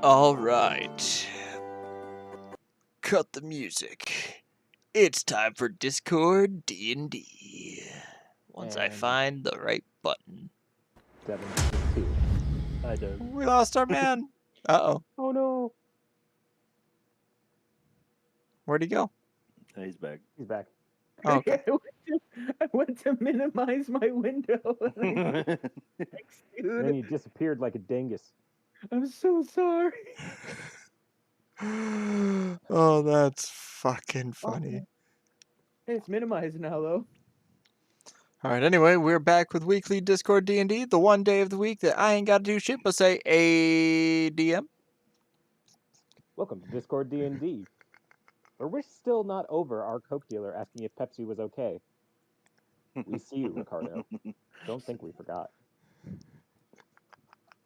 All right. Cut the music. It's time for Discord D&D. Once I And- find the right button. 7-2. I did. We lost our man. Uh-oh. Oh no, Where'd he go? He's back. he's back. Oh, okay. I went to minimize my window. And Dude, then he disappeared like a dingus. I'm so sorry. Oh, that's fucking funny. Hey, it's minimized now, though. All right, anyway, we're back with weekly Discord D&D, the one day of the week that I ain't got to do shit but say ADM. Welcome to Discord D&D. But we're still not over our coke dealer asking if Pepsi was okay. We see you, Ricardo. Don't think we forgot.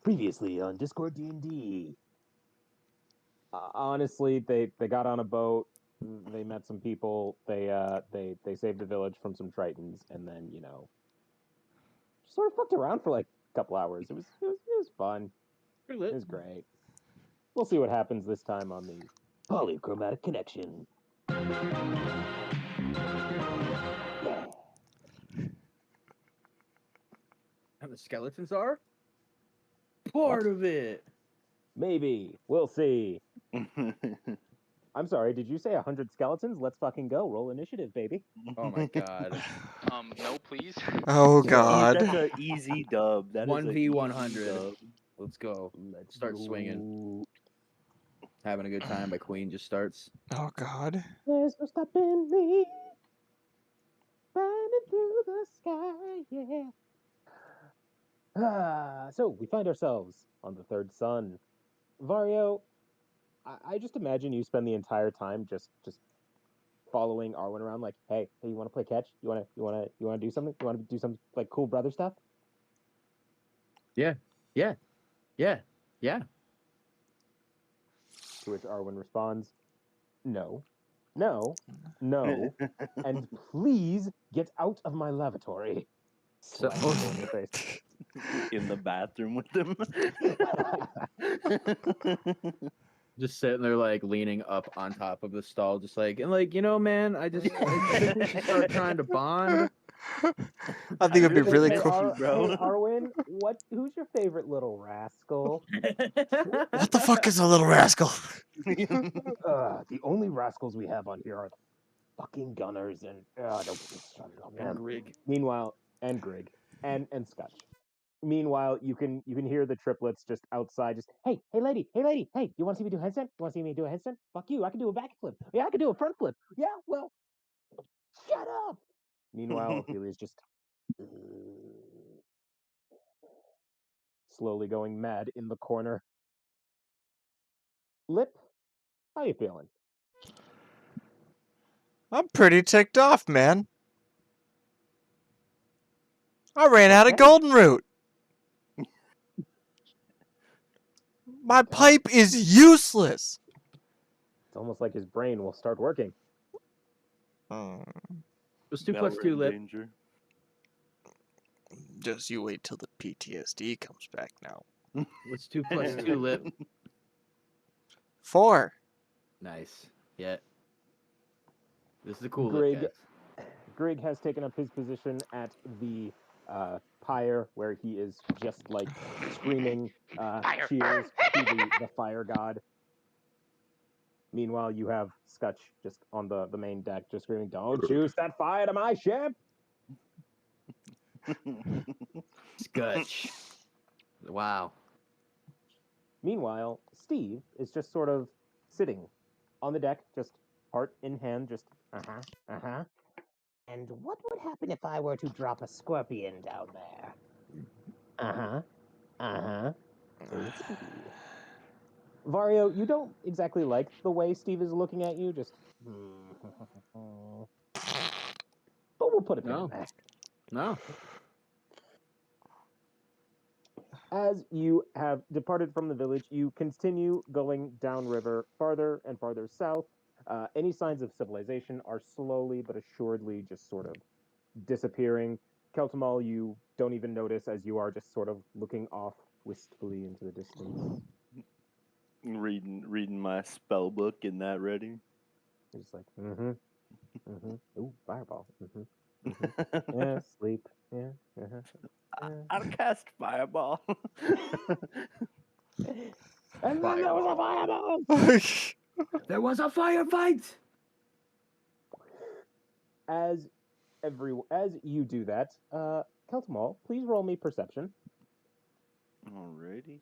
Previously on Discord D&D. Honestly, they got on a boat. They met some people. They saved the village from some tritons, and then sort of fucked around for like a couple hours. It was fun. It was great. We'll see what happens this time on the Polychromatic Connection. Yeah. And the skeletons are part of it. Maybe. We'll see. I'm sorry, did you say 100 skeletons? Let's fucking go. Roll initiative, baby. Oh my god. No, please. Oh, That's God. an easy dub. That is 1v100. Let's go. Let's Start swinging. go. Having a good time by Queen just starts. Oh, God. There's no stopping me. Burning through the sky, yeah. So we find ourselves on the third sun. Vario, I just imagine you spend the entire time just following Arwen around, like, hey, you want to play catch? You want to do something? You want to do some like cool brother stuff? Yeah. To which Arwen responds, no, and please get out of my lavatory. So- Slap people in the face. In the bathroom with them. Just sitting there, like, leaning up on top of the stall, just like, and like, man, I think we should start trying to bond. I think it'd be really Hey, cool. bro. Hey, Arwen, who's your favorite little rascal? What the fuck is a little rascal? The only rascals we have on here are the fucking gunners and And Grig. Meanwhile, and Grig and Scotch. Meanwhile, you can hear the triplets just outside. Just hey lady, hey, you want to see me do a headstand? You want to see me do a headstand? Fuck you! I can do a back flip. Yeah, I can do a front flip. Yeah, well, shut up. Meanwhile, Ophelia's just slowly going mad in the corner. Lip, how you feeling? I'm pretty ticked off, man. I ran out of Okay. golden root. My pipe is useless. It's almost like his brain will start working. It's 2 Now plus we're 2 in lip. danger. Just you wait till the PTSD comes back now. What's 2 plus 2 lip? 4. Nice. Yeah. This is a cool Grig, lip, guys. Grig has taken up his position at the pyre, where he is just like screaming cheers to the fire god. Meanwhile, you have Scutch just on the main deck, just screaming, "Don't you set fire to my ship!" Scotch. Wow. Meanwhile, Steve is just sort of sitting on the deck, just heart in hand, just And what would happen if I were to drop a scorpion down there? Vario, you don't exactly like the way Steve is looking at you, just but we'll put a pin in that. No. As you have departed from the village, you continue going downriver farther and farther south. Any signs of civilization are slowly but assuredly just sort of disappearing. Keltamal, you don't even notice as you are just sort of looking off wistfully into the distance. reading my spell book and that ready. You're just like, Ooh, fireball. Yeah, sleep. Yeah. I'll cast fireball. And then there was a fireball. There was a firefight. As you do that, Keltamal, please roll me perception. Alrighty.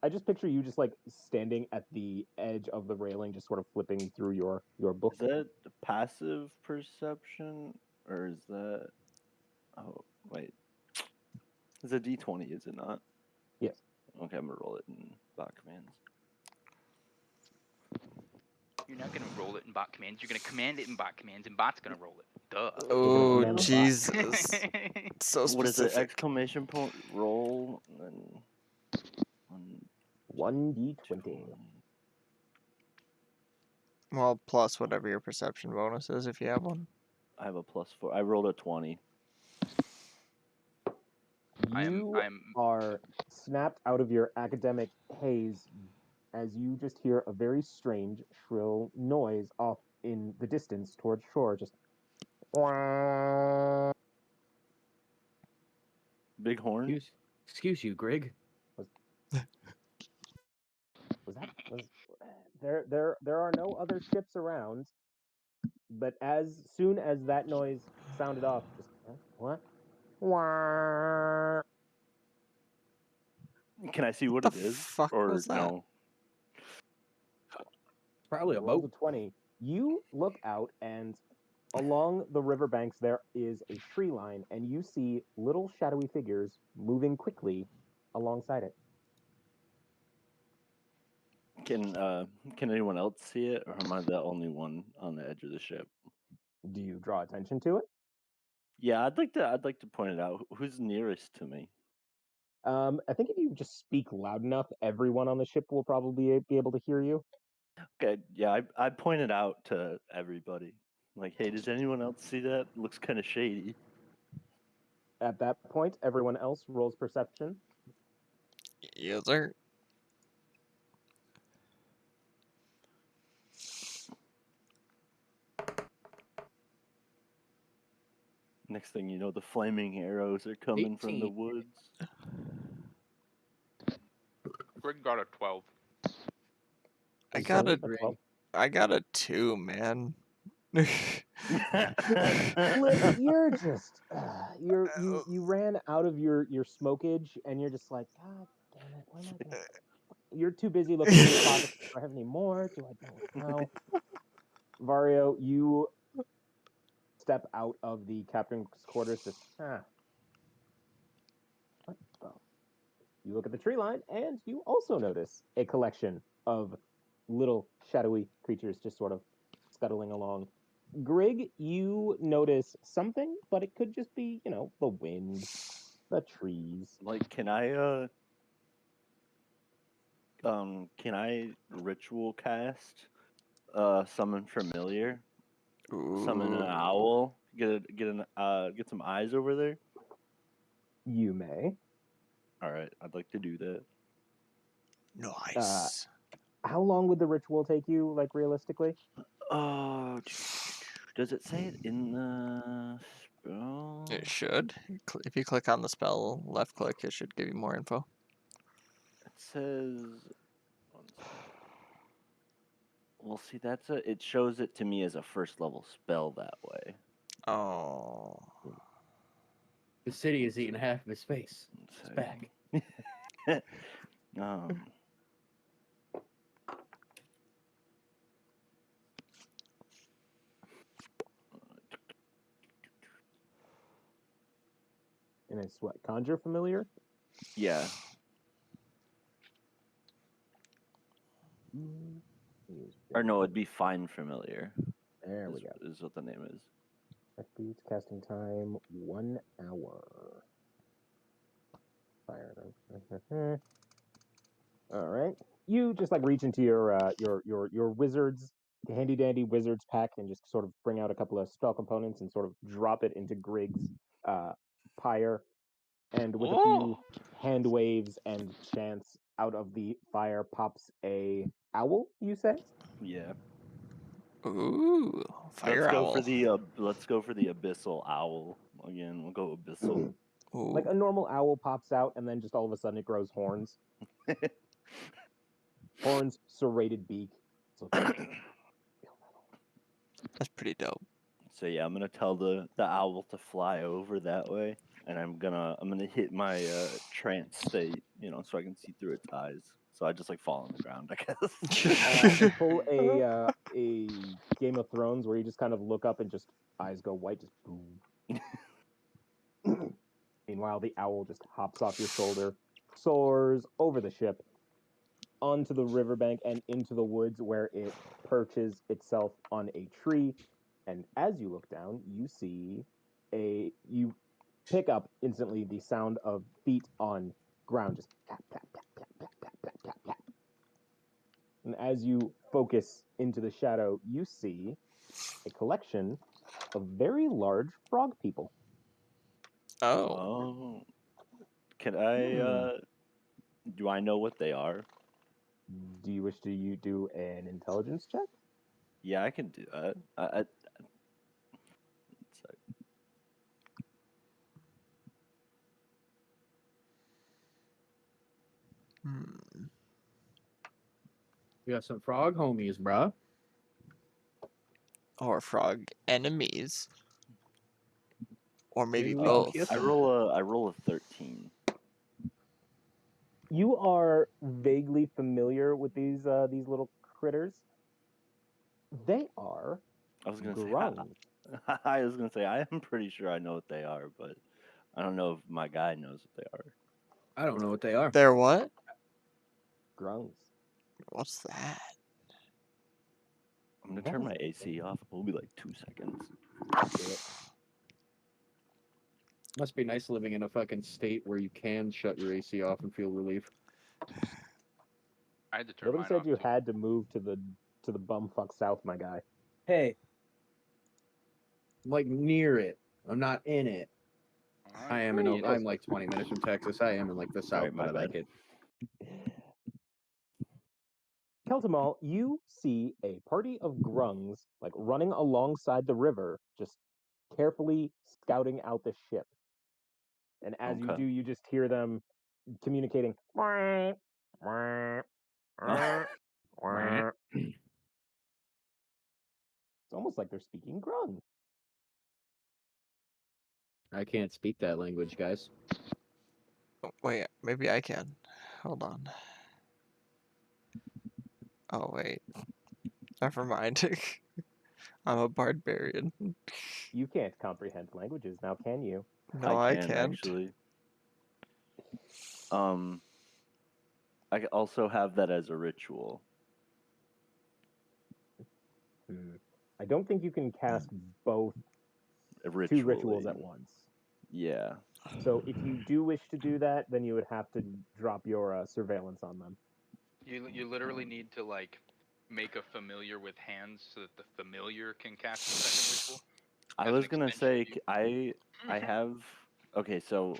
I just picture you just like standing at the edge of the railing, just sort of flipping through your book. Is that passive perception or is that? Oh wait, it's a D20, is it not? Yes. Okay, I'm gonna roll it in bot commands. You're not gonna roll it in bot commands. You're gonna command it in bot commands, and bot's gonna roll it. Duh. Oh, command the bot. Jesus. So What is it? specific. Exclamation point roll and then 1d20. Well, plus whatever your perception bonus is if you have one. I have a +4. I rolled a 20. You I'm are snapped out of your academic haze as you just hear a very strange, shrill noise off in the distance towards shore. Just. Big horn. Excuse you, Grig. There are no other ships around, but as soon as that noise sounded off, just what? Can I see what The it is? fuck Or was that? no? Probably a Rolled boat. a 20. You look out, and along the riverbanks there is a tree line, and you see little shadowy figures moving quickly alongside it. Can anyone else see it, or am I the only one on the edge of the ship? Do you draw attention to it? Yeah, I'd like to point it out. Who's nearest to me? I think if you just speak loud enough, everyone on the ship will probably be able to hear you. Okay, yeah, I pointed out to everybody. Like, hey, does anyone else see that? Looks kind of shady. At that point, everyone else rolls perception. Yes, sir. Next thing you know, the flaming arrows are coming from the 18. woods. Greg got a 12. I I'm got sorry, a a 12. I got a 2, man. You're just you ran out of your smokage, and you're just like, God damn it, what am I gonna? You're too busy looking in your pockets. Do I have any more? Do I know how? Vario, you step out of the captain's quarters. Just what the? You look at the tree line, and you also notice a collection of little shadowy creatures just sort of scuttling along. Grig, you notice something, but it could just be, the wind, the trees. Like, can I ritual cast summon familiar? Summon an owl? Get some eyes over there? You may. Alright, I'd like to do that. Nice. How long would the ritual take you, like, realistically? Oh, does it say it in the spell? It should. If you click on the spell, left click, it should give you more info. It says. Well, see, it shows it to me as a first level spell that way. Oh. The city is eating half of his face. It's back. And it's what? Conjure familiar? Yeah. Or no, it'd be find familiar. There we go. Is what the name is. FP casting time 1 hour. Fire. All right. You just like reach into your wizard's handy dandy wizard's pack and just sort of bring out a couple of spell components and sort of drop it into Grig's pyre. And with a few hand waves and chants, out of the fire pops a owl, you say? Yeah. Ooh, fire let's owl. go for the let's go for the abyssal owl again. We'll go abyssal. Like Ooh. a normal owl pops out, and then just all of a sudden it grows horns. Horns, serrated beak. So That's pretty dope. So yeah, I'm gonna tell the owl to fly over that way, and I'm gonna hit my trance state, so I can see through its eyes. So I just like fall on the ground, I guess. pull a Game of Thrones where you just kind of look up and just eyes go white, just boom. Meanwhile, the owl just hops off your shoulder, soars over the ship, onto the riverbank and into the woods where it perches itself on a tree. And as you look down, you pick up instantly the sound of feet on ground, just tap, tap, tap, tap, tap, tap, tap, tap, tap. And as you focus into the shadow, you see a collection of very large frog people. Oh. Oh, can I? Do I know what they are? Do you wish to do an intelligence check? Yeah, I can do that. Sorry. Hmm. We got some frog homies, bruh. Or frog enemies. Or maybe Maybe we can both. kiss I 'em. roll a 13. You are vaguely familiar with these little critters. They are I was gonna grungs. say I was gonna say I am pretty sure I know what they are, but I don't know if my guy knows what they are. I don't know what they are. They're what? Grungs. What's that? I'm gonna That turn is my a- AC off. It'll be like 2 seconds. Do it. Must be nice living in a fucking state where you can shut your AC off and feel relief. I had to turn Nobody mine said off. you too. had to move to the bumfuck south, my guy. Hey, I'm like near it. I'm not in it. Alright, I am you in. need it. I'm like 20 minutes from Texas. I am in like the south, Alright, my but I like bad. it. Keltamal, you see a party of grungs like running alongside the river, just carefully scouting out the ship. And as you Okay. do, you just hear them communicating. It's almost like they're speaking grung. I can't speak that language, guys. Oh, wait, maybe I can. Hold on. Oh, wait. Never mind. I'm a barbarian. You can't comprehend languages now, can you? No, I can can't. actually. I also have that as a ritual. I don't think you can cast both two rituals at once. Yeah. So if you do wish to do that, then you would have to drop your surveillance on them. You literally need to like make a familiar with hands so that the familiar can cast the second ritual. I As an was gonna say extension, I have okay, so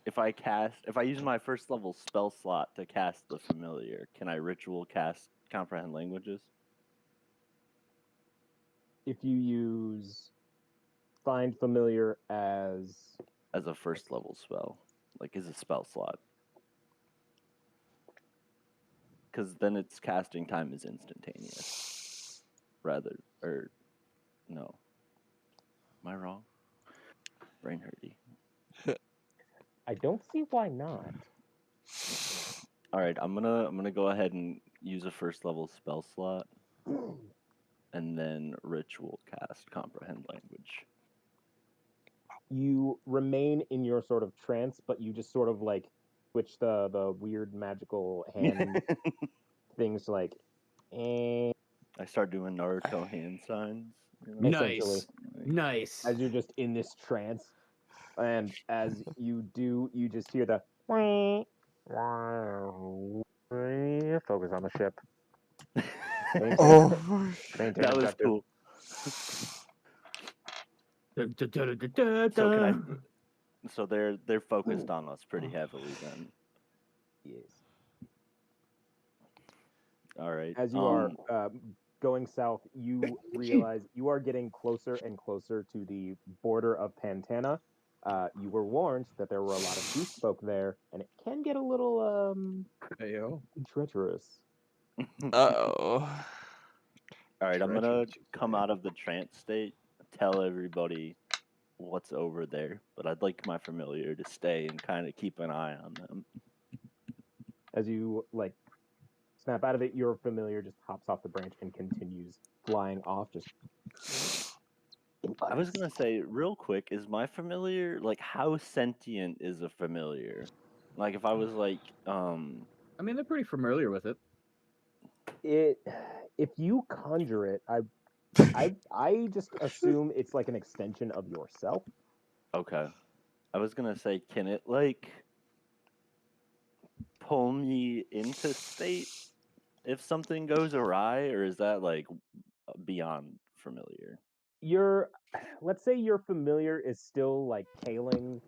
if I use my first level spell slot to cast the familiar, can I ritual cast comprehend languages? If you use find familiar as As a first level spell, like as a spell slot. Because then its casting time is instantaneous. Or no. Am I wrong? Brain hurty. I don't see why not. All right, I'm gonna go ahead and use a first level spell slot, and then ritual cast comprehend language. You remain in your sort of trance, but you just sort of like switch the weird magical hand things to like I start doing Naruto hand signs. essentially Nice. as you're just in this trance. And as you do, you just hear the focus on the ship. Oh. Maintain That was objective. cool. Da-da-da-da-da-da. So can I? So they're focused on us pretty heavily then. Yes. All right. As you are going south, you realize you are getting closer and closer to the border of Pantana. You were warned that there were a lot of beast folk there, and it can get a little Heyo. treacherous. Uh-oh. All right, I'm gonna Treacherous, you come say. out of the trance state, tell everybody what's over there, but I'd like my familiar to stay and kind of keep an eye on them. As you like snap out of it, your familiar just hops off the branch and continues flying off. Just I was gonna say real quick, is my familiar like how sentient is a familiar? Like if I was like, I mean, they're pretty familiar with it. it. If you conjure it, I just assume it's like an extension of yourself. okay, I was gonna say, can it like pull me into state if something goes awry, or is that like beyond familiar? Let's say your familiar is still like Kaling.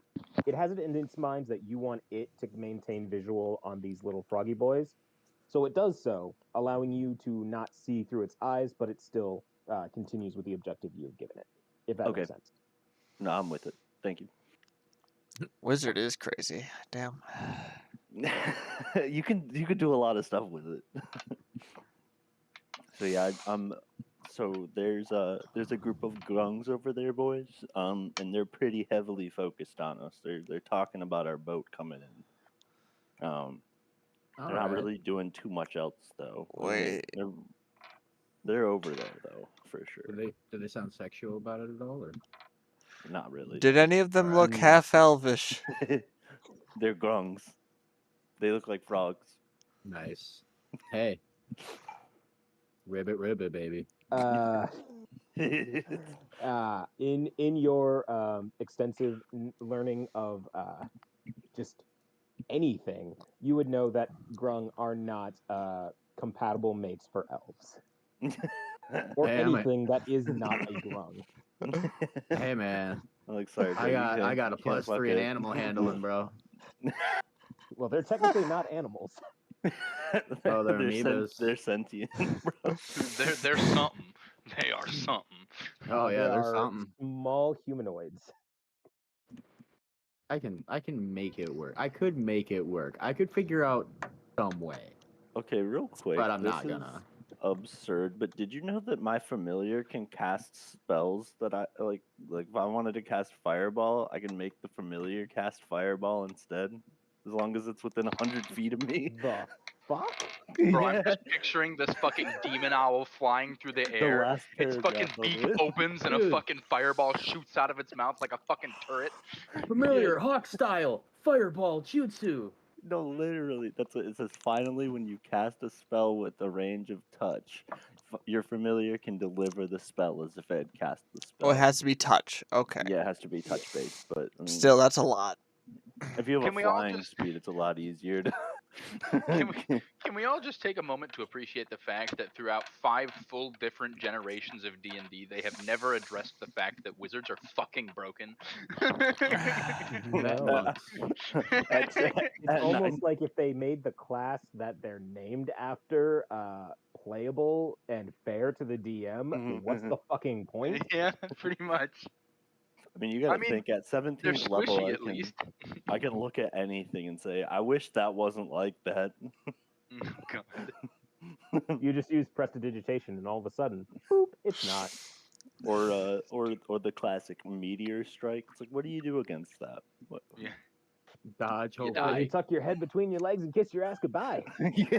It has it in its mind that you want it to maintain visual on these little froggy boys. So it does so, allowing you to not see through its eyes, but it still continues with the objective you've given it, if that Okay. makes sense. No, I'm with it. Thank you. Wizard is crazy. Damn. You can do a lot of stuff with it. So yeah, so there's a group of grungs over there, boys. And they're pretty heavily focused on us. They're talking about our boat coming in. They're not really doing too much else though. I mean, Wait. they're over there though, for sure. Do they sound sexual about it at all, or? Not really. Did any of them Alright. look half elvish? They're grungs. They look like frogs. Nice. Hey. Ribbit, baby. In your extensive learning of just anything, you would know that grung are not compatible mates for elves or Hey, I'm a- anything that is not a grung. Hey, man. I'm like, sorry, bro. I got a you can't +3 in animal handling, bro. Well, they're technically not animals. Oh, they're amoebas. They're sentient, bro. They're something. They are something. Oh yeah, They there's are something. small humanoids. I can make it work. I could make it work. I could figure out some way. Okay, real quick. But I'm this not is gonna. absurd, but did you know that my familiar can cast spells that I like if I wanted to cast fireball, I can make the familiar cast fireball instead, as long as it's within 100 feet of me. The fuck? Bro, I'm Yeah. just picturing this fucking demon owl flying through the The air. last Its fucking paragraph of beak it. opens and a Dude. fucking fireball shoots out of its mouth like a fucking turret. Familiar, hawk style, fireball, jutsu. No, literally, that's what it says. Finally, when you cast a spell with a range of touch, your familiar can deliver the spell as if it had cast the spell. Oh, it has to be touch. Okay. Yeah, it has to be touch based, but I mean, Still, that's a lot. if you have Can a we all flying just- speed, it's a lot easier to. Can we all just take a moment to appreciate the fact that throughout 5 full different generations of D&D, they have never addressed the fact that wizards are fucking broken? No. At It's almost like if they made the class that they're named after playable and fair to the DM, what's the fucking point? Yeah, pretty much. I mean, you gotta I mean, think at They're 17th level, squishy at least. I can look at anything and say, I wish that wasn't like that. God. You just use prestidigitation, and all of a sudden, boop, it's not. or the classic meteor strike. It's like, what do you do against that? What? Yeah. Dodge, You hopefully. You tuck your head between your legs and kiss your ass goodbye. Yeah.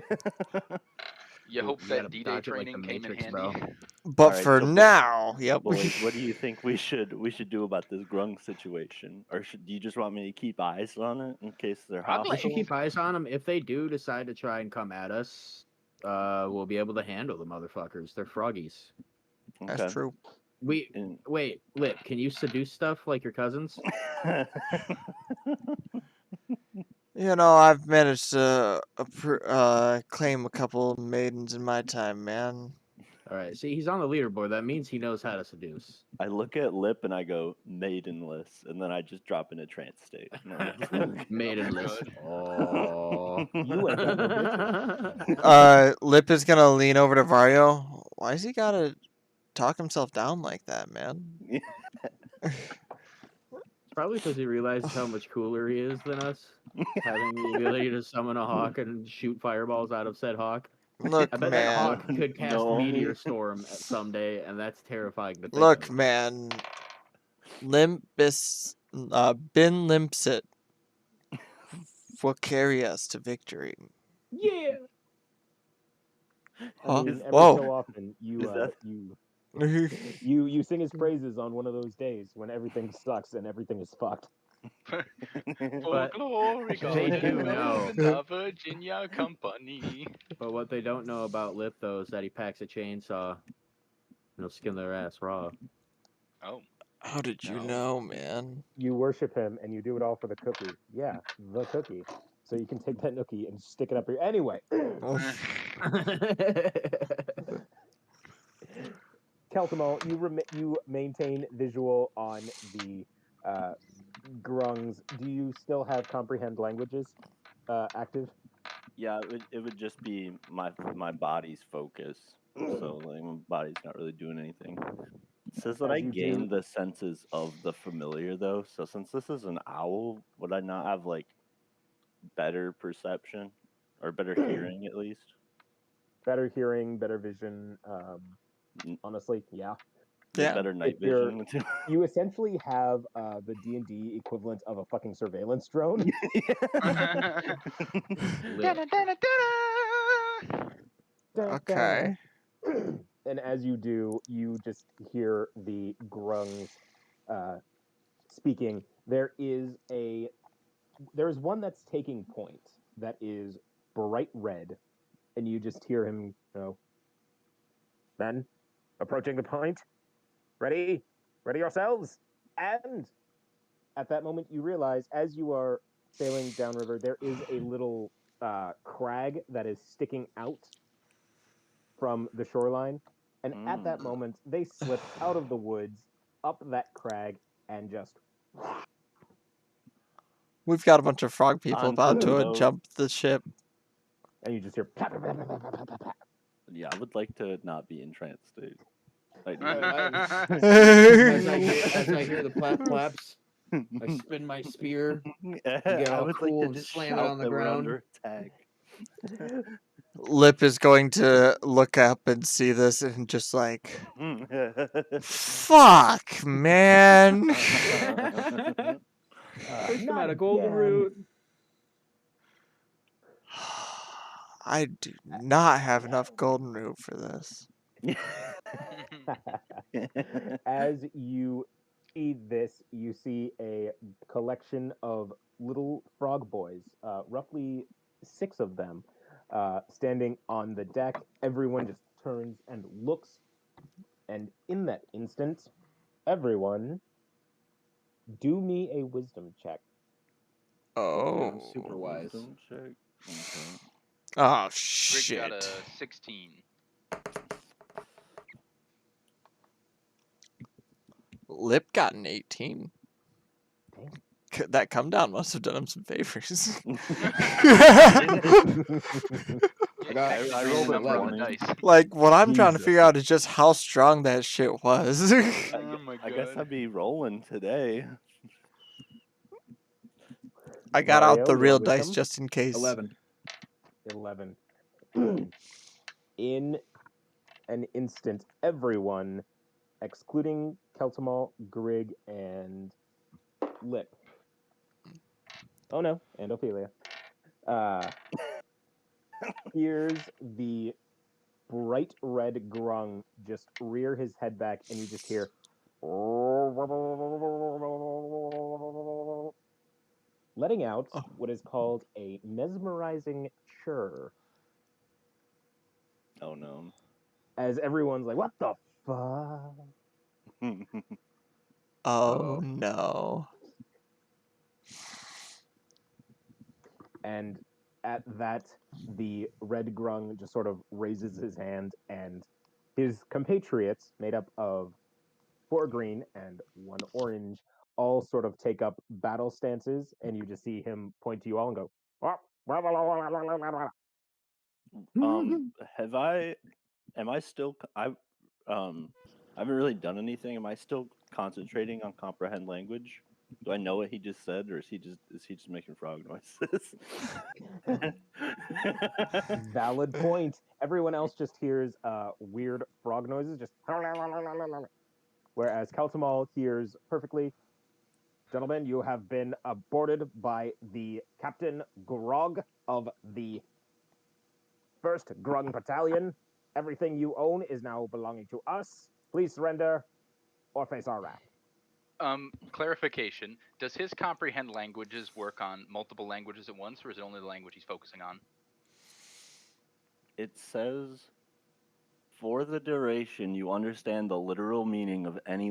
You hope You that gotta D-Day dodge it like the training came in Matrix, handy. bro. But Alright, for so now, yep. Boys, what do you think we should do about this grung situation? Or do you just want me to keep eyes on it in case they're I'd like- We hostile? should keep eyes on them. If they do decide to try and come at us, we'll be able to handle the motherfuckers. They're froggies. Okay. That's true. And- Wait, Lip, can you seduce stuff like your cousins? You know, I've managed to claim a couple maidens in my time, man. All right, see, he's on the leaderboard. That means he knows how to seduce. I look at Lip and I go maidenless, and then I just drop in a trance state. Maidenless. Oh. Well, you ain't got no bitches. Lip is gonna lean over to Vario. Why's he gotta talk himself down like that, man? Probably because he realizes how much cooler he is than us, having the ability to summon a hawk and shoot fireballs out of said hawk. Look, I bet that man. hawk could cast No, Meteor only- Storm someday, and that's terrifying to think Look, of. man. Limpus, Ben Limpsit will carry us to victory. Yeah. I mean, Is- every Whoa. so often you Is that- you sing his praises on one of those days when everything sucks and everything is fucked. For But glory, they God, do and know. the Virginia Company. But what they don't know about Lip, though, is that he packs a chainsaw and he'll skin their ass raw. Oh, How did you No. know, man? You worship him and you do it all for the cookie. Yeah, the cookie. So you can take that nookie and stick it up your. Anyway, Keltimal, you maintain visual on the grungs. Do you still have comprehend languages active? Yeah, it would just be my body's focus. So like my body's not really doing anything. It says that As I you gain do- the senses of the familiar though. So since this is an owl, would I not have like better perception or better hearing at least? Better hearing, better vision. N- Honestly, yeah. Yeah. Better night If you're- vision. too. You essentially have the D&D equivalent of a fucking surveillance drone. Lit. Okay. And as you do, you just hear the grungs speaking. There is one that's taking point that is bright red, and you just hear him go, "Men, approaching the point. Ready yourselves." And at that moment, you realize as you are sailing downriver, there is a little crag that is sticking out from the shoreline. And at that moment, they slip out of the woods, up that crag, and just. We've got a bunch of frog people Onto about the to boat. jump the ship. And you just hear. Plap, plap, plap, plap, plap, plap, plap. Yeah, I would like to not be in trance state. I do. As I hear the plap flaps, I spin my spear. get I all would cool like and to just slam it shout on the that we're ground. under attack. Lip is going to look up and see this and just like, fuck, man. First come Not out of Golden again. Root. I do not have enough golden root for this. As you see this, you see a collection of little frog boys, roughly 6 of them, standing on the deck. Everyone just turns and looks, and in that instant, everyone, do me a wisdom check. Oh. I'm super wise. Wisdom check. Okay. Oh, Rick shit. got a 16. Lip got an 18. That come down must have done him some favors. I rolled a number on the 20. dice. Like, what I'm trying to Jesus. figure out is just how strong that shit was. Oh my I guess God. I'd be rolling today. I got out Mario, the your real dice wisdom? just in case. 11. 11. In an instant, everyone, excluding Keltimal, Grig, and Lip. Oh no, and Ophelia. Here's the bright red grung just rear his head back, and you just hear. Letting out what is called a mesmerizing chirr. Oh no. As everyone's like, what the fuck? Oh, no. And at that, the red grung just sort of raises his hand, and his compatriots, made up of 4 green and 1 orange, all sort of take up battle stances, and you just see him point to you all and go, "Oh, Have I? Am I still? I haven't really done anything. Am I still concentrating on comprehend language? Do I know what he just said, or is he just making frog noises? Valid point. Everyone else just hears weird frog noises, just whereas Keltamal hears perfectly. Gentlemen, you have been boarded by the Captain Grog of the 1st Grung Battalion. Everything you own is now belonging to us. Please surrender or face our wrath. Clarification: does his comprehend languages work on multiple languages at once, or is it only the language he's focusing on? It says, for the duration, you understand the literal meaning of any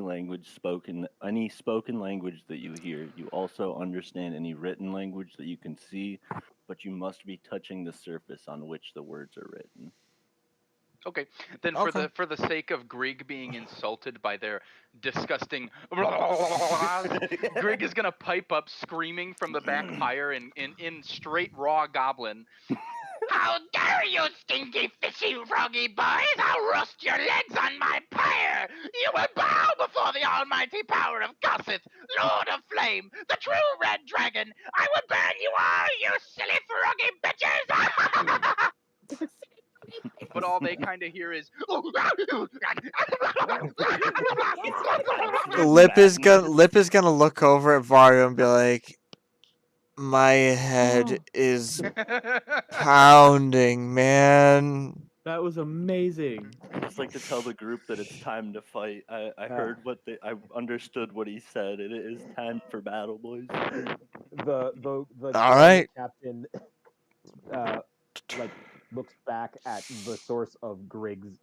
spoken language that you hear. You also understand any written language that you can see, but you must be touching the surface on which the words are written. Okay, then Okay. for the sake of Grig being insulted by their disgusting, Grig is gonna pipe up screaming from the back pyre in straight raw goblin. How dare you, stinky, fishy, froggy boys! I'll roast your legs on my pyre! You will bow before the almighty power of Gosseth, Lord of Flame, the true red dragon! I will burn you all, you silly froggy bitches! But all they kind of hear is. Lip is gonna look over at Vario and be like, "My head is pounding, man." That was amazing. I just like to tell the group that it's time to fight. I heard I understood what he said. It is time for battle, boys. The All Grung right. captain like looks back at the source of Grig's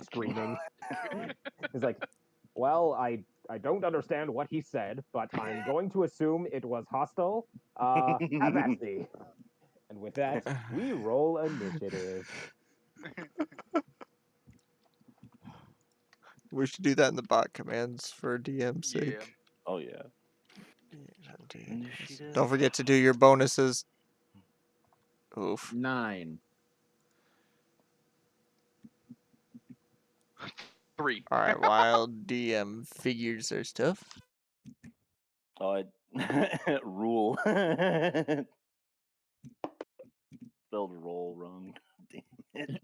screaming. He's like, "Well, I don't understand what he said, but I'm going to assume it was hostile. Have at thee." And with that, we roll initiative. We should do that in the bot commands for DM's Yeah. sake. Oh yeah. Don't forget to do your bonuses. Oof. 9. 3. All right, while DM figures their stuff. Oh, I rule. Spelled roll wrong. Damn it.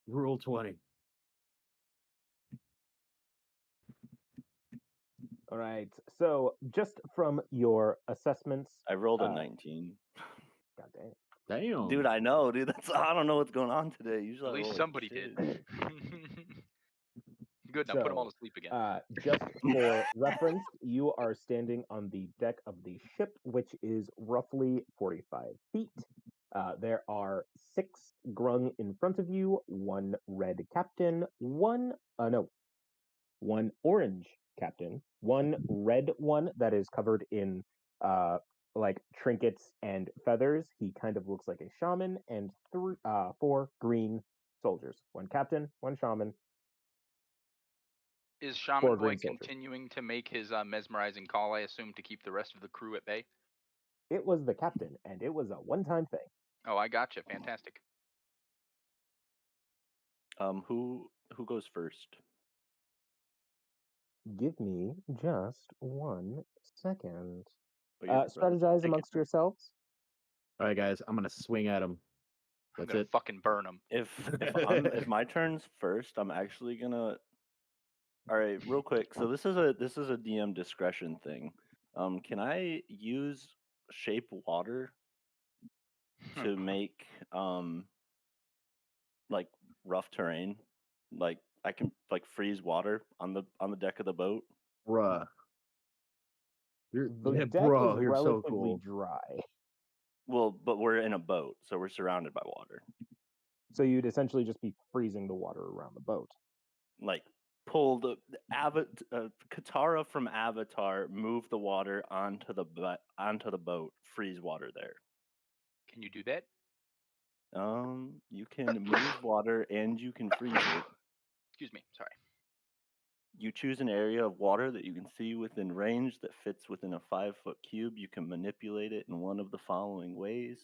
Rule 20. All right. So, just from your assessments, I rolled a 19. goddamn. Damn. Dude, I know, dude. I don't know what's going on today. Usually At I least roll like somebody shit. did. Good. Now put them all to sleep again. Just for reference, you are standing on the deck of the ship, which is roughly 45 feet. There are 6 grung in front of you, 1 red captain, one orange captain, 1 red one that is covered in like trinkets and feathers. He kind of looks like a shaman, and 4 green soldiers. 1 captain, 1 shaman. Is Shaman 4 Boy green soldiers. continuing to make his mesmerizing call, I assume, to keep the rest of the crew at bay? It was the captain, and it was a one-time thing. Oh, I gotcha. Fantastic. Who goes first? Give me just 1 second. Oh, your brother's Strategize taking amongst it. yourselves. All right, guys, I'm gonna swing at him. I'm That's gonna it. fucking burn him. If my turn's first, I'm actually gonna. All right, real quick. So this is a DM discretion thing. Can I use shape water to make like rough terrain? Like I can like freeze water on the deck of the boat. Bruh. The Yeah, deck bro, is you're so relatively cool. dry, Well, but we're in a boat, so we're surrounded by water. so you'd essentially just be freezing the water around the boat. Like pull the Katara from Avatar, move the water onto the boat, freeze water there. Can you do that? You can move water and you can freeze it. Excuse me. Sorry. You choose an area of water that you can see within range that fits within a 5-foot cube. You can manipulate it in one of the following ways.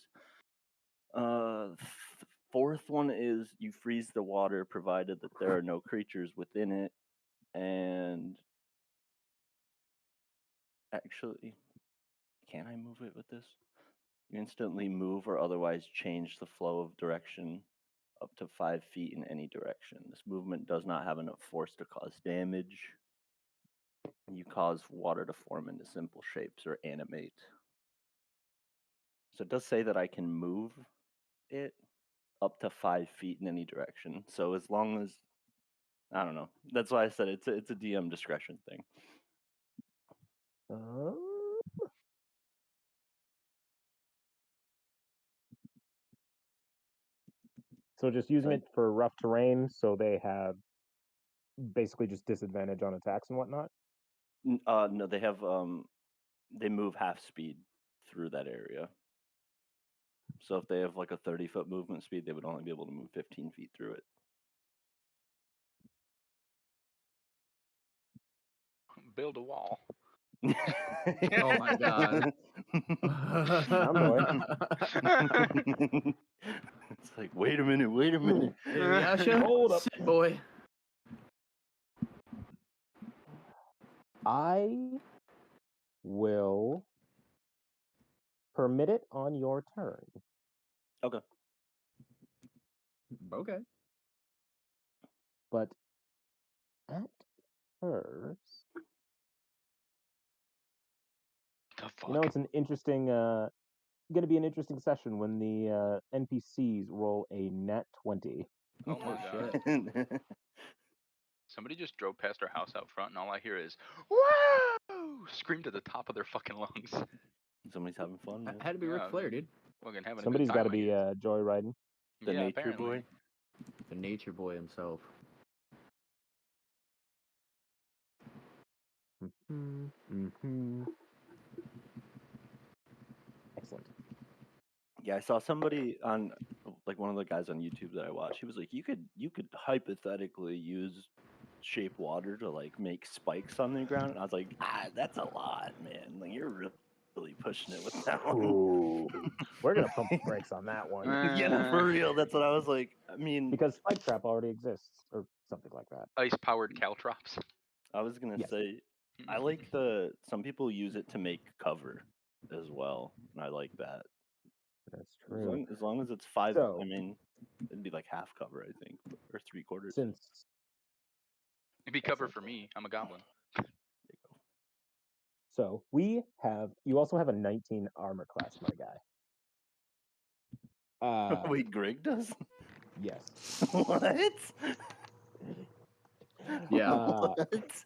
Fourth one is you freeze the water provided that there are no creatures within it. And actually, can I move it with this? You instantly move or otherwise change the flow of direction up to 5 feet in any direction. This movement does not have enough force to cause damage. You cause water to form into simple shapes or animate. So it does say that I can move it up to 5 feet in any direction. So as long as I don't know, that's why I said it's a DM discretion thing. So just using Right. it for rough terrain, so they have basically just disadvantage on attacks and whatnot. No, they have they move half speed through that area. So if they have like a 30-foot movement speed, they would only be able to move 15 feet through it. Build a wall. Oh my god. Sound boy. It's like, wait a minute. Hey, Yasha, Hold up. sit, boy. I will permit it on your turn. Okay. Okay. But at first, The fuck? you know, it's an interesting, going to be an interesting session when the NPCs roll a nat 20. Oh my god. Shit. Somebody just drove past our house out front, and all I hear is "Whoa!" Scream to the top of their fucking lungs. Somebody's having fun, man. Had to be Ric Yeah, Flair, dude. Fucking having Somebody's a got good to time. be joyriding. The yeah, nature apparently. boy. The nature boy himself. Excellent. Yeah, I saw somebody on like one of the guys on YouTube that I watched. He was like, you could hypothetically use shape water to like make spikes on the ground. And I was like, that's a lot, man. Like you're really pushing it with that one. Ooh, we're going to pump the brakes on that one. Yeah, for real. That's what I was like. I mean, Because Spike Trap already exists, or something like that. Ice-powered caltrops. I was gonna Yes. say I like some people use it to make cover as well, and I like that. That's As true. long as it's 5, So- I mean, it'd be like half cover, I think, or 3/4. Since It'd be cover Excellent. for me. I'm a goblin. so, you also have a 19 armor class, my guy. Wait, Greg does? Yes. What? Yeah. What?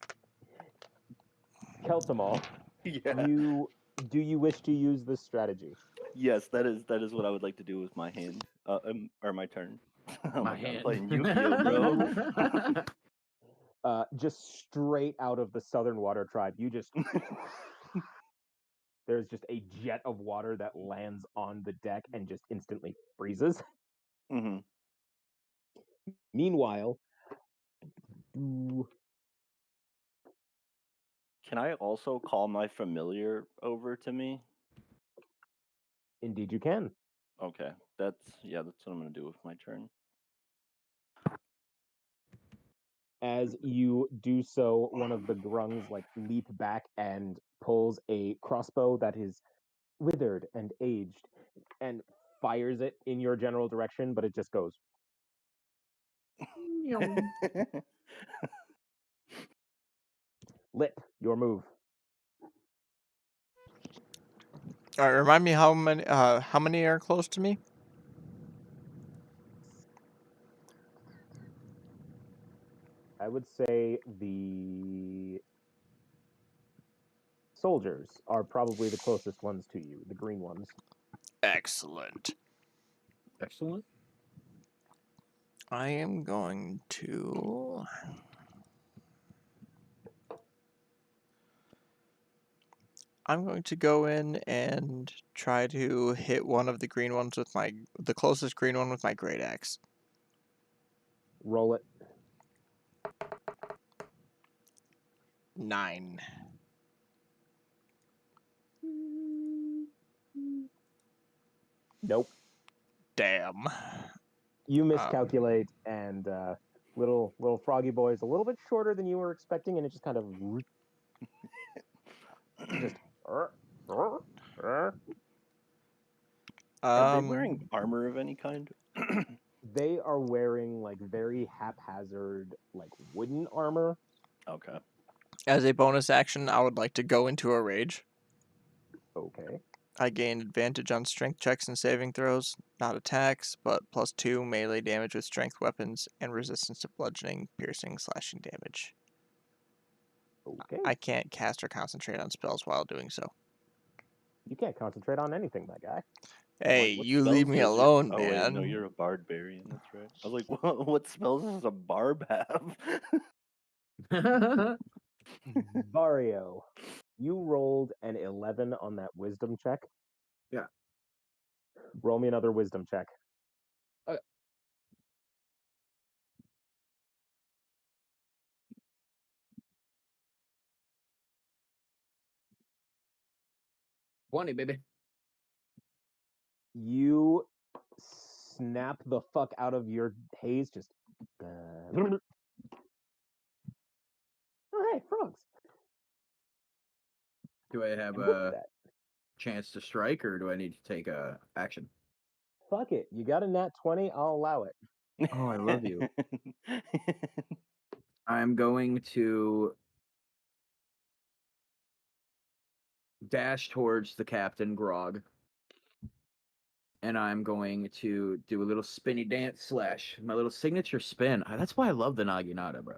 Keltamal, Yeah. do you wish to use this strategy? Yes, that is what I would like to do with my hand, or my turn. Oh My my God, I'm hand. playing Yu-Gi-Oh, bro. Just straight out of the Southern Water Tribe, you just there's just a jet of water that lands on the deck and just instantly freezes. Hmm. Meanwhile, ooh, Can I also call my familiar over to me? indeed you can. Okay, that's what I'm gonna do with my turn. As you do so, one of the grungs like leap back and pulls a crossbow that is withered and aged and fires it in your general direction, but it just goes. Lip, your move. All right, remind me how many are close to me? I would say the soldiers are probably the closest ones to you, the green ones. Excellent. Excellent. I am going to. I'm going to go in and try to hit one of the green ones with the closest green one with my great axe. Roll it. 9. Nope. damn. You miscalculate, and little froggy boy is a little bit shorter than you were expecting, and it just kind of just. Are they wearing armor of any kind? They are wearing like very haphazard, like wooden armor. Okay. As a bonus action, I would like to go into a rage. Okay. I gain advantage on strength checks and saving throws, not attacks, but +2 melee damage with strength weapons and resistance to bludgeoning, piercing, slashing damage. Okay. I can't cast or concentrate on spells while doing so. You can't concentrate on anything, my guy. Hey, What you leave spells me does alone, Oh wait, no, man. you're a barbarian. That's right. I was like, what spells does a barb have? Vario, you rolled an 11 on that wisdom check. Yeah. Roll me another wisdom check. 20, baby. You snap the fuck out of your haze, just. Oh, hey, frogs. Do I have And with a that, chance to strike, or do I need to take a action? fuck it. You got a nat 20, I'll allow it. Oh, I love you. I'm going to dash towards the captain, Grog. And I'm going to do a little spinny dance slash my little signature spin. That's why I love the Naginata, bro.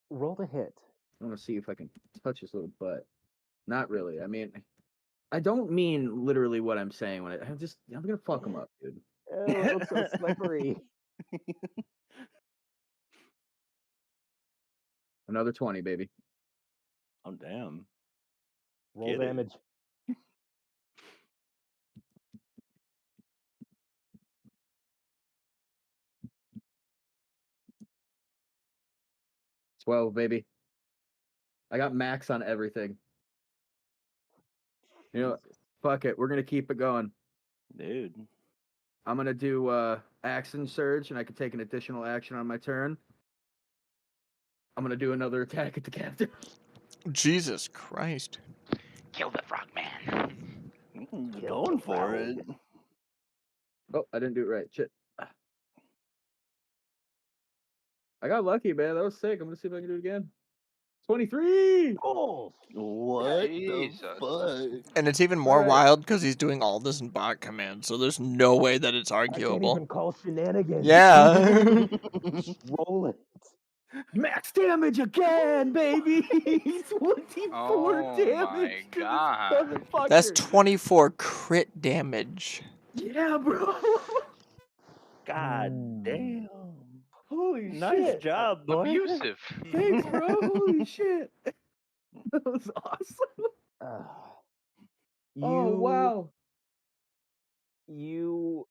Roll the hit. I want to see if I can touch his little butt. Not really. I mean, I don't mean literally what I'm saying when I'm gonna fuck him up, dude. Oh, it looks so slippery. Another 20, baby. Oh damn. Roll Get it. damage. 12, baby. I got max on everything. You know, Jesus. fuck it. We're gonna keep it going. Dude. I'm gonna do action surge, and I can take an additional action on my turn. I'm gonna do another attack at the captain. Jesus Christ. Kill the frogman. Going for it. Oh, I didn't do it right. Shit. I got lucky, man. That was sick. I'm gonna see if I can do it again. 23. Oh, What Jesus. the fuck? And it's even more Alright. wild because he's doing all this in bot command, so there's no way that it's I can't arguable. even call shenanigans. Yeah. Roll it. Max damage again, baby. 24 Oh damage my to God. this motherfucker. That's 24 crit damage. Yeah, bro. God damn. Holy Nice shit. job, boy. Abusive. Thanks, bro. Holy shit. That was awesome. You, Oh, wow. You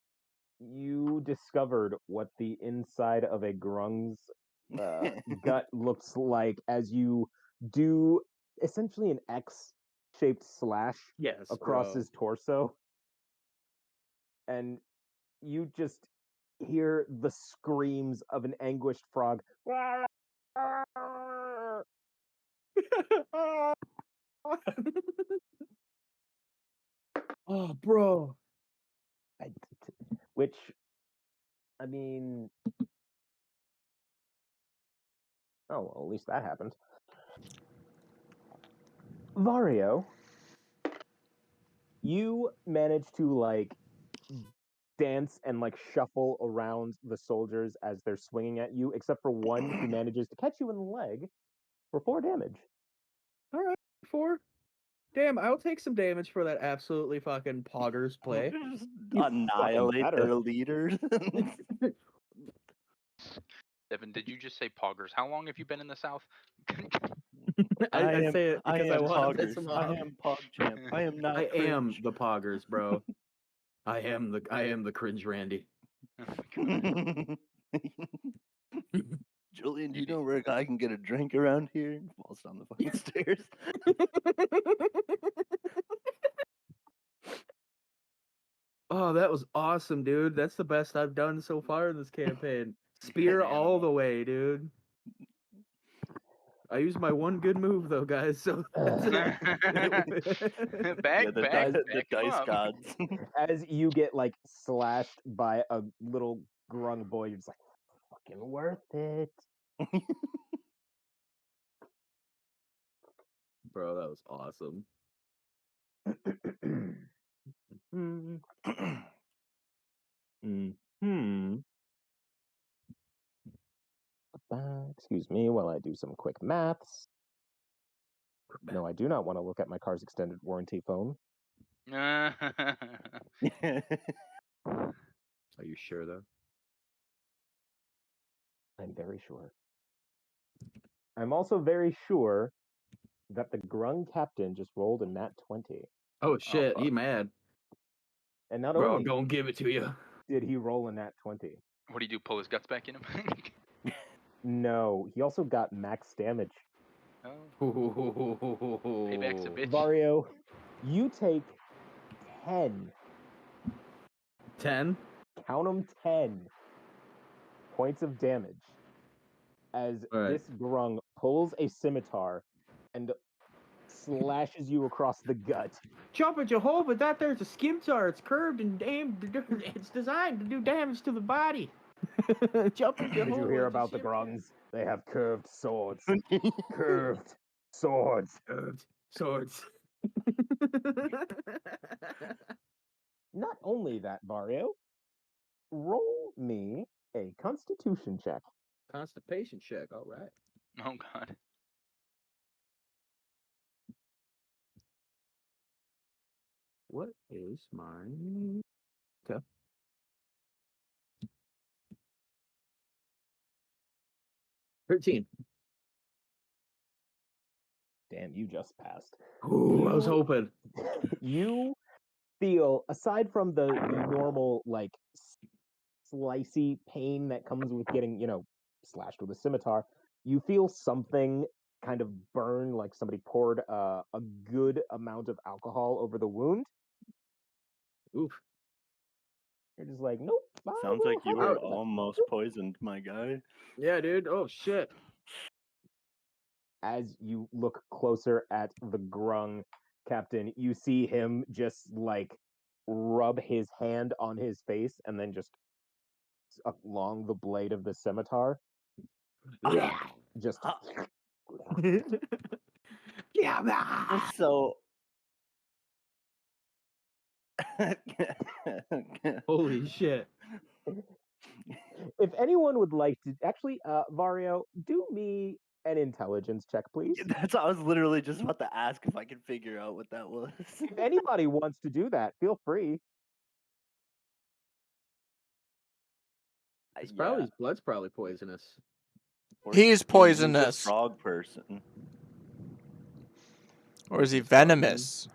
discovered what the inside of a grung's gut looks like as you do essentially an X-shaped slash Yes, across bro. his torso, and you just hear the screams of an anguished frog. Oh, bro. Which, I mean, oh well, at least that happened. Vario, you managed to like dance and like shuffle around the soldiers as they're swinging at you, except for one who manages to catch you in the leg for 4 damage. All right, 4. Damn, I'll take some damage for that absolutely fucking poggers play. Just You annihilate fucking their better. leaders. Devin, did you just say poggers? How long have you been in the South? I say it because I am want to piss poggers. him I off. am Pogchamp. I am not I am cringe. the poggers, bro. I am the cringe Randy. Julian, do you know where I can get a drink around here? Falls down the fucking stairs. Oh, that was awesome, dude. That's the best I've done so far in this campaign. Spear all the way, dude. I used my one good move though, guys. So that's back, it. Yeah, the, back, the back him dice up. gods. As you get like slashed by a little grung boy, you're just like, fucking worth it. Bro, that was awesome. Excuse me while I do some quick maths. No, I do not want to look at my car's extended warranty phone. Are you sure though? I'm very sure. I'm also very sure that the grung captain just rolled a nat 20. Oh shit, fuck. he mad. And not Bro, only don't give it to you. did he roll a nat 20, What do you do? Pull his guts back in him? no, he also got max damage. Oh, payback's a bitch. Vario, you take 10, 10? count them 10 points of damage as Right. this grung pulls a scimitar and slashes you across the gut. Jump at Jehovah, that there's a scimitar. It's curved and it's designed to do damage to the body. Jump at Jehovah. Did you hear about the grungs? They have curved swords. Curved swords. Curved swords. Not only that, Vario, roll me a constitution check. Constipation check, all right. Oh god. What is my... Okay. 13. Damn, you just passed. Ooh, I was hoping. You feel, aside from the normal, like, slicey pain that comes with getting, slashed with a scimitar, you feel something kind of burn, like somebody poured a good amount of alcohol over the wound. Oof. You're just like, nope. Sounds like you were have almost poisoned, my guy. Yeah, dude. Oh, shit. As you look closer at the grung captain, you see him just like rub his hand on his face and then just along the blade of the scimitar. Just Yeah. So Holy shit. if anyone would like to actually, Vario, do me an intelligence check, please. that's I was literally just about to ask if I could figure out what that was. If anybody wants to do that, feel free. It's probably his blood's probably poisonous. Or He's he's a poisonous. frog person. Or is he Is frog man? venomous?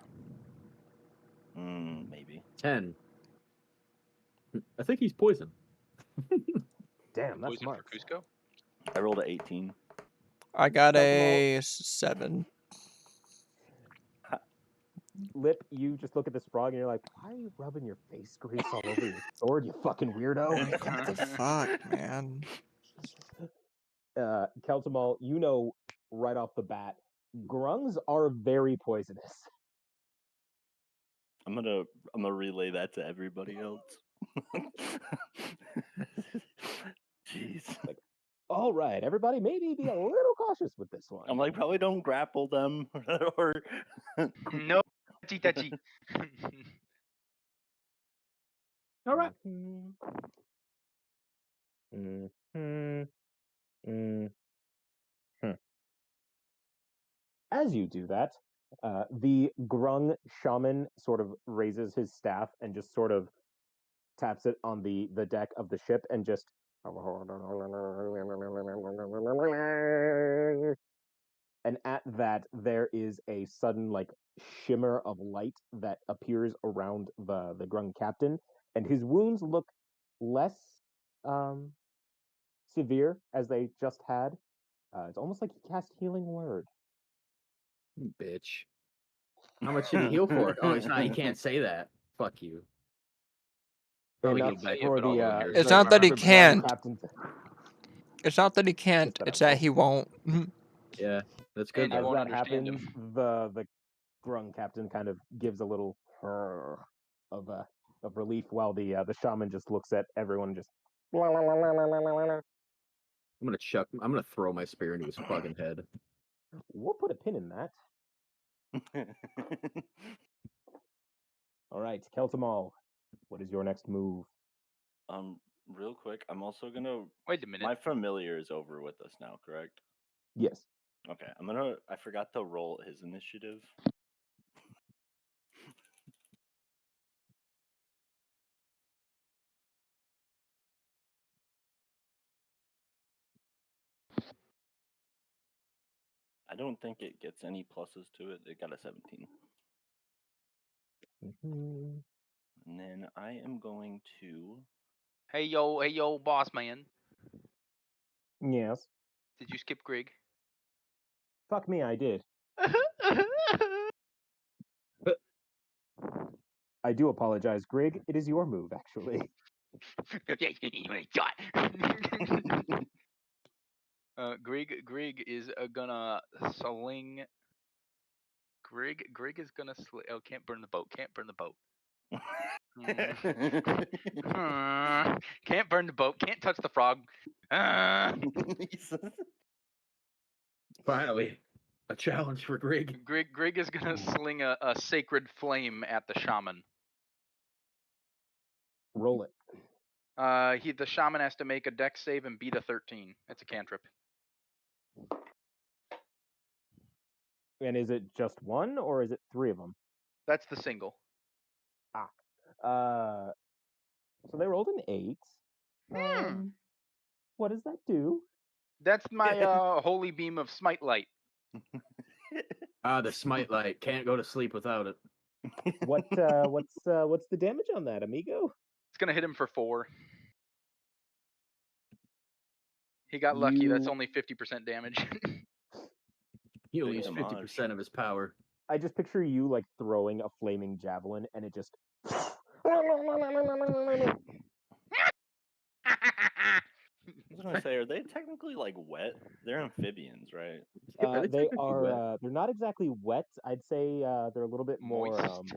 Maybe. 10. I think he's poison. Damn, that's Poison smart. for Cusco? I rolled a 18. I got Double. a 7. Lip, you just look at this frog and you're like, why are you rubbing your face grease all over your sword, you fucking weirdo? What the fuck, man? Keltamal, you know right off the bat, grungs are very poisonous. I'm gonna relay that to everybody else. Jeez. Like, all right, everybody, maybe be a little cautious with this one. I'm like, probably don't grapple them or No, touchy. All right. As you do that, the grung shaman sort of raises his staff and just sort of taps it on the deck of the ship and just and at that there is a sudden like shimmer of light that appears around the grung captain, and his wounds look less severe as they just had. It's almost like he cast healing word. Bitch. How much did he heal for? Oh, he's not. He can't say that. Fuck you. Probably enough get back for up all the over here. It's the not that he Grung can't. Captain. It's not that he can't. that It's I'm that he won't. Yeah, that's good. And you As Though. won't that understand happens, him. the Grung Captain kind of gives a little of relief, while the shaman just looks at everyone and just. I'm gonna throw my spear into his fucking head. We'll put a pin in that. All right, Keltamal, what is your next move? Real quick, I'm also gonna. Wait a minute. My familiar is over with us now, correct? Yes. Okay, I forgot to roll his initiative. I don't think it gets any pluses to it. It got a 17. Mm-hmm. And then I am going to. Hey yo, boss man. Yes. Did you skip Greg? Fuck me, I did. I do apologize, Grig. It is your move, actually. Greg is gonna sling. Greg is gonna sling. Oh, can't burn the boat. Can't burn the boat. Can't burn the boat. Can't touch the frog. Finally, a challenge for Greg. Greg is gonna sling a sacred flame at the shaman. Roll it. The shaman has to make a dex save and beat a 13. It's a cantrip. And is it just one, or is it three of them? That's the single. So they rolled an 8. What does that do? That's my holy beam of smite light. The smite light. Can't go to sleep without it. What's the damage on that, amigo? It's gonna hit him for 4. He got lucky. That's only 50% damage. He only Big used damage. 50% of his power. I just picture you like throwing a flaming javelin, and it just. I was gonna say, are they technically like wet? They're amphibians, right? They are. They're not exactly wet. I'd say they're a little bit more. Moist.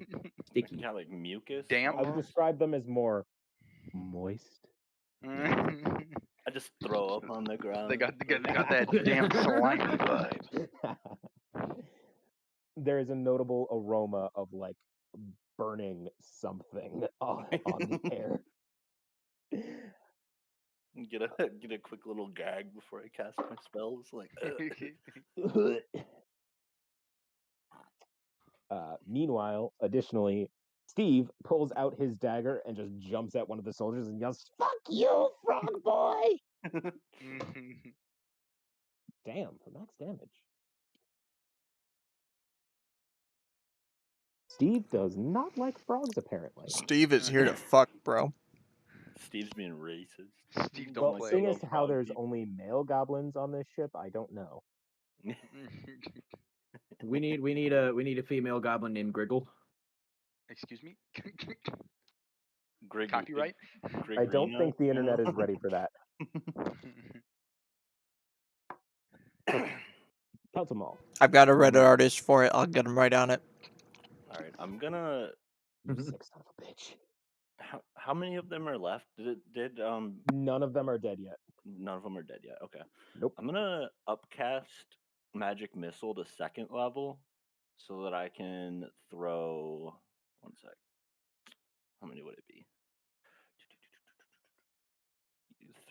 Sticky. Kind of like mucus. Damp. I would almost? describe them as more moist. I just throw up on the ground. They got that damn slimy vibe. There is a notable aroma of like burning something on the air. Get a quick little gag before I cast my spells. Like, Meanwhile, additionally, Steve pulls out his dagger and just jumps at one of the soldiers and yells, "Fuck you, frog boy!" Damn, for max damage. Steve does not like frogs, apparently. Steve is here to fuck, bro. Steve's being racist. Steve, Well, don't play. seeing as Love how frog there's people. only male goblins on this ship, I don't know. We need a female goblin named Griggle. Excuse me. Greg, Copyright. I don't think the internet is ready for that. Peltamal. I've got a Reddit artist for it. I'll get him right on it. All right, I'm gonna. You sick son of a bitch. How many of them are left? Did None of them are dead yet. None of them are dead yet. Okay. Nope. I'm gonna upcast magic missile to 2nd level, so that I can throw. One sec. How many would it be?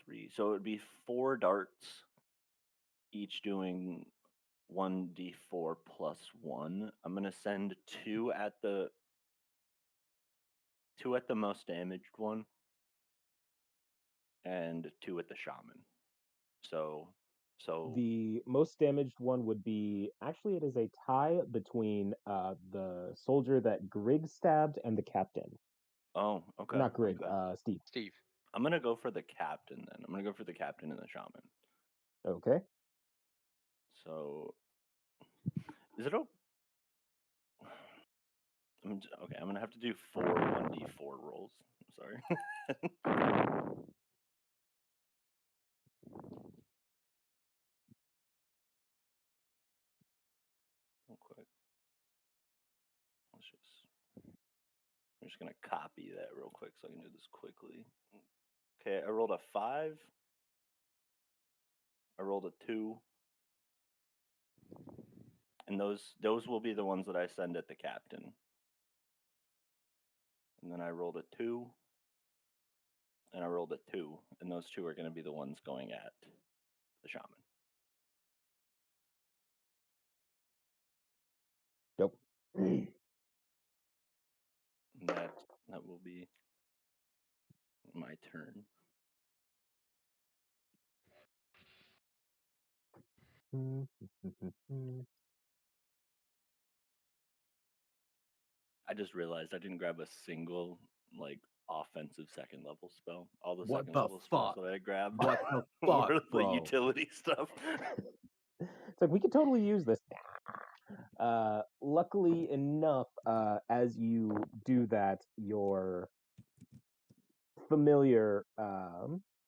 3. So it would be 4 darts, each doing 1d4 plus 1. I'm gonna send 2 at the most damaged one, and 2 at the shaman. So The most damaged one would be, actually, it is a tie between the soldier that Grig stabbed and the captain. Oh, okay. Not Grig, Okay. Steve. Steve. I'm gonna go for the captain then. I'm gonna go for the captain and the shaman. Okay. So, is it okay? I'm gonna have to do 4 1d4 rolls. Sorry. Real quick. I'm just gonna copy that real quick so I can do this quickly. Okay, I rolled a 5. I rolled a 2. And those will be the ones that I send at the captain. And then I rolled a 2. And I rolled a 2. And those 2 are going to be the ones going at the shaman. Nope. And that will be my turn. I just realized I didn't grab a single offensive second level spell. All the What second the level spells fuck? that I grabbed What the were fuck, the bro? utility stuff. It's like we could totally use this. Luckily enough, as you do that, your familiar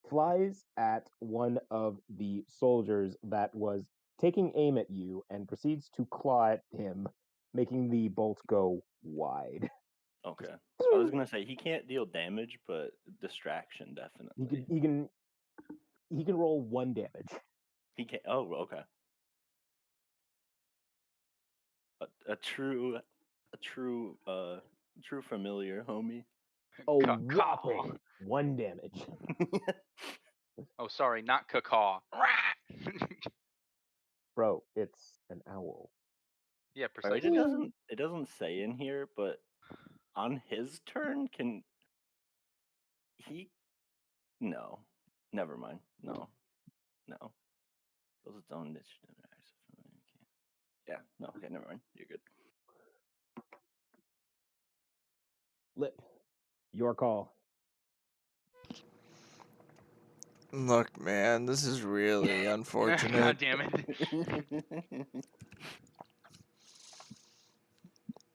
flies at one of the soldiers that was taking aim at you and proceeds to claw at him, making the bolt go wide. Okay. I was gonna say he can't deal damage, but distraction definitely. He can roll 1 damage. He can't. Oh, okay. A true familiar, homie. A Caw. whopping 1 damage. Oh, sorry, not cacaw. Bro, it's an owl. Yeah, Alright, precisely. it doesn't say in here, but on his turn, can he? No, never mind. No. Those own initiative. Yeah, no. Okay, never mind. You're good. Lip, your call. Look, man, this is really God unfortunate. damn it.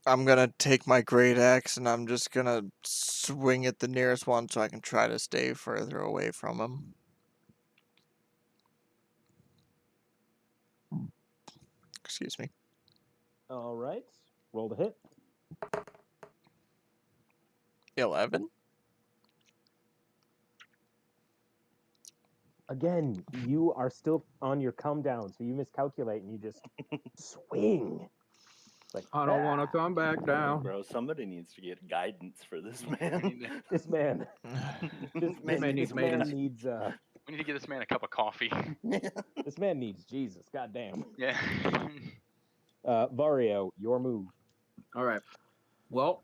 I'm gonna take my great axe and I'm just gonna swing at the nearest one so I can try to stay further away from him. Excuse me. All right. Roll the hit. 11? Again, you are still on your come down, so you miscalculate and you just swing. It's like, I don't want to come back down. Bro, somebody needs to get guidance for this We man. need to- this man. This man needs maintenance. Needs We need to get this man a cup of coffee. this man needs Jesus. Goddamn. Yeah. Vario, your move. All right. Well,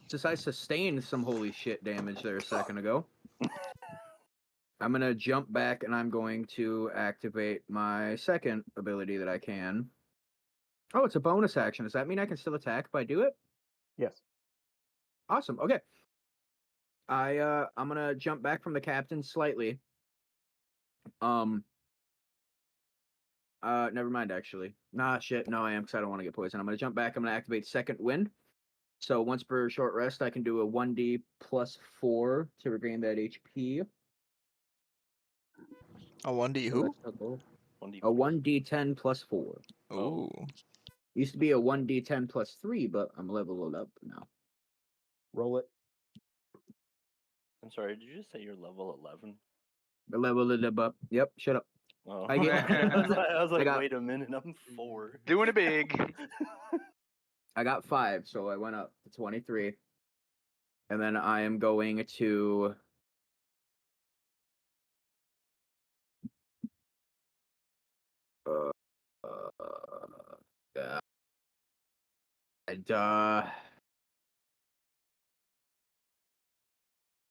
since I sustained some holy shit damage there a second ago, I'm going to jump back and I'm going to activate my second ability that I can. Oh, it's a bonus action. Does that mean I can still attack if I do it? Yes. Awesome. Okay. I'm going to jump back from the captain slightly. Never mind actually. Nah, shit. No, I am because I don't want to get poisoned. I'm going to jump back. I'm going to activate second wind. So once per short rest, I can do a 1d plus 4 to regain that HP. A 1D So who? that's a 1d4. 1d10 plus 4. Ooh. Used to be a 1d10 plus 3, but I'm leveled up now. Roll it. I'm sorry, did you just say you're level 11? I leveled it up. Yep, shut up. Oh. I get- I was like, I got- wait a minute, I'm 4. Doing it big. I got 5, so I went up to 23. And then I am going to...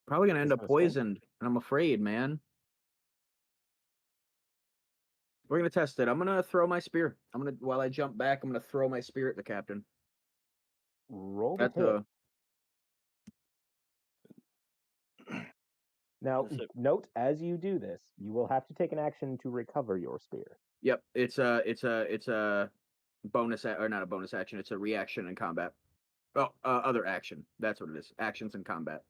probably gonna end Just up gonna swing? poisoned, and I'm afraid, man. We're gonna test it. I'm gonna throw my spear. While I jump back, I'm gonna throw my spear at the captain. Roll the That's hit. Now, That's it. note as you do this, you will have to take an action to recover your spear. Yep, it's a bonus or not a bonus action. It's a reaction in combat. Oh, other action. That's what it is. Actions in combat.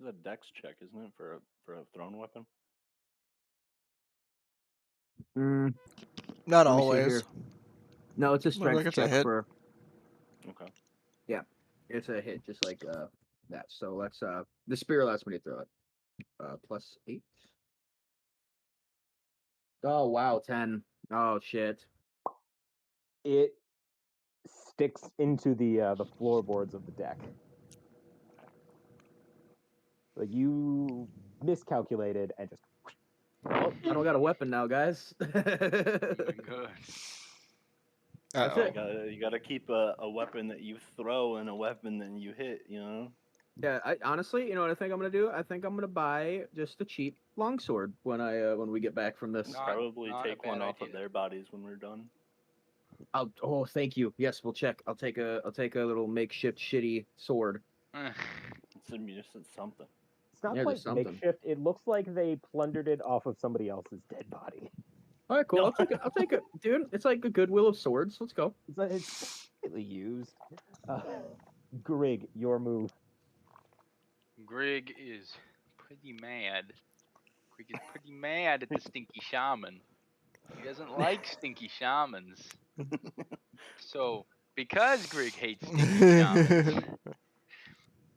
It's a dex check, isn't it, for a thrown weapon? Mm, Not let me see always. here. No, it's a Looks strength like it's a check hit. for. Okay. Yeah, it's a hit, just like that. So let's the spear allows me to throw it. +8. Oh wow, 10. Oh shit. It sticks into the floorboards of the deck. Like you miscalculated and just. Well, I don't got a weapon now, guys. Oh my god. That's You it. gotta keep a weapon that you throw and a weapon that you hit. You know. Yeah, I honestly, you know what I think I'm gonna do? I think I'm gonna buy just a cheap longsword when we get back from this. Not- Probably not a take one bad off of idea. their bodies when we're done. Oh, thank you. Yes, we'll check. I'll take a little makeshift shitty sword. It's something. It's not Yeah, quite just something. makeshift. It looks like they plundered it off of somebody else's dead body. All right, cool. No. I'll take it. I'll take it, dude. It's like a Goodwill of swords. Let's go. It's slightly used. Grig, your move. Grig is pretty mad. Grig is pretty mad at the stinky shaman. He doesn't like stinky shamans. So, because Grig hates stinky shamans,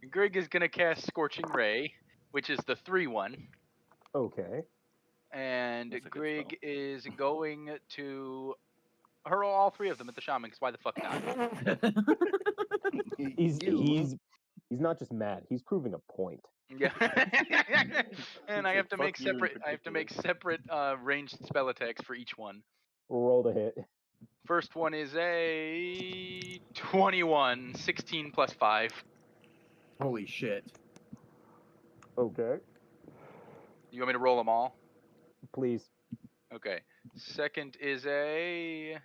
Grig is gonna cast Scorching Ray, which is the 3-1. Okay. And That's a good Grig is going to hurl all 3 of them at the shaman, because why the fuck not? He's not just mad. He's proving a point. Yeah. And I It's have to like, make fuck you in separate. I have to make separate ranged spell attacks for each one. Roll to hit. First one is a 21, 16 plus 5. Holy shit. Okay. You want me to roll them all? Please. Okay. Second is a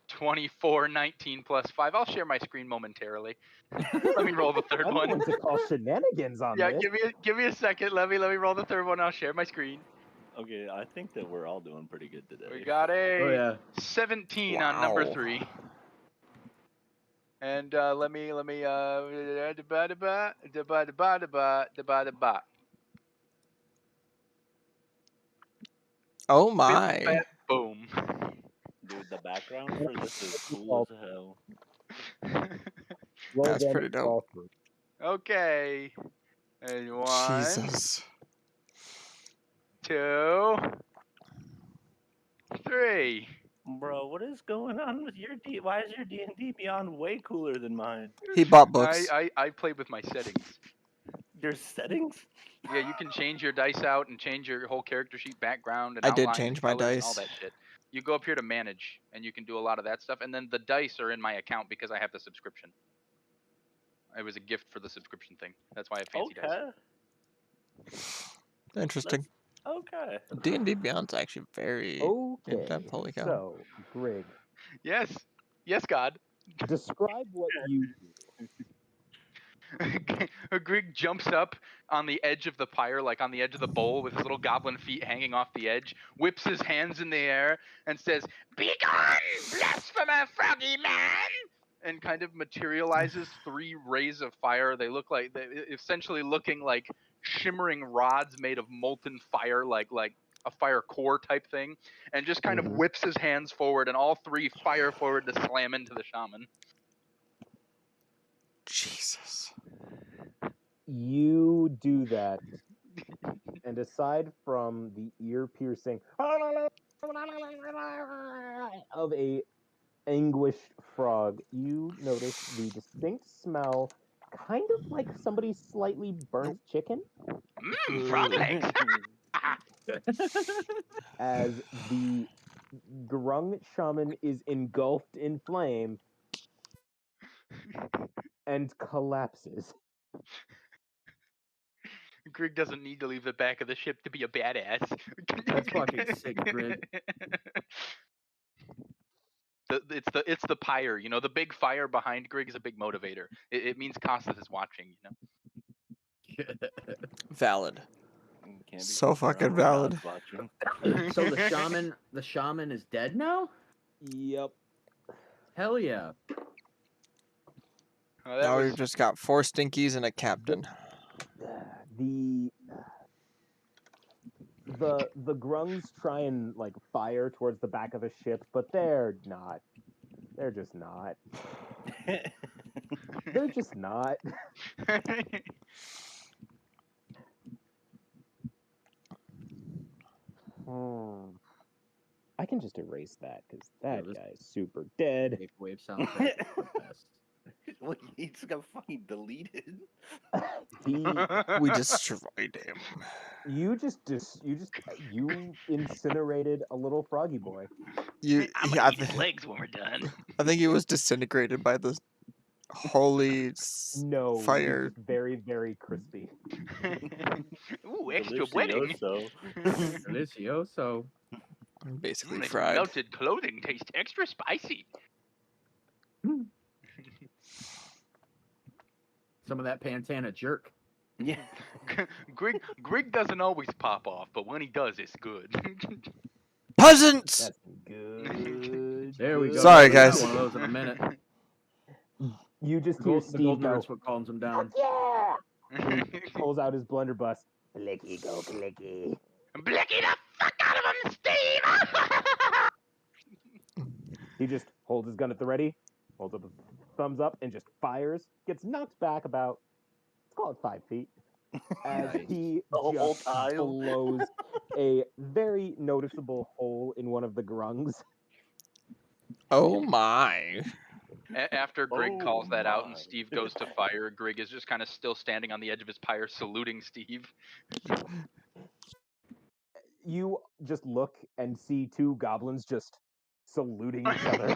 24, 19 plus 5. I'll share my screen momentarily. Let me roll the 3rd I'm one. going to call shenanigans on Yeah, this. give me a second. Let me roll the 3rd one. I'll share my screen. Okay, I think that we're all doing pretty good today. We got a Oh yeah. 17 on number Wow. 3. And let me Oh Bip, my. bap, boom. Dude, the background for this is cool as hell. Roll That's damage pretty for dope. all 3. Okay. And 1, Jesus. 2, 3. Bro, what is going on with your D? Why is your D&D Beyond way cooler than mine? He bought books. I played with my settings. Your settings? Yeah, you can change your dice out and change your whole character sheet background and I did outlines change and my colors and all dice. that shit. You go up here to manage and you can do a lot of that stuff. And then the dice are in my account because I have the subscription. It was a gift for the subscription thing. That's why I have fancy dice. Interesting. Okay. D&D Beyond's actually very Okay. in-depth. Holy cow. So, Grig, Yes. Yes, God. describe what you do. Grig jumps up on the edge of the pyre, like on the edge of the bowl, with his little goblin feet hanging off the edge, whips his hands in the air, and says, "Begone, blasphemer, froggy man!" And kind of materializes 3 rays of fire. They look like, essentially looking like shimmering rods made of molten fire, like a fire core type thing, and just kind of Mhm. whips his hands forward, and all 3 fire forward to slam into the shaman. Jesus. You do that, and aside from the ear-piercing of a anguished frog, you notice the distinct smell, kind of like somebody slightly burnt chicken, Frog legs. as the grung shaman is engulfed in flame and collapses. Grig doesn't need to leave the back of the ship to be a badass. That's fucking sick, Grig. It's the pyre, you know. The big fire behind Grig is a big motivator. It means Costas is watching, you know. Valid. Can't be So fucked fucking around when valid. God's watching. So the shaman is dead now? Yep. Hell yeah. Oh, that Now was we've just got 4 stinkies and a captain. the grungs try and like fire towards the back of the ship, but they're not. They're just not. They're just not. I can just erase that because that this- guy's super dead. Wave soundtrack is the best. Well, he just got fucking deleted. We destroyed him. You incinerated a little froggy boy. I'm gonna eat his legs when we're done. I think he was disintegrated by the holy No, fire. it's very, very crispy. Ooh, extra wedding. Delicioso. Delicioso. Basically This fried. melted clothing tastes extra spicy. Some of that Pantana jerk. Yeah. Grig doesn't always pop off, but when he does, it's good. Peasants! That's good. There we go. Sorry, We got guys. One of those in a minute. You just The hear Golden Steve go, Girl's what calms him down. yeah! He pulls out his blunderbuss. Clicky, go clicky. Blicky the fuck out of him, Steve! He just holds his gun at the ready, holds up a thumbs up, and just fires. Gets knocked back about, let's call it 5 feet, as Nice. he The whole just tile. blows a very noticeable hole in one of the grungs. Oh my. After Grig Oh calls that out and my. Steve goes to fire, Grig is just kind of still standing on the edge of his pyre, saluting Steve. You just look and see 2 goblins just saluting each other.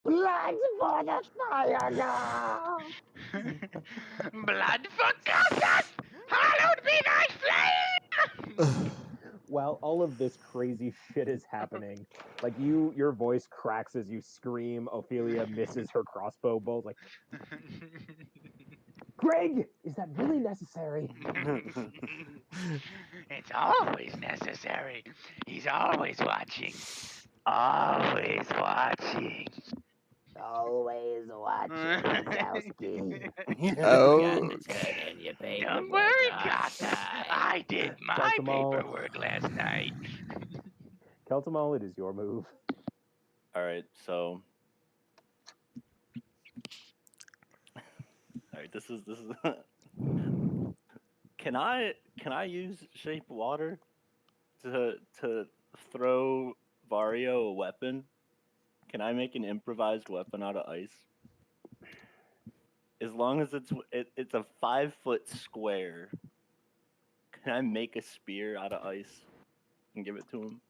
Blood for the fire god! Blood for Glassas! Hallowed be thy flame! While all of this crazy shit is happening, like your voice cracks as you scream. Ophelia misses her crossbow bolt. Like, Greg, is that really necessary? It's always necessary. He's always watching. Always watching. Always watching, Wazowski. Oh. Don't worry, Gotham. I did my Baltimore. paperwork last night. Keltamal, it is your move. All right, so. All right, this is. Can I use shape water to throw Vario a weapon? Can I make an improvised weapon out of ice? As long as it's a 5-foot square. Can I make a spear out of ice and give it to him?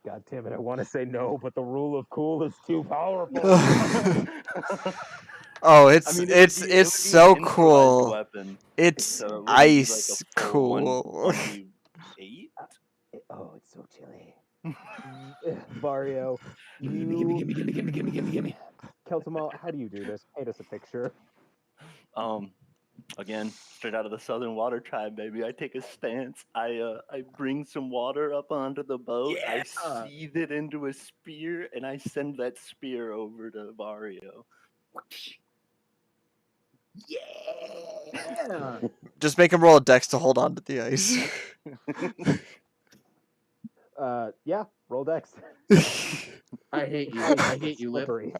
God damn it, I want to say no, but the rule of cool is too powerful. Oh, it's I mean, it's it would be an so improvised cool. Weapon, It's so it wouldn't be ice like a full cool. 1d8. Oh, it's so chilly. Vario, Gimme. Keltamal, how do you do this? Paint us a picture. Again, straight out of the Southern Water Tribe, baby. I take a stance. I bring some water up onto the boat. Yeah. I seethe it into a spear, and I send that spear over to Vario. Yeah. Just make him roll a dex to hold on to the ice. Yeah, roll dex. I hate you. I hate you, Lip. Slippery.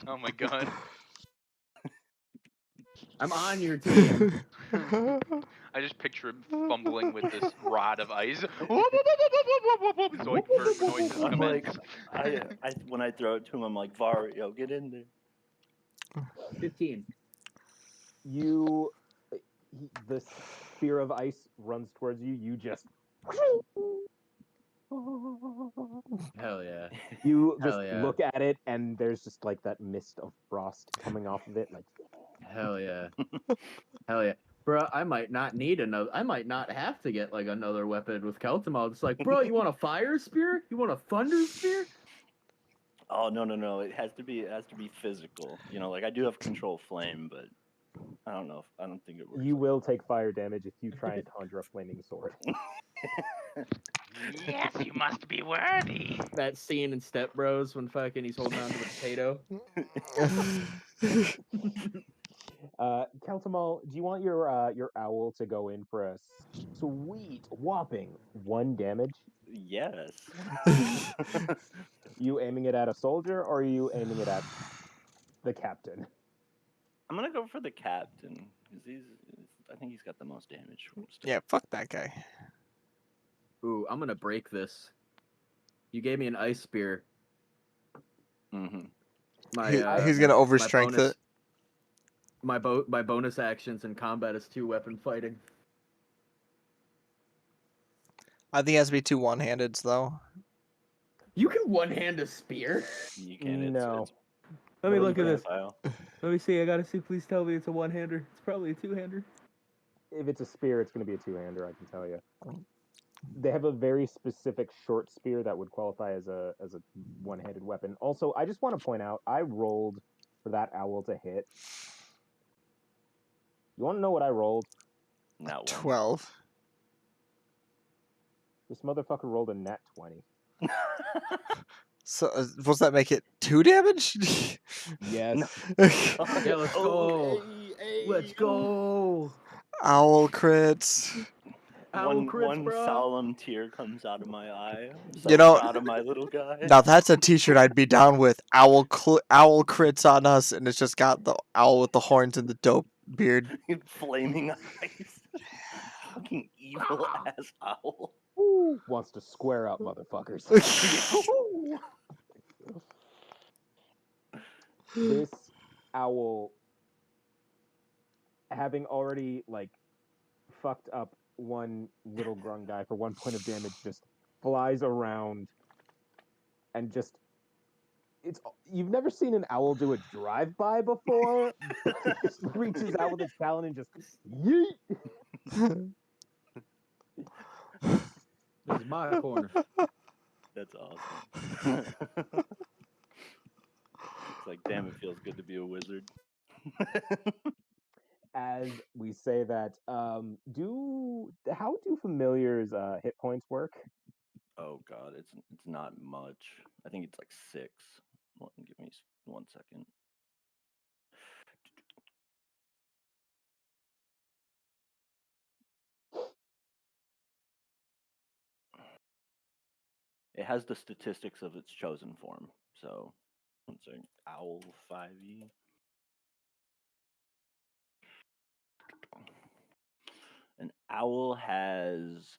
Oh my god. I'm on your team. I just picture him fumbling with this rod of ice. Zoink noises I'm commence. like, when I throw it to him, I'm like, Vario, get in there. 15. The spear of ice runs towards you. You just. Hell yeah. You just Hell yeah. look at it, and there's just like that mist of frost coming off of it. Like, Hell yeah. Hell yeah. Bro, I might not need another. I might not have to get like another weapon with Keltamal. It's like, bro, you want a fire spear? You want a thunder spear? Oh no! It has to be physical. You know, like I do have control flame, but I don't know. I don't think it works. you will take fire damage if you try and conjure a flaming sword. Yes, you must be worthy. That scene in Step Bros when fucking he's holding on to the potato. Keltamal, do you want your owl to go in for a sweet whopping 1 damage? Yes. You aiming it at a soldier or are you aiming it at the captain? I'm gonna go for the captain because I think he's got the most damage from stick. Yeah, fuck that guy. Ooh, I'm gonna break this. You gave me an ice spear. Mm-hmm. He's gonna overstrength it. My bonus actions in combat is 2-weapon fighting. I think it has to be 2 one-handeds though. You can one-hand a spear? You can. No. It's Let me No, look you at this. File. Let me see. I gotta see. Please tell me it's a one-hander. It's probably a two-hander. If it's a spear, it's going to be a 2-hander, I can tell you. They have a very specific short spear that would qualify as a one-handed weapon. Also, I just want to point out, I rolled for that owl to hit. You want to know what I rolled? Not one. 12. This motherfucker rolled a nat 20. So does that make it 2 damage? Yes. Yeah, let's go. Let's go. Owl crits. Owl crits, One bro. solemn tear comes out of my eye. I'm so You know- proud of my little guy. Now that's a T-shirt I'd be down with. Owl crits on us, and it's just got the owl with the horns and the dope beard. Flaming eyes. Fucking evil ass owl. Woo, wants to square up, motherfuckers. This owl, having already like fucked up one little grung guy for 1 point of damage, just flies around and just you've never seen an owl do a drive-by before. It just reaches out with its talon and just yeet. This is my corner. That's awesome. It's like, damn, it feels good to be a wizard. As we say that, how do familiars hit points work? Oh god, it's not much. I think it's like 6. Well, give me 1 second. It has the statistics of its chosen form. So, let's say owl 5e. An owl has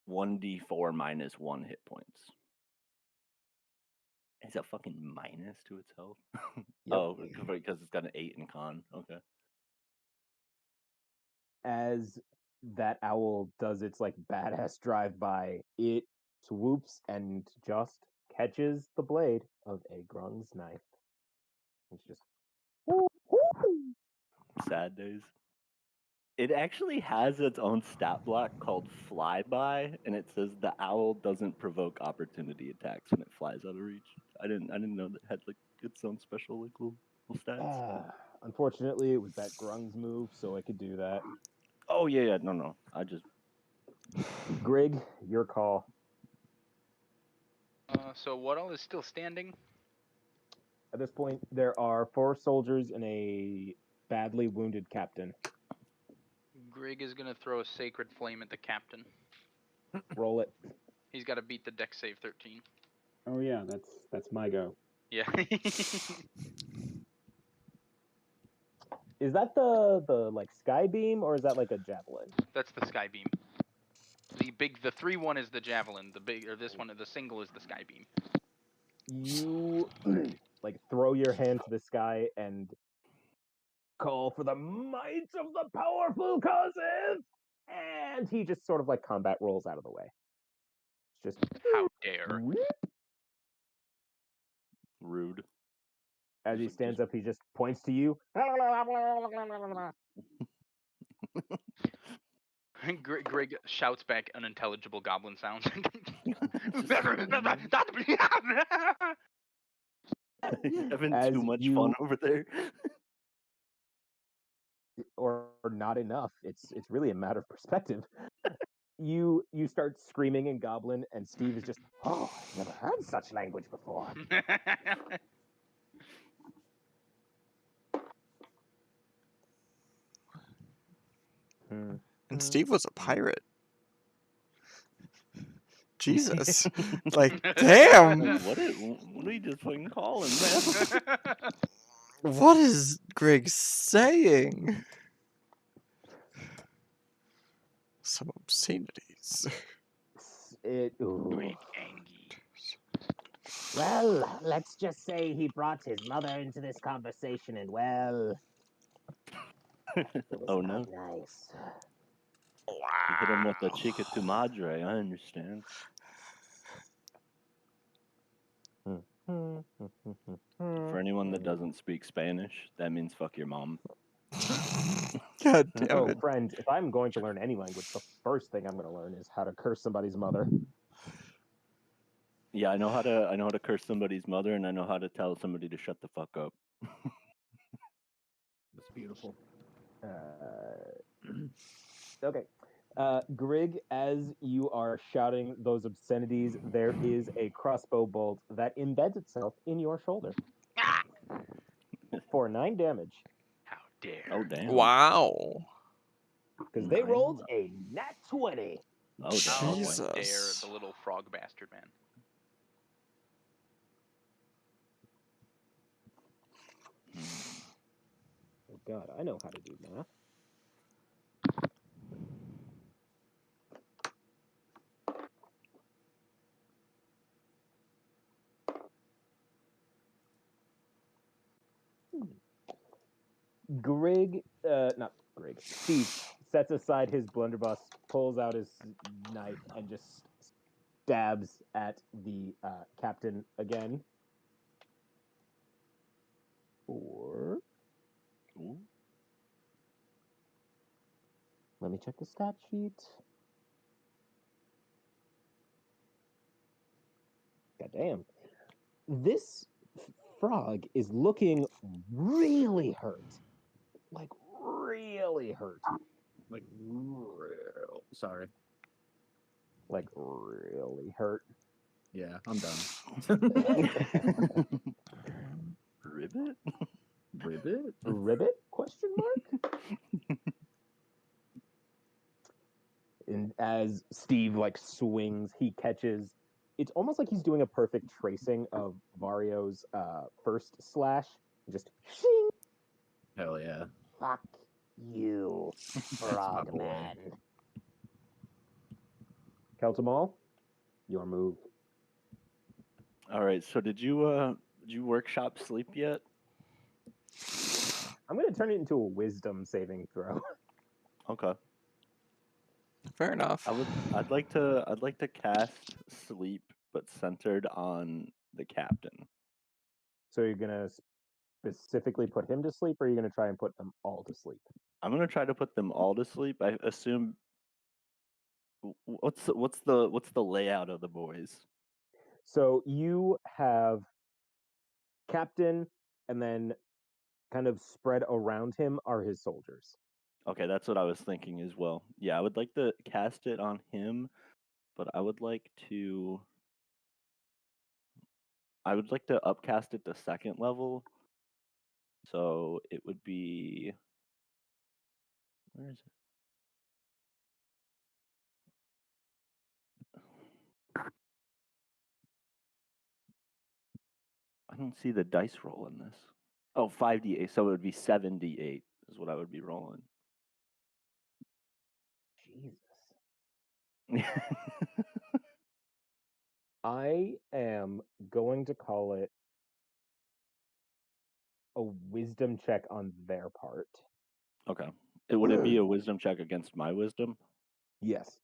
1d4 minus 1 hit points. Is that fucking minus to its health? Yep. Oh, because it's got an 8 in con. Okay. As that owl does its like badass drive-by, it swoops and just catches the blade of a grung's knife. It's just Sad days. It actually has its own stat block called Flyby, and it says the owl doesn't provoke opportunity attacks when it flies out of reach. I didn't know that it had like its own special like little stats. unfortunately, it was that grung's move, so I could do that. Oh yeah, no. I just Grig, your call. So what all is still standing? At this point, there are 4 soldiers and a badly wounded captain. Grig is gonna throw a sacred flame at the captain. Roll it. He's got to beat the dex save 13. Oh yeah, that's my go. Yeah. Is that the like sky beam or is that like a javelin? That's the sky beam. The 3-1 is the javelin. This one, the single is the sky beam. You like throw your hand to the sky and call for the might of the powerful causes, and he just sort of like combat rolls out of the way. It's just How dare. rude. As he stands up, he just points to you. Grig shouts back unintelligible goblin sounds. You're having As too much you- fun over there. Or not enough. It's really a matter of perspective. you start screaming in Goblin, and Steve is just, oh, I've never heard such language before. And Steve was a pirate. Jesus. Like, damn. What are you just fucking calling, man? What is Greg saying? Some obscenities. Great Angie. Well, let's just say he brought his mother into this conversation, and well, it was Oh, not no. nice. You hit him with a chica tu madre, I understand. For anyone that doesn't speak Spanish, that means fuck your mom. God damn Oh, it. friend, if I'm going to learn any language, the first thing I'm going to learn is how to curse somebody's mother. Yeah, I know how to curse somebody's mother, and I know how to tell somebody to shut the fuck up. That's beautiful. Okay. Grig, as you are shouting those obscenities, there is a crossbow bolt that embeds itself in your shoulder Ah! for 9 damage. How dare. Oh damn! Wow. Because they 9? rolled a nat 20. Oh damn! How boy. dare Jesus. the little frog bastard man. Oh, God, I know how to do math. Steve sets aside his blunderbuss, pulls out his knife, and just stabs at the captain again. Or, Ooh. let me check the stat sheet. God damn. This frog is looking really hurt. Like, really hurt. Like real. Sorry. Like, really hurt. Yeah, I'm done. Ribbit? Ribbit? Ribbit? Question mark? And as Steve like swings, he catches. It's almost like he's doing a perfect tracing of Vario's first slash. Just shing. Hell yeah. Fuck you, my boy. frogman. Keltamal, your move. All right. So did you workshop sleep yet? I'm gonna turn it into a wisdom saving throw. Okay. Fair enough. I'd like to cast sleep, but centered on the captain. So you're gonna specifically put him to sleep, or are you gonna try and put them all to sleep? I'm gonna try to put them all to sleep. I assume. What's the layout of the boys? So you have Captain, and then kind of spread around him are his soldiers. Okay, that's what I was thinking as well. Yeah, I would like to cast it on him, but I would like to upcast it to 2nd level. So it would be, where is it? I don't see the dice roll in this. Oh, 5d8. So it would be 7d8 is what I would be rolling. Jesus. I am going to call it a wisdom check on their part. Okay. Would it be a wisdom check against my wisdom? Yes.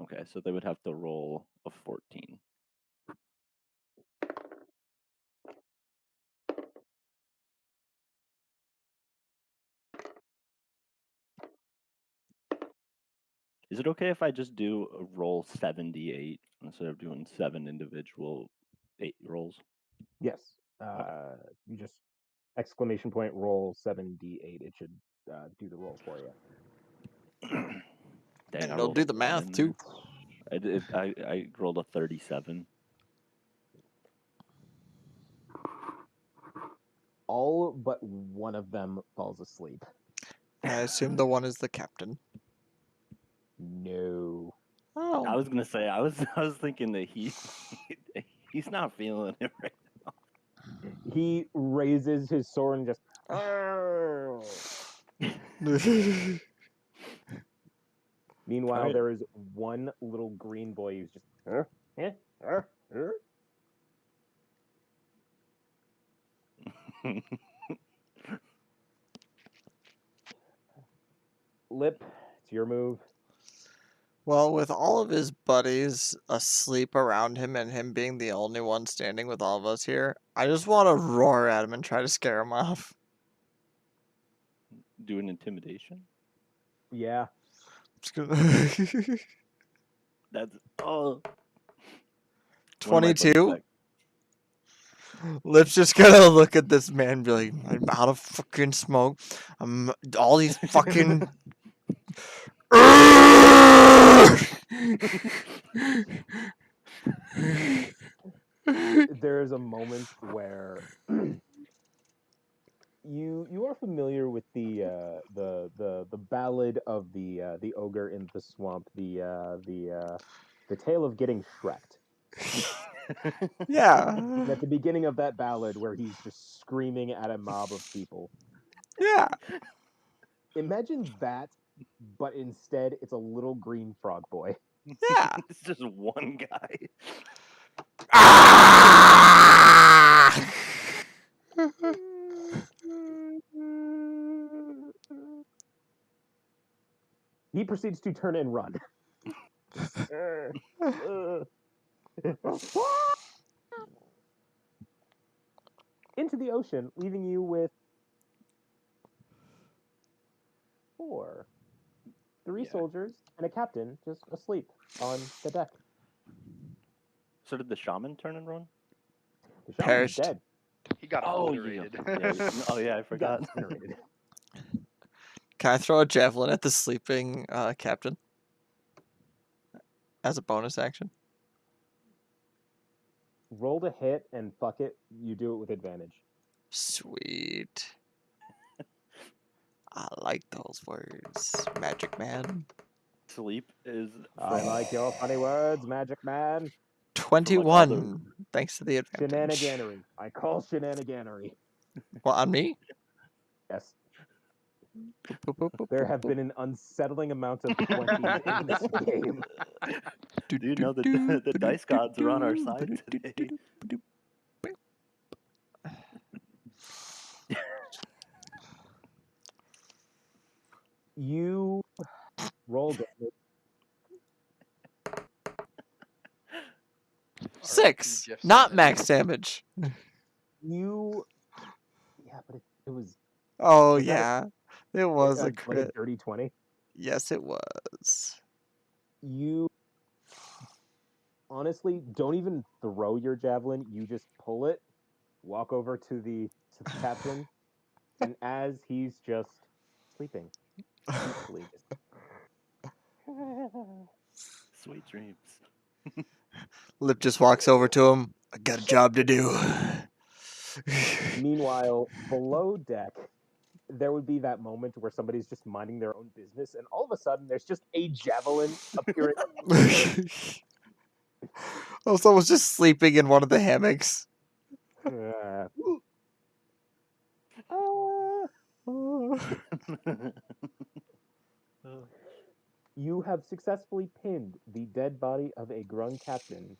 Okay, so they would have to roll a 14. Is it okay if I just do a roll 78 instead of doing 7 individual 8 rolls? Yes. You just exclamation point roll 7d8. It should do the roll for you. Dang, And I it'll rolled do a the 1 math, in too. there. I rolled a 37. All but one of them falls asleep. I assume the one is the captain. No. Oh. I was gonna say I was thinking that he's not feeling it right. He raises his sword and just. Meanwhile, Alright. there is one little green boy who's just. Lip, it's your move. Well, with all of his buddies asleep around him and him being the only one standing with all of us here, I just want to roar at him and try to scare him off. Do an intimidation. Yeah. Just gonna- That's One of my buddies 22? back. Lip's just gonna look at this man and be like, I'm out of fucking smoke. I'm all these fucking. There is a moment where you are familiar with the ballad of the ogre in the swamp, the tale of getting shreked. Yeah. And at the beginning of that ballad, where he's just screaming at a mob of people, Yeah. imagine that, but instead it's a little green frog boy. Yeah. It's just one guy. Ah! He proceeds to turn and run. Into the ocean, leaving you with 3 Yeah. soldiers and a captain just asleep on the deck. So did the shaman turn and run? The shaman's Perished. dead. He got Oh, obliterated. Oh yeah, I He got forgot. incinerated. Can I throw a javelin at the sleeping captain? As a bonus action? Roll to hit and fuck it, you do it with advantage. Sweet. I like those words. Magic man. Sleep is. I like your funny words, magic man. 21. Thanks to the advantage. Shenaniganery. I call shenaniganery. Well, on me? Yes. Boop, boop, boop, boop, There boop, have boop. been an unsettling amount of 20s in this game. Do, Dude, do, no, do, the do, dice do, gods are on our do, side do, do, today. do, do, do. You roll damage. 6. Jeff Not Sandman. max damage. You. Yeah, but it was. Oh, Was that yeah. It was a like a crit. dirty 20. Yes, it was. You honestly don't even throw your javelin. You just pull it, walk over to the captain, and as he's just sleeping peacefully, Sweet dreams. Lip just walks over to him. I got a job to do. meanwhile, below deck, there would be that moment where somebody's just minding their own business, and all of a sudden there's just a javelin appearing. Oh, someone's just sleeping in one of the hammocks. Uh, you have successfully pinned the dead body of a grung captain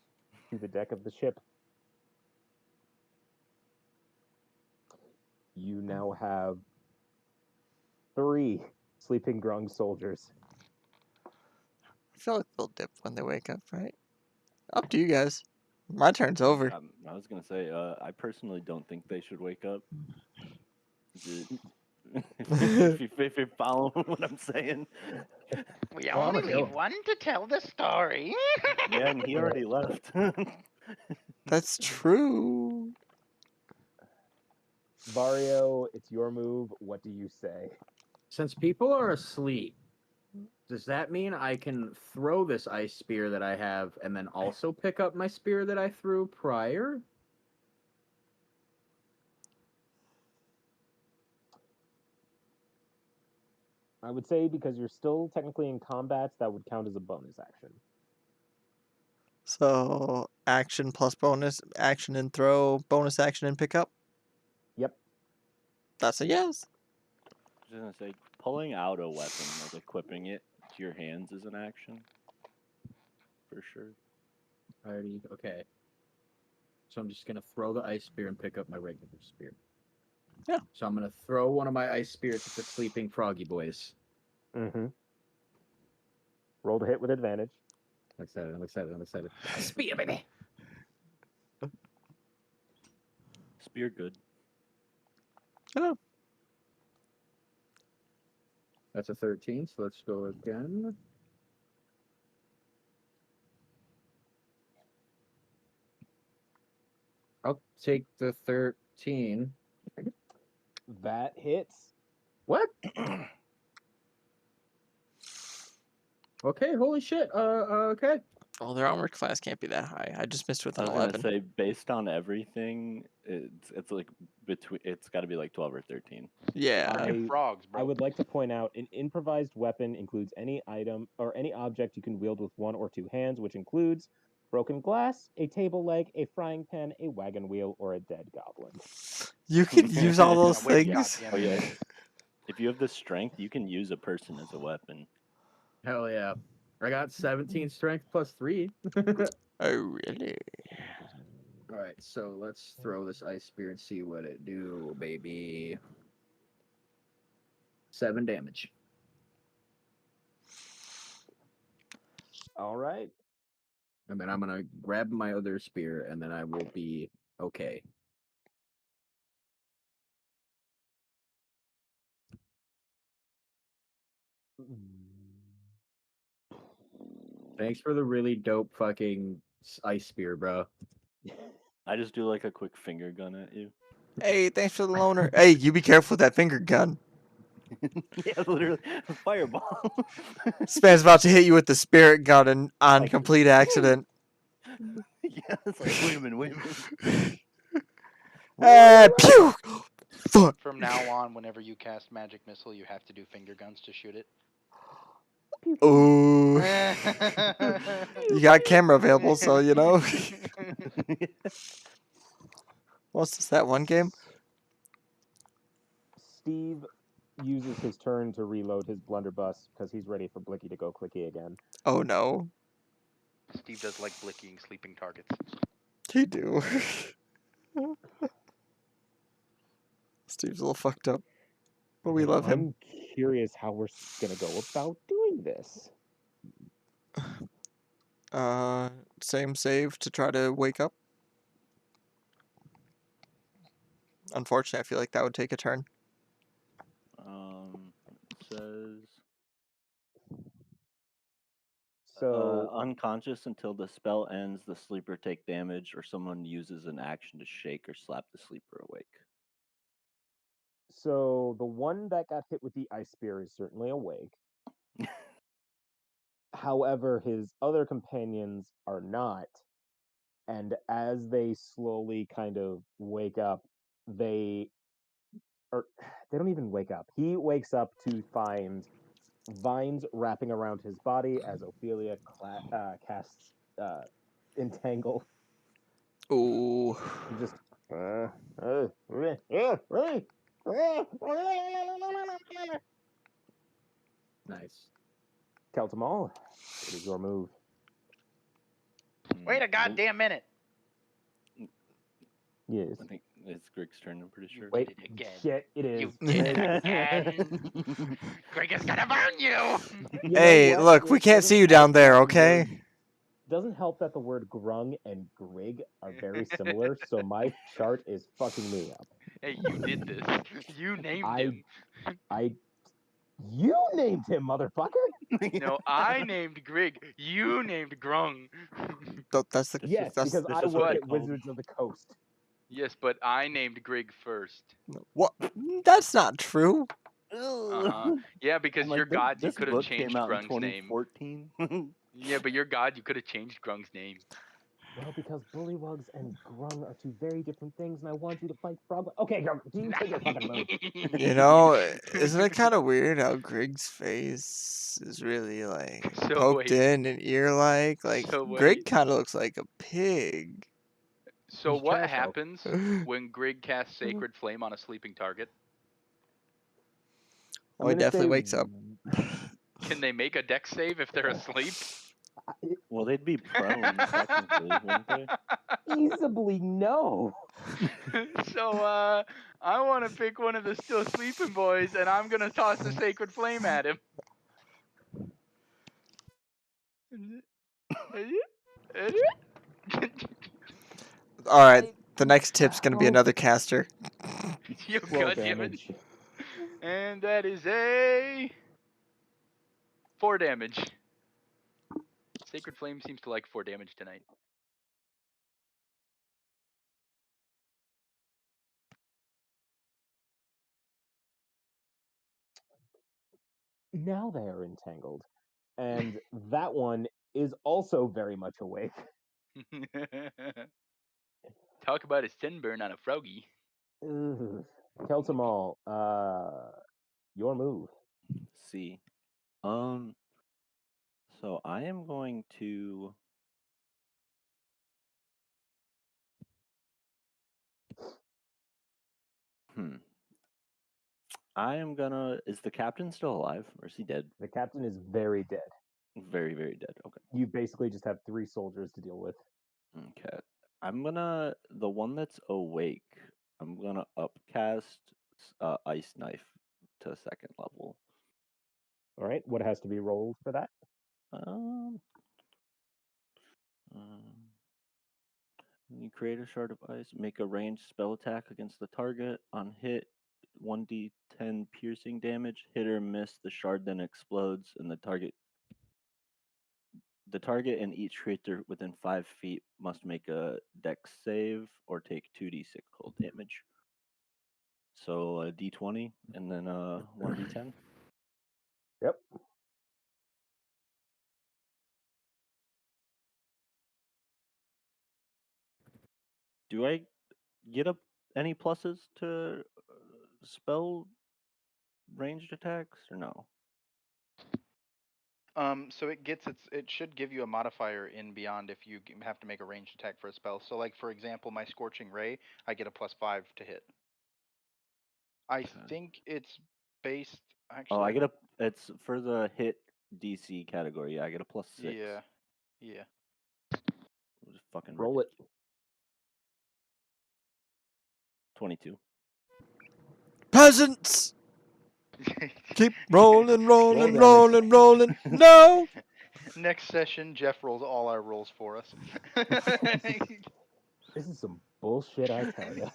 to the deck of the ship. You now have 3 sleeping grung soldiers. I feel like they'll dip when they wake up, right? Up to you guys. My turn's over. I was gonna say, I personally don't think they should wake up. If you're following what I'm saying. We Well, I'm only a killer. leave one to tell the story. Yeah, and he already left. That's true. Vario, it's your move. What do you say? Since people are asleep, Does that mean I can throw this ice spear that I have and then also pick up my spear that I threw prior? I would say because you're still technically in combat, that would count as a bonus action. So action plus bonus action and throw, bonus action and pick up. Yep. That's a yes. I was gonna say, pulling out a weapon, like equipping it to your hands, is an action. For sure. Alrighty, okay. So I'm just gonna throw the ice spear and pick up my regular spear. Yeah. So I'm gonna throw one of my ice spears at the sleeping froggy boys. Mm-hmm. Roll to hit with advantage. I'm excited. I'm excited. I'm excited. Spear, baby. Spear good. Hello. That's a 13. So let's go again. I'll take the 13. That hits. What? Okay, holy shit. Okay. Oh, their armor class can't be that high. I just missed with I an was gonna 11. say, based on everything, it's like between. It's got to be like 12 or 13. Yeah. Fucking frogs, bro. I would like to point out an improvised weapon includes any item or any object you can wield with one or two hands, which includes broken glass, a table leg, a frying pan, a wagon wheel, or a dead goblin. You could use all those Wait, things. goddamn Oh yeah. it. If you have the strength, you can use a person as a weapon. Hell yeah. I got 17 strength plus 3. Oh, really? All right, so let's throw this ice spear and see what it do, baby. 7 damage. All right. And then I'm gonna grab my other spear, and then I will be okay. Thanks for the really dope fucking ice spear, bro. I just do like a quick finger gun at you. Hey, thanks for the loaner. Hey, you be careful with that finger gun. Yeah, literally, fireball. This man's about to hit you with the spirit gun and on Like- complete accident. Yeah, it's like, wait a minute. Pew! Fuck. From now on, whenever you cast magic missile, you have to do finger guns to shoot it. Ooh. You got camera available, so you know. What's this, that one game? Steve uses his turn to reload his blunderbuss because he's ready for Blicky to go clicky again. Oh no. Steve does like blicking sleeping targets. He do. Steve's a little fucked up. But we love him. I'm curious how we're gonna go about doing this. Same save to try to wake up. Unfortunately, I feel like that would take a turn. It says So unconscious until the spell ends. The sleeper take damage, or someone uses an action to shake or slap the sleeper awake. So the one that got hit with the ice spear is certainly awake. However, his other companions are not. And as they slowly kind of wake up, they don't even wake up. He wakes up to find vines wrapping around his body as Ophelia casts entangle. Ooh. He just Nice. Keltamal, it is your move. Wait a goddamn minute. Yes. I think it's Grig's turn, I'm pretty sure. Wait, did it again. shit, it is. You did it again. Greg is gonna burn you. You know Hey, what? look, we It can't doesn't see you help down there, that the okay? word- Doesn't help that the word grung and grig are very similar, so my chart is fucking me up. Hey, you did this. You named him. You named him, motherfucker. No, I named Grig. You named Grung. That's the Yes, that's because this I is work what at I called- Wizards of the Coast. Yes, but I named Grig first. what? That's not true. Yeah, because I'm your like, gods, you this could have book came changed out in Grung's name. 2014. Yeah, but your god, you could have changed Grung's name. Well, because bullywugs and grung are two very different things, and I want you to fight frog. Okay, Grung, do you take your fucking move? You know, isn't it kind of weird how Grig's face is really like So poked wait. in and ear-like? Like So Grig wait. kind of looks like a pig. So He's what trash elf. happens when Grig casts Sacred Flame on a sleeping target? Well, he I'm gonna definitely say wakes up. Can they make a dex save if they're asleep? Well, they'd be prone, technically, wouldn't they? feasibly no. So I want to pick one of the still sleeping boys, and I'm gonna toss the Sacred Flame at him. All right, the next tip's gonna be another caster. You 12 goddammit. damage. And that is a 4 damage. Sacred Flame seems to like 4 damage tonight. Now they are entangled, and that one is also very much awake. Talk about a sunburn on a froggy. Ugh. Keltamal, your move. See. So I am going to. I am gonna. Is the captain still alive, or is he dead? The captain is very dead. Very, very dead. Okay. You basically just have 3 soldiers to deal with. Okay. I'm gonna. The one that's awake. I'm gonna upcast ice knife to 2nd level. All right, what has to be rolled for that? Um. You create a shard of ice. Make a ranged spell attack against the target. On hit, 1d10 piercing damage. Hit or miss, the shard then explodes, and the target and each creature within 5 feet must make a dex save or take 2d6 cold damage. So a d20 and then a 1d10. Yep. Do I get any pluses to spell ranged attacks or no? So it should give you a modifier in Beyond if you have to make a ranged attack for a spell. So like for example, my Scorching Ray, I get a +5 to hit. I think it's based actually. Oh, I get it's for the hit DC category. I get a +6. Yeah. Yeah. Just fucking Roll it. 22. Peasants, keep rolling, rolling, Roll rolling, rolling. No. Next session, Jeff rolls all our rolls for us. This is some bullshit, I tell you.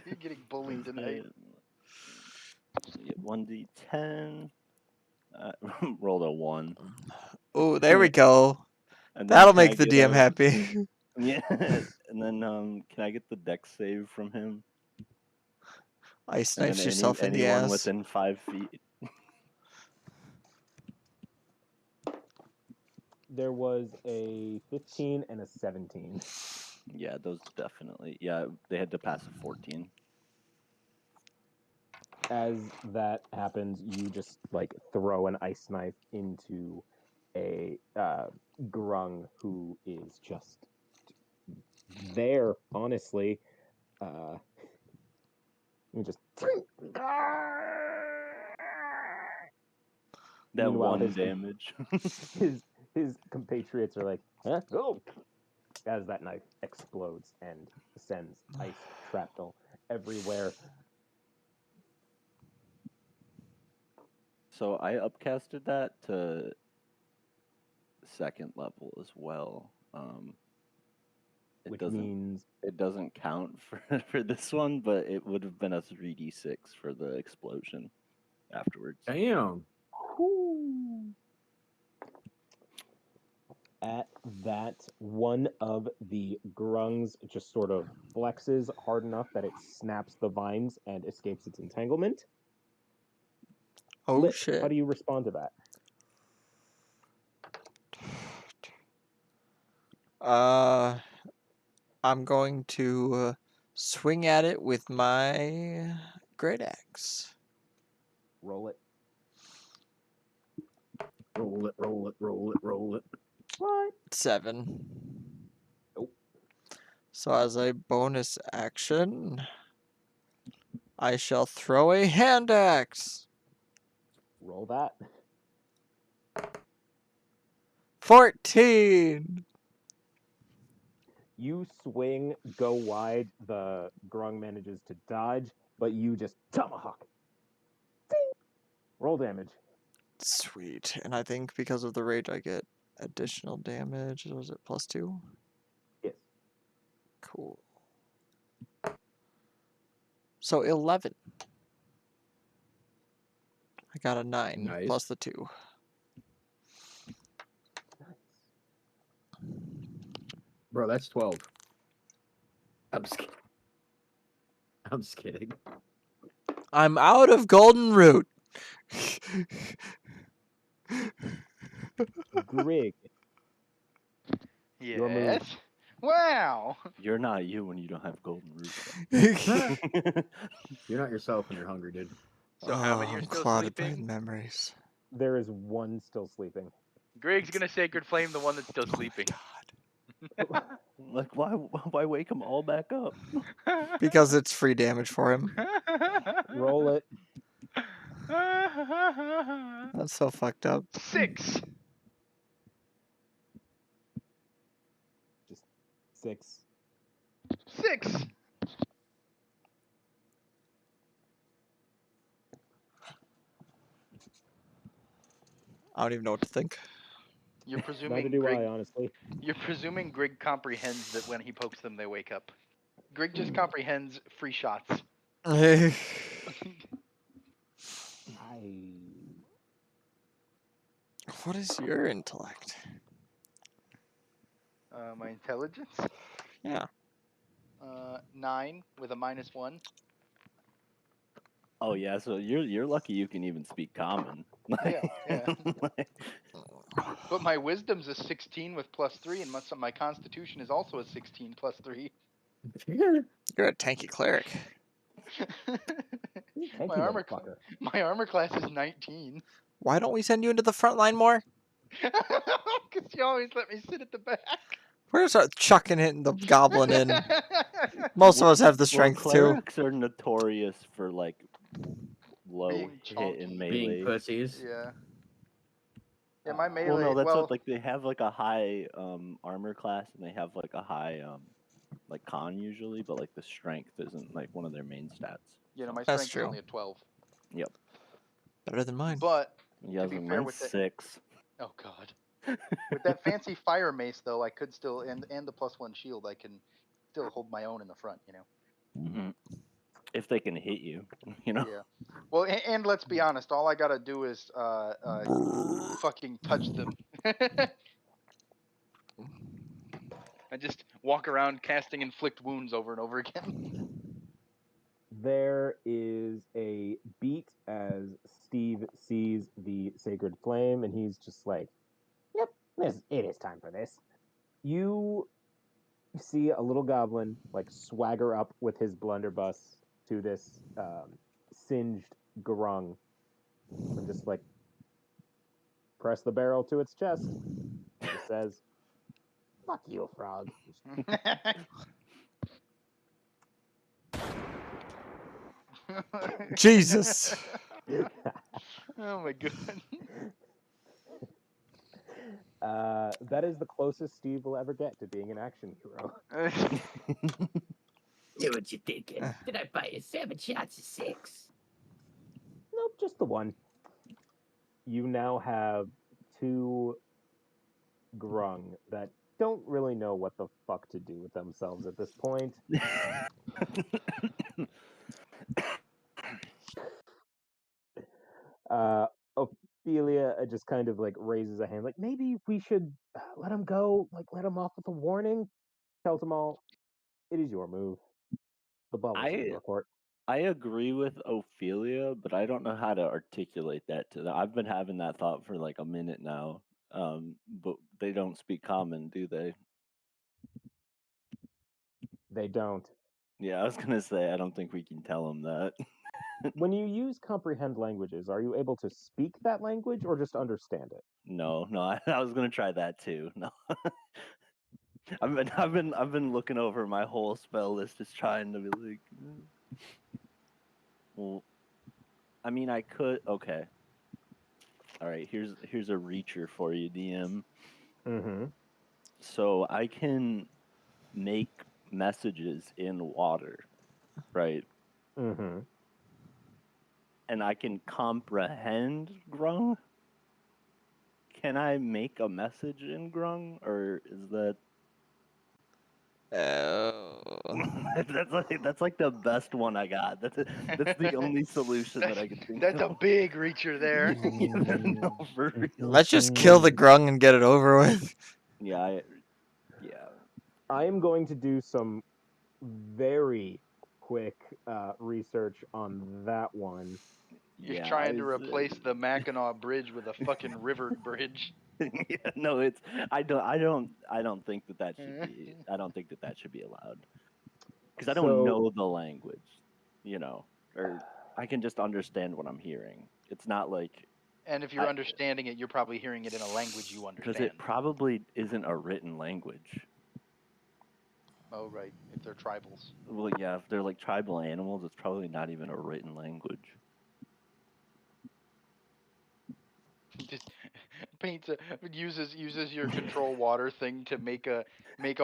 You're getting bullied tonight. So you get 1d10. Rolled a 1. Oh, there we go. And then That'll can I make the get DM happy. Yeah. And then can I get the dex save from him? Ice And knifes then yourself in the anyone ass. within 5 feet. There was a 15 and a 17. Yeah, those definitely. Yeah, they had to pass a 14. As that happens, you just like throw an ice knife into a grung who is just there, honestly. You just That Meanwhile, one damage. his compatriots are like, huh? Oh! As that knife explodes and sends ice shrapnel everywhere. So I upcasted that to 2nd level as well. Which means it doesn't count for this one, but it would have been a 3d6 for the explosion afterwards. Damn. at that, one of the grungs just sort of flexes hard enough that it snaps the vines and escapes its entanglement. Oh Lit, shit. how do you respond to that? I'm going to swing at it with my great axe. Roll it. Roll it, roll it, roll it, roll it. What? 7. Nope. So as a bonus action, I shall throw a hand axe. Roll that. 14. You swing, go wide. The grung manages to dodge, but you just tomahawk. Ding! Roll damage. Sweet. And I think because of the rage, I get additional damage. Was it +2? Yes. Cool. So 11. I got a 9 Nice. plus the 2. Bro, that's 12. I'm just kidding. I'm just kidding. I'm out of golden root. Grig. Your move. Yes. Wow. You're not you when you don't have golden root. You're not yourself when you're hungry, dude. So how many are I'm still clouded by sleeping? memories. There is one still sleeping. Greg's gonna sacred flame the one that's still sleeping. Like, why wake them all back up? Because it's free damage for him. Roll it. That's so fucked up. 6. Just 6. 6. I don't even know what to think. You're Neither presuming do Grig. I, honestly. You're presuming Grig comprehends that when he pokes them, they wake up. Grig just comprehends free shots. I. What is your intellect? My intelligence. Yeah. 9 with a -1. Oh yeah, so you're lucky you can even speak common. Yeah, yeah. But my wisdom's a 16 with +3, and my constitution is also a 16 +3. You're a tanky cleric. Thank my you, armor, motherfucker. my armor class is 19. Why don't we send you into the front line more? Because you always let me sit at the back. We're gonna start chucking it in the goblin in. Most of us have the strength too. Clerics are notorious for like low Being hit chonky. and Being melee. pussies. Yeah. Yeah, my melee. Well, no, that's well, what like they have like a high armor class and they have like a high like con usually, but like the strength isn't like one of their main stats. you know, my That's strength is true. only a 12. Yep. Better than mine. But Yeah, to be fair, with that, 6. oh god, with that fancy fire mace though, I could still and the +1 shield, I can still hold my own in the front. You know. Mm-hmm. If they can hit you, you know. Yeah. Well, and let's be honest, all I gotta do is fucking touch them. I just walk around casting inflict wounds over and over again. There is a beat as Steve sees the sacred flame, and he's just like, "Yep, it is time for this." You see a little goblin like swagger up with his blunderbuss to this singed grung, and just like press the barrel to its chest. It says, "Fuck you, frog." Jesus. Oh my god. That is the closest Steve will ever get to being an action hero. See what you thinking? Did I buy you 7 shots of 6? Nope, just the one. You now have 2 grung that don't really know what the fuck to do with themselves at this point. Ophelia just kind of like raises a hand, like maybe we should let him go, like let him off with a warning. Tells them all, it is your move. The ball is in I your court. I agree with Ophelia, but I don't know how to articulate that to them. I've been having that thought for like a minute now. But they don't speak common, do they? They don't. Yeah, I was gonna say I don't think we can tell them that. When you use comprehend languages, are you able to speak that language or just understand it? No, I was gonna try that too. No, I've been looking over my whole spell list, just trying to be like, well, I mean, I could. Okay, all right. Here's a reacher for you, DM. Mm-hmm. So I can make messages in water, right? Mm-hmm. And I can comprehend grung. Can I make a message in grung, or is that Oh. that's like the best one I got. That's the only solution that I can think That's a of. big reacher there. No, for real. Let's just kill the grung and get it over with. Yeah, yeah. I am going to do some very quick research on that one. You're Yeah, trying to replace the Mackinac Bridge with a fucking river bridge. yeah, no, it's I don't think that should be I don't think that should be allowed because I don't So, know the language, you know, or I can just understand what I'm hearing. It's not like And if you're understanding it, you're probably hearing it in a language you because understand. it probably isn't a written language. Oh, right. If they're tribals. Well, yeah, if they're like tribal animals, it's probably not even a written language. Just paints uses your control water thing to make a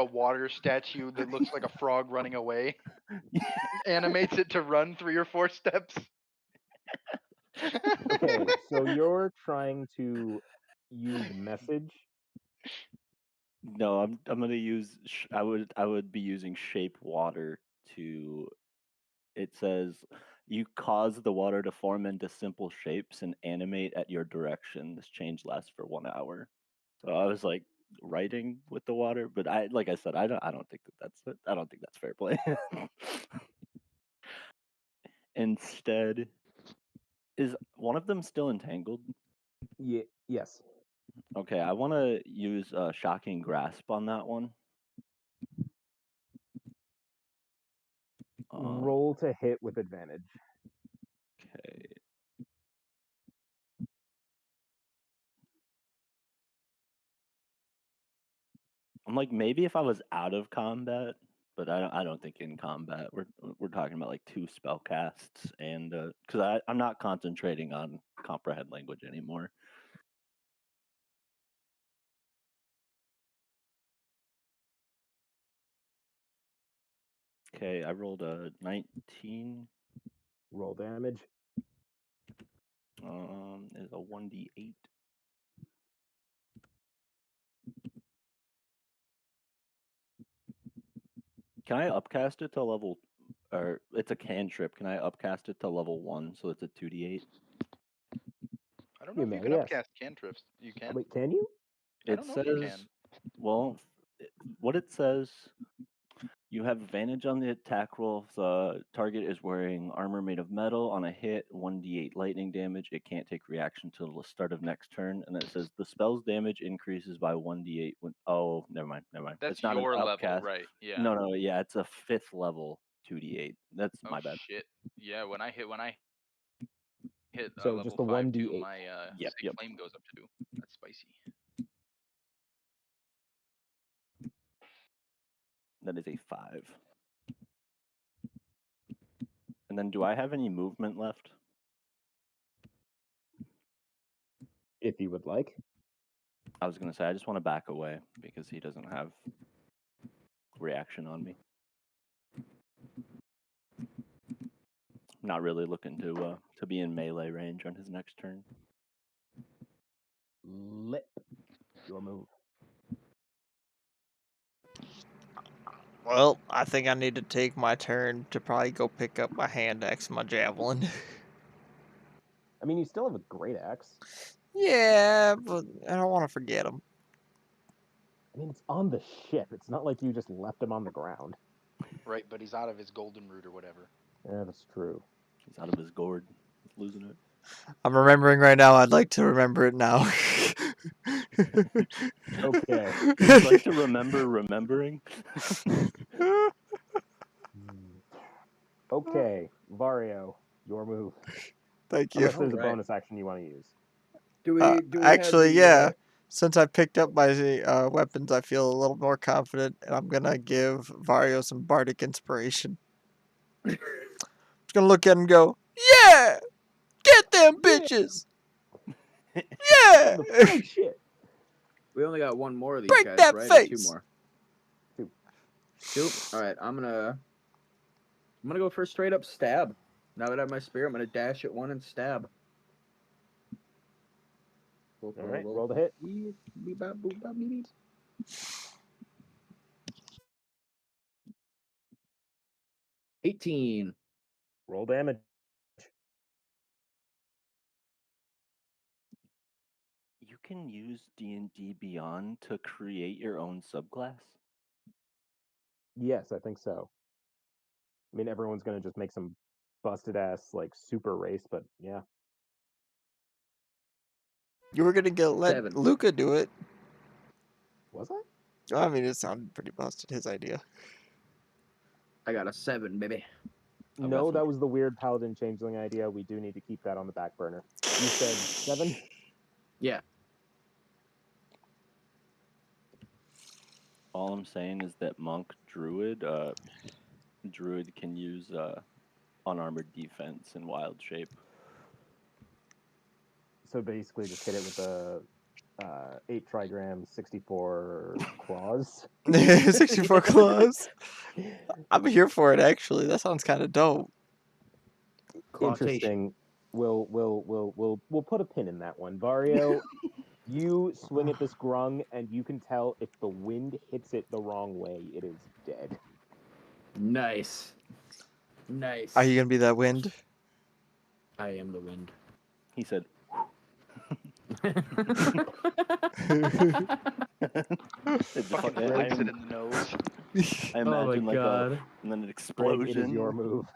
water statue that looks like a frog running away. Animates it to run 3 or 4 steps. okay, so you're trying to use message. No, I'm gonna use. I would be using shape water to. It says you cause the water to form into simple shapes and animate at your direction. This change lasts for 1 hour. So I was like writing with the water, but like I said, I don't think I don't think that's fair play. Instead, is one of them still entangled? Yes. Okay, I want to use a shocking grasp on that one. Roll to hit with advantage. Okay. I'm like maybe if I was out of combat, but I don't think in combat we're talking about like 2 spell casts and because I'm not concentrating on comprehend language anymore. Okay, I rolled a 19. Roll damage. Is a 1d8. Can I upcast it to level, or it's a cantrip? Can I upcast it to level 1 so it's a 2d8? I don't know You if you may, can yes. upcast cantrips. You can? Wait, can you? I It don't know if you can. says, well, what it says, you have advantage on the attack roll if the target is wearing armor made of metal. On a hit, 1d8 lightning damage. It can't take reaction till the start of next turn. And it says the spell's damage increases by 1d8 when. Oh, never mind. That's It's not an your level, upcast. right? Yeah. No, yeah, it's a 5th level 2d8. That's Oh my bad. shit. Yeah, when I hit So just level the 5 too, 1d8. my Yep. sick flame goes up to 2. That's spicy. That is a 5. And then do I have any movement left? If you would like. I was going to say, I just want to back away because he doesn't have reaction on me. Not really looking to be in melee range on his next turn. Lip. Your move. Well, I think I need to take my turn to probably go pick up my hand axe and my javelin. I mean, you still have a great axe. Yeah, but I don't want to forget them. I mean, it's on the ship. It's not like you just left him on the ground. Right, but he's out of his golden root or whatever. Yeah, that's true. He's out of his gourd. He's losing it. I'm remembering right now. I'd like to remember it now. Okay. You'd like to remember remembering? Okay, Vario, your move. Thank you. Unless there's a Alright. bonus action you want to use. Do we have Actually, the, yeah. Since I picked up my weapons, I feel a little more confident, and I'm gonna give Vario some bardic inspiration. Just gonna look at him and go, "Yeah, get them bitches, yeah, The shit. We only got one more of these break guys, that right? Or two face." more. Two. Two. All right, I'm gonna go for a straight up stab. Now that I have my spear, I'm gonna dash at one and stab. All right, roll the hit. 18. Roll damage. You can use D&D Beyond to create your own subclass. Yes, I think so. I mean, everyone's gonna just make some busted ass like super race, but yeah. You were gonna let 7. Luca do it. Was I? I mean, it sounded pretty busted. His idea. I got a 7, baby. I've got No, some- that was the weird paladin changeling idea. We do need to keep that on the back burner. You said 7? Yeah. All I'm saying is that monk druid can use unarmored defense in wild shape. So basically, just hit it with the 8 trigram, 64 claws. 64 claws. I'm here for it. Actually, that sounds kind of dope. Interesting. We'll put a pin in that one. Vario, you swing at this grung, and you can tell if the wind hits it the wrong way, it is dead. Nice. Nice. Are you gonna be that wind? I am the wind. He said, It just- Fucking I- licks it in the nose. I Oh my imagine like god. and then an Greg, explosion. it is your move.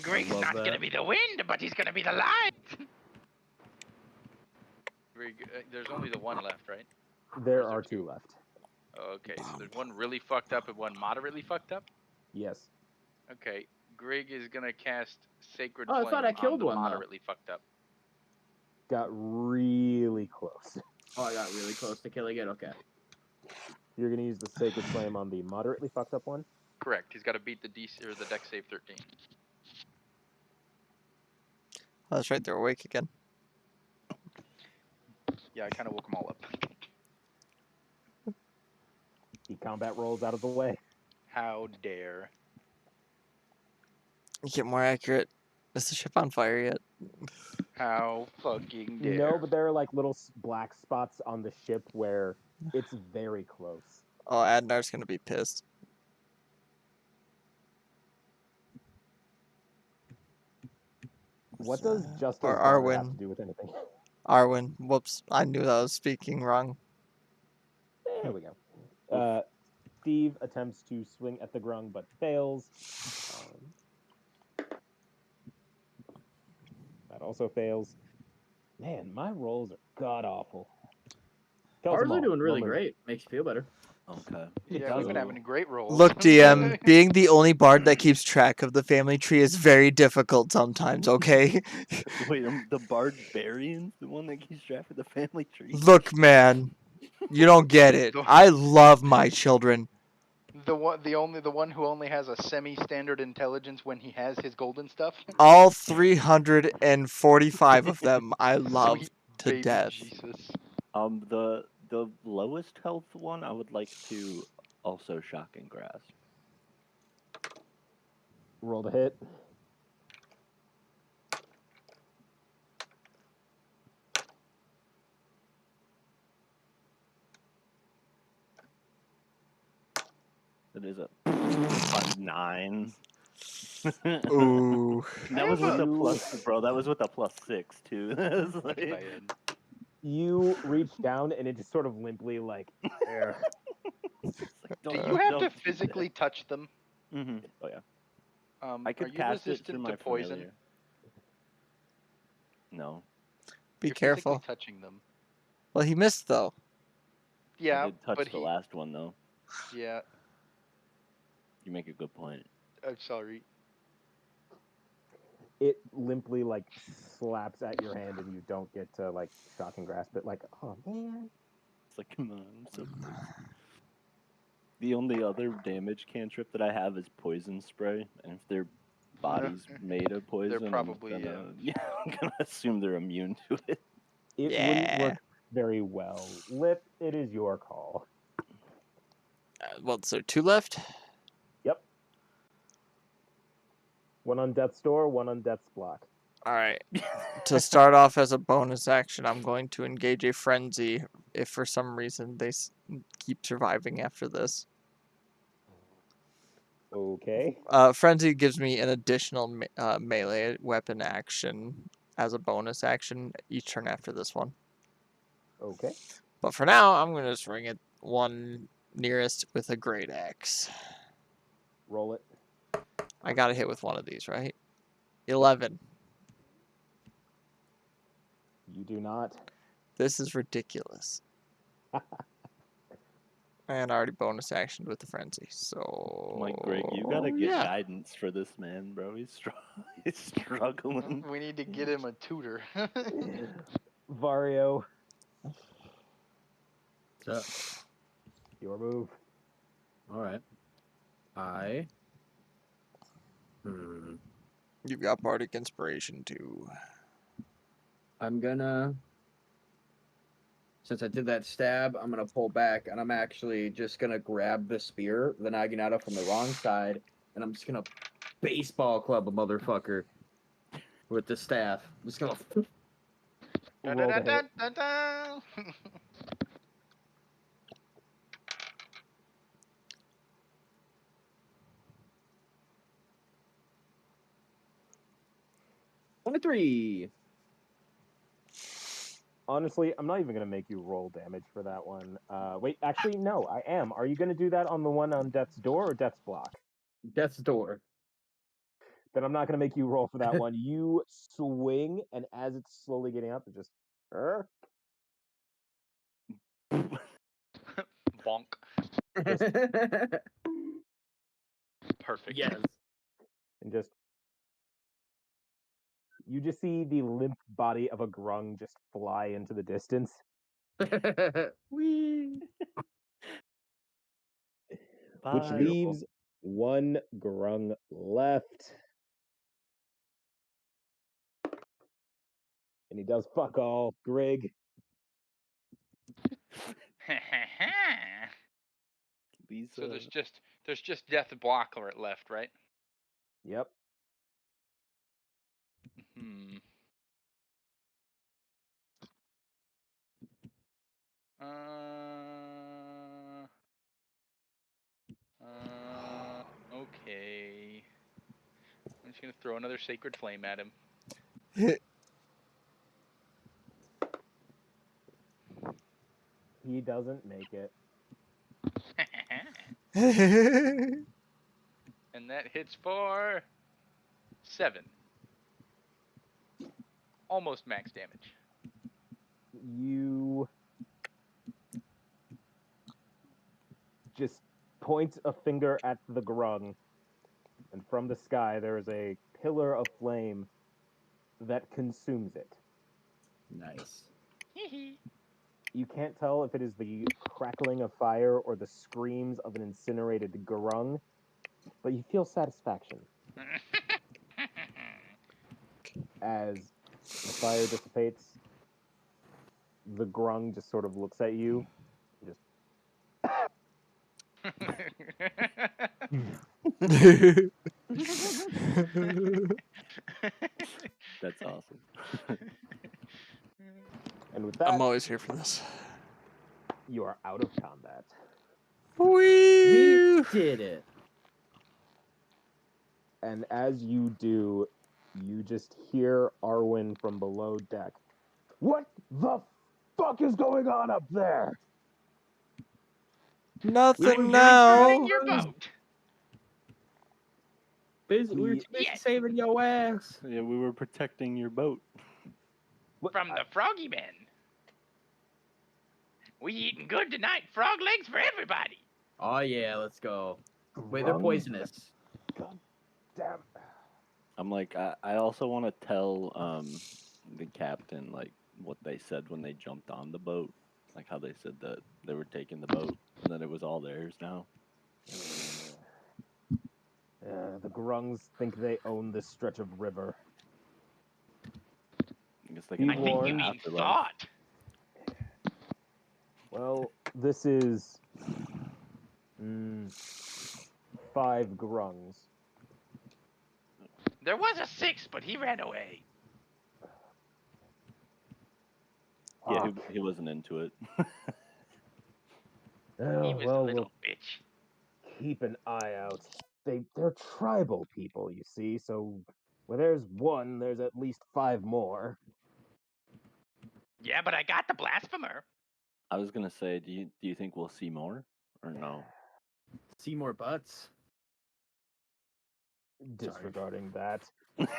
Greg's love not that. gonna be the wind, but he's gonna be the light. Greg, there's only the one left, right? There Or is there are two? 2 left. Okay, so there's one really fucked up and one moderately fucked up. Yes. Okay, Greg is gonna cast Sacred Oh, I Flame thought I on killed the one, though. moderately fucked up. Got really close. Oh, I got really close to killing it. Okay. You're gonna use the Sacred Flame on the moderately fucked up one? Correct. He's got to beat the DC or the Dex save 13. Oh, that's right. They're awake again. Yeah, I kind of woke them all up. The combat rolls out of the way. How dare? Get more accurate. Is the ship on fire yet? How fucking dare? No, but there are like little black spots on the ship where it's very close. Oh, Adnar's gonna be pissed. What does Justice Or Daughter have Arwen. to do with anything? Arwen. Whoops. I knew I was speaking wrong. There we go. Steve attempts to swing at the grung but fails. That also fails. Man, my rolls are god awful. Ours are doing really great. Makes you feel better. Okay. Yeah, we've been having great rolls. Look, DM, being the only bard that keeps track of the family tree is very difficult sometimes, okay? Wait, the barbarian's the one that keeps track of the family tree? Look, man, you don't get it. I love my children. The one who only has a semi-standard intelligence when he has his golden stuff. All 345 of them I love Sweet to baby death. Jesus. The lowest health one I would like to also shock and grasp. Roll the hit. It is a 9. Ooh. That was with a plus, bro. That was with a +6 too. It's like- Bad. You reach down and it just sort of limply like there. it's like, Do don't- you have to don't do that. physically touch them? Mhm. Oh yeah. I Are could you cast it through resistant my to poison? familiar. No, Be You're careful. physically touching them. Well, he missed though. Yeah, I did touch but the last one though. Yeah, You make a good point. I'm sorry. It limply like slaps at your hand, and you don't get to like shock and grasp it. Like, oh man. It's like, come on, I'm so close. The only other damage cantrip that I have is poison spray, and if their body's made of poison, probably, I'm gonna I'm gonna assume they're immune to it. It wouldn't work very well. Lip, it is your call. Well, so 2 left. Yep. One on Death's Door, one on Death's Block. All right. To start off as a bonus action, I'm going to engage a frenzy if for some reason they keep surviving after this. Okay. Frenzy gives me an additional melee weapon action as a bonus action each turn after this one. Okay. But for now, I'm going to just ring it one nearest with a great axe. Roll it. I got to hit with one of these, right? 11. You do not. This is ridiculous. And I already bonus actioned with the frenzy, so... Like, Greg, you gotta get guidance for this man, bro. He's he's struggling. We need to get him a tutor. Vario, So, your move. all right. You've got Bardic Inspiration, too. I'm gonna, since I did that stab, I'm gonna pull back, and I'm actually just gonna grab the spear, the Naginata, from the wrong side, and I'm just gonna baseball club a motherfucker with the staff. I'm just gonna. Roll the hit. Da-da-da-da-da-da. 23. Honestly, I'm not even gonna make you roll damage for that one. Wait, actually, no, I am. Are you gonna do that on the one on Death's Door or Death's Block? Death's Door. Then I'm not gonna make you roll for that one. You swing, and as it's slowly getting up, it just. Bonk. Perfect. Yes. And just. You just see the limp body of a grung just fly into the distance. Whee! Which Bye. leaves one grung left. And he does fuck all. Grig. These, So there's just Death Blocker left, right? Yep. Hmm. Okay. I'm just gonna throw another Sacred Flame at him. He doesn't make it. And that hits for 7. Almost max damage. You just point a finger at the grung, and from the sky there is a pillar of flame that consumes it. Nice. You can't tell if it is the crackling of fire or the screams of an incinerated grung, but you feel satisfaction as the fire dissipates. The grung just sort of looks at you, just That's awesome. and with that, I'm always here for this. you are out of combat. We did it. And as you do, you just hear Arwen from below deck. What the fuck is going on up there? Nothing Burning now. your boat. Busy. We were too busy saving your ass. Yeah, we were protecting your boat. From the froggy men. We eating good tonight. Frog legs for everybody. Oh yeah, let's go. Wait, they're Grung? poisonous. God damn. I'm like, I also want to tell the captain like what they said when they jumped on the boat, like how they said that they were taking the boat and that it was all theirs now. The Grungs think they own this stretch of river. I guess they Be can I own think the you warned. mean afterlife. thought. Well, this is 5 Grungs. There was a 6th, but he ran away. Yeah, Fuck. he wasn't into it. He Oh, was a well, little we'll bitch. keep an eye out. They're tribal people, you see, so where there's one, there's at least 5 more. Yeah, but I got the blasphemer. I was gonna say, do you think we'll see more or no? See more butts. Disregarding that,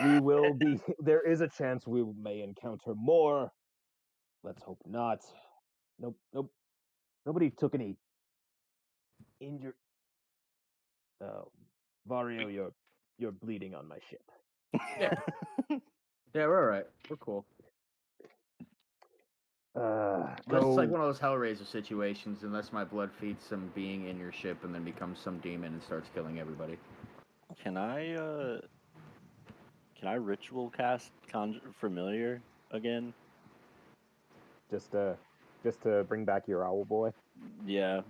we will be. There is a chance we may encounter more. Let's hope not. Nope. Nobody took any injury. Oh, Vario, you're bleeding on my ship. Yeah. Yeah, we're alright. We're cool. This is like Go. one of those Hellraiser situations, unless my blood feeds some being in your ship and then becomes some demon and starts killing everybody. Can I ritual cast conjure familiar again? Just to bring back your owl boy. Yeah,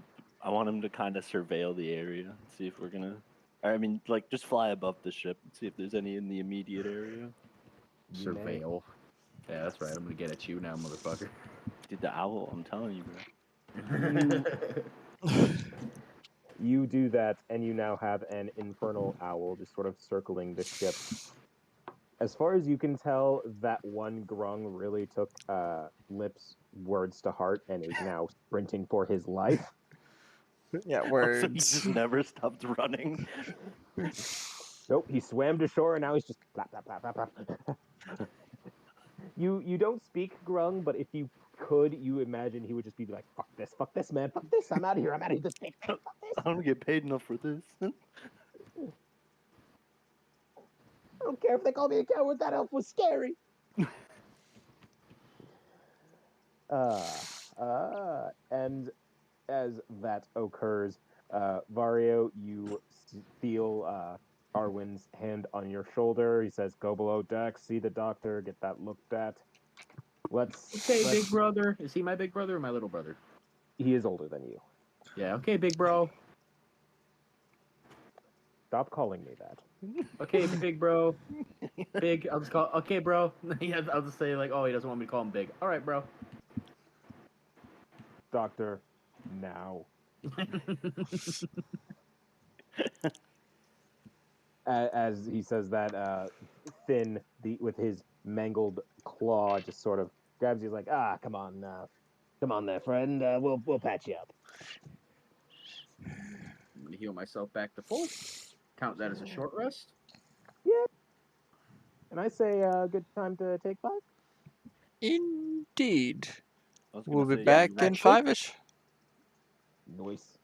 I want him to kind of surveil the area, see if we're gonna. I mean, like just fly above the ship and see if there's any in the immediate area. You may. Surveil. Yeah, that's right. I'm gonna get at you now, motherfucker. Dude, the owl, I'm telling you, bro. You do that, and you now have an infernal owl just sort of circling the ship. As far as you can tell, that one grung really took Lip's words to heart and is now sprinting for his life. Yeah, So he words. just never stopped running. Nope, he swam to shore and now he's just flap, flap, flap, flap, flap. You don't speak grung, but if you could, you imagine he would just be like, fuck this, man, fuck this, I'm out of here, fuck this. I don't get paid enough for this. I don't care if they call me a coward, that elf was scary. And as that occurs, Vario, you feel Arwen's hand on your shoulder. He says, "Go below deck, see the doctor, get that looked at." Okay, big brother. Is he my big brother or my little brother? He is older than you. Yeah, okay, big bro. Stop calling me that. Okay, big bro. Big, I'll just call, okay, bro. Yeah, I'll just say, like, oh, he doesn't want me to call him big. All right, bro. Doctor, now. As he says that, Finn, with his mangled claw, just sort of grabs you, like, come on there, friend. We'll patch you up. I'm going to heal myself back to full. Count that as a short rest. Yeah. And I say, good time to take 5. Indeed. I was gonna We'll be say, back you in actually- 5ish. Noise.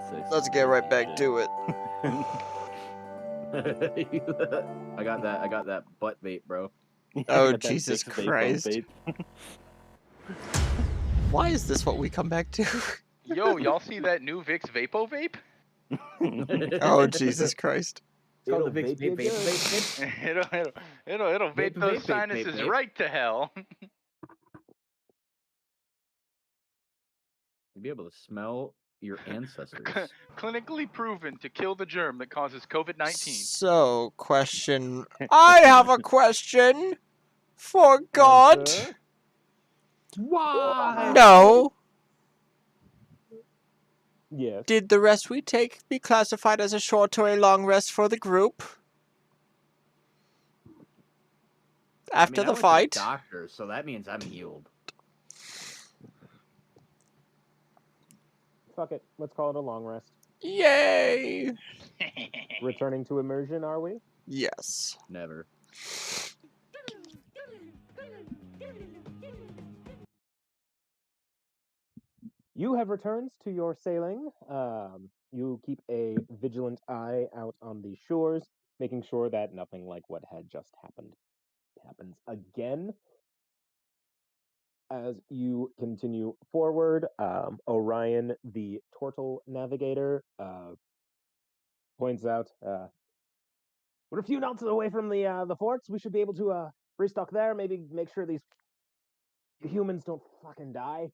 say Let's some get right crazy back shit. to it. I got that butt vape, bro. Yeah, Oh, got that Jesus Vicks vape on Christ. vape. Why is this what we come back to? Yo, y'all see that new Vicks Vapo Vape? Oh, Jesus Christ. It's called It'll the Vicks vape you vape good. vape. it'll vape Vape, those vape, vape, sinuses vape. right to hell. You'll be able to smell your ancestors. Clinically proven to kill the germ that causes COVID-19. So, question. I have a question for God. Answer. Why? No. Yes. Did the rest we take be classified as a short or a long rest for the group? After I the went to fight? the doctor, so that means I'm healed. Fuck it. Let's call it a long rest. Yay! Returning to immersion, are we? Yes. Never. You have returned to your sailing. You keep a vigilant eye out on the shores, making sure that nothing like what had just happened happens again. As you continue forward, Orion, the turtle navigator, points out, "We're a few knots away from the forts. We should be able to restock there. Maybe make sure these humans don't fucking die."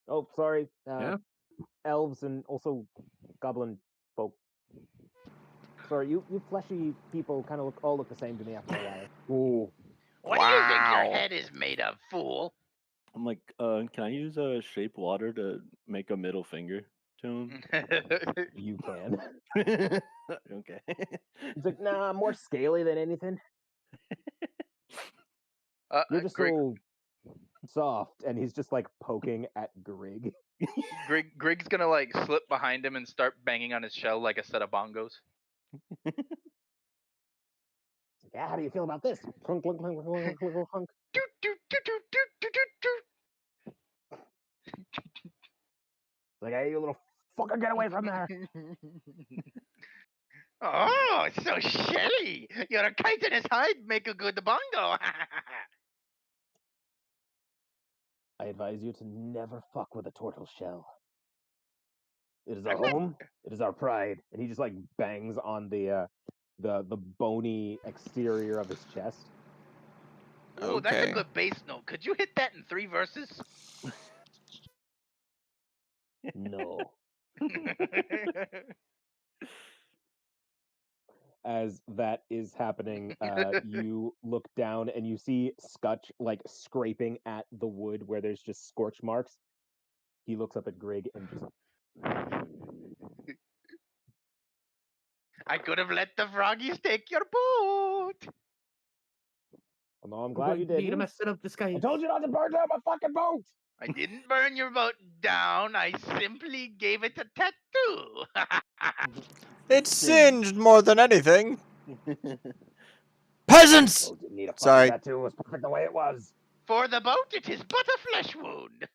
Oh, sorry. Yeah? Elves and also goblin folk. Sorry, you fleshy people kind of all look the same to me after a while. Ooh. What do you think your Wow. head is made of, fool? I'm like, can I use shape water to make a middle finger to him? You can. Okay. It's like, nah, more scaly than anything. You're just Grig, so soft, and he's just like poking at Grig. Grig's gonna like slip behind him and start banging on his shell like a set of bongos. Yeah, how do you feel about this? Clunk, clunk, clunk, clunk, clunk, clunk, clunk. Doot, doot, doot, doot, doot, doot, doot, doot. Like, hey, you little fucker, get away from there. Oh, so shelly. Your chitinous hide make a good bongo. I advise you to never fuck with a turtle shell. It is I'm our not- home. It is our pride. And he just like bangs on the bony exterior of his chest. Ooh, that's a Okay. good bass note. Could you hit that in 3 verses? No. As that is happening, you look down and you see Scutch like scraping at the wood where there's just scorch marks. He looks up at Grig and just I could have let the froggies take your boat. "Oh, no, I'm glad you Need to didn't. mess it up this guy. I told you not to burn down my fucking boat." I didn't burn your boat down. I simply gave it a tattoo. It's singed more than anything. Peasants! Oh, didn't need a fucking Sorry. tattoo. It was perfect the way it was. For the boat, it is but a flesh wound.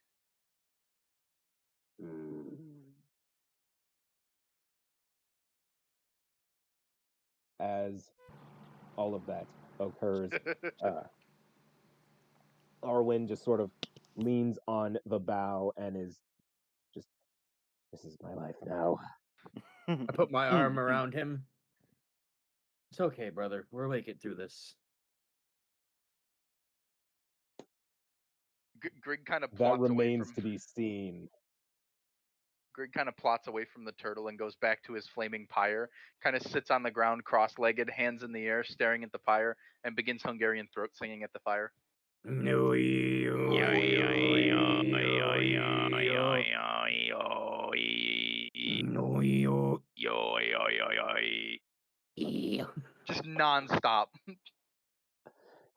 As all of that occurs, Arwen just sort of leans on the bow and is just, "This is my life now." I put my arm around him. It's okay, brother. We're making it through this. Grig kind of That plots away remains from to be seen. Grig kind of plots away from the turtle and goes back to his flaming pyre. Kind of sits on the ground, cross-legged, hands in the air, staring at the fire, and begins Hungarian throat singing at the fire. No, Just non-stop.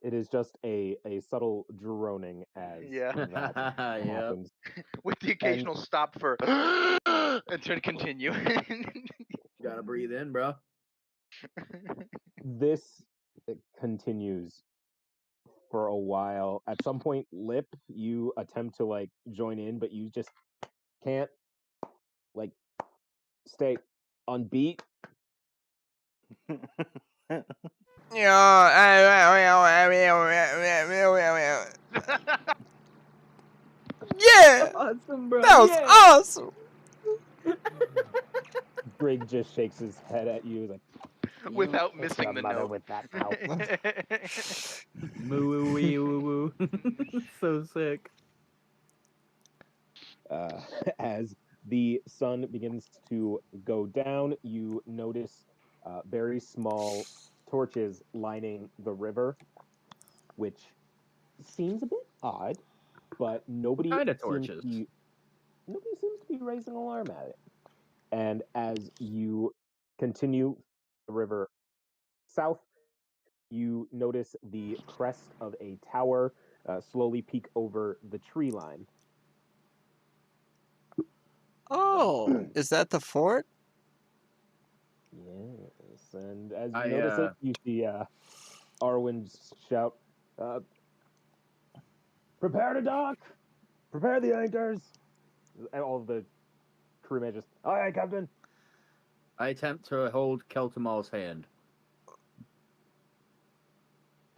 It is just a subtle droning as Yeah. that Yep. happens. With the occasional stop for and to continue. Gotta breathe in, bro. This continues for a while. At some point, Lip, you attempt to like join in, but you just can't like stay on beat. Yeah, Awesome, bro. that was yeah. awesome. Brig just shakes his head at you like, "You Without hit missing your the mother note. with that mouth." Moo woo wee woo woo. So sick. As the sun begins to go down, you notice very small torches lining the river, which seems a bit odd, but nobody Kind of seems torches. to be raising alarm at it. And as you continue the river south, you notice the crest of a tower slowly peek over the tree line. Oh, is that the fort? Yes, and as you I, notice it, you see Arwen shout, "Prepare to dock! Prepare the anchors!" And all of the crewmen just, "Aye, aye, Captain." I attempt to hold Keltamal's hand.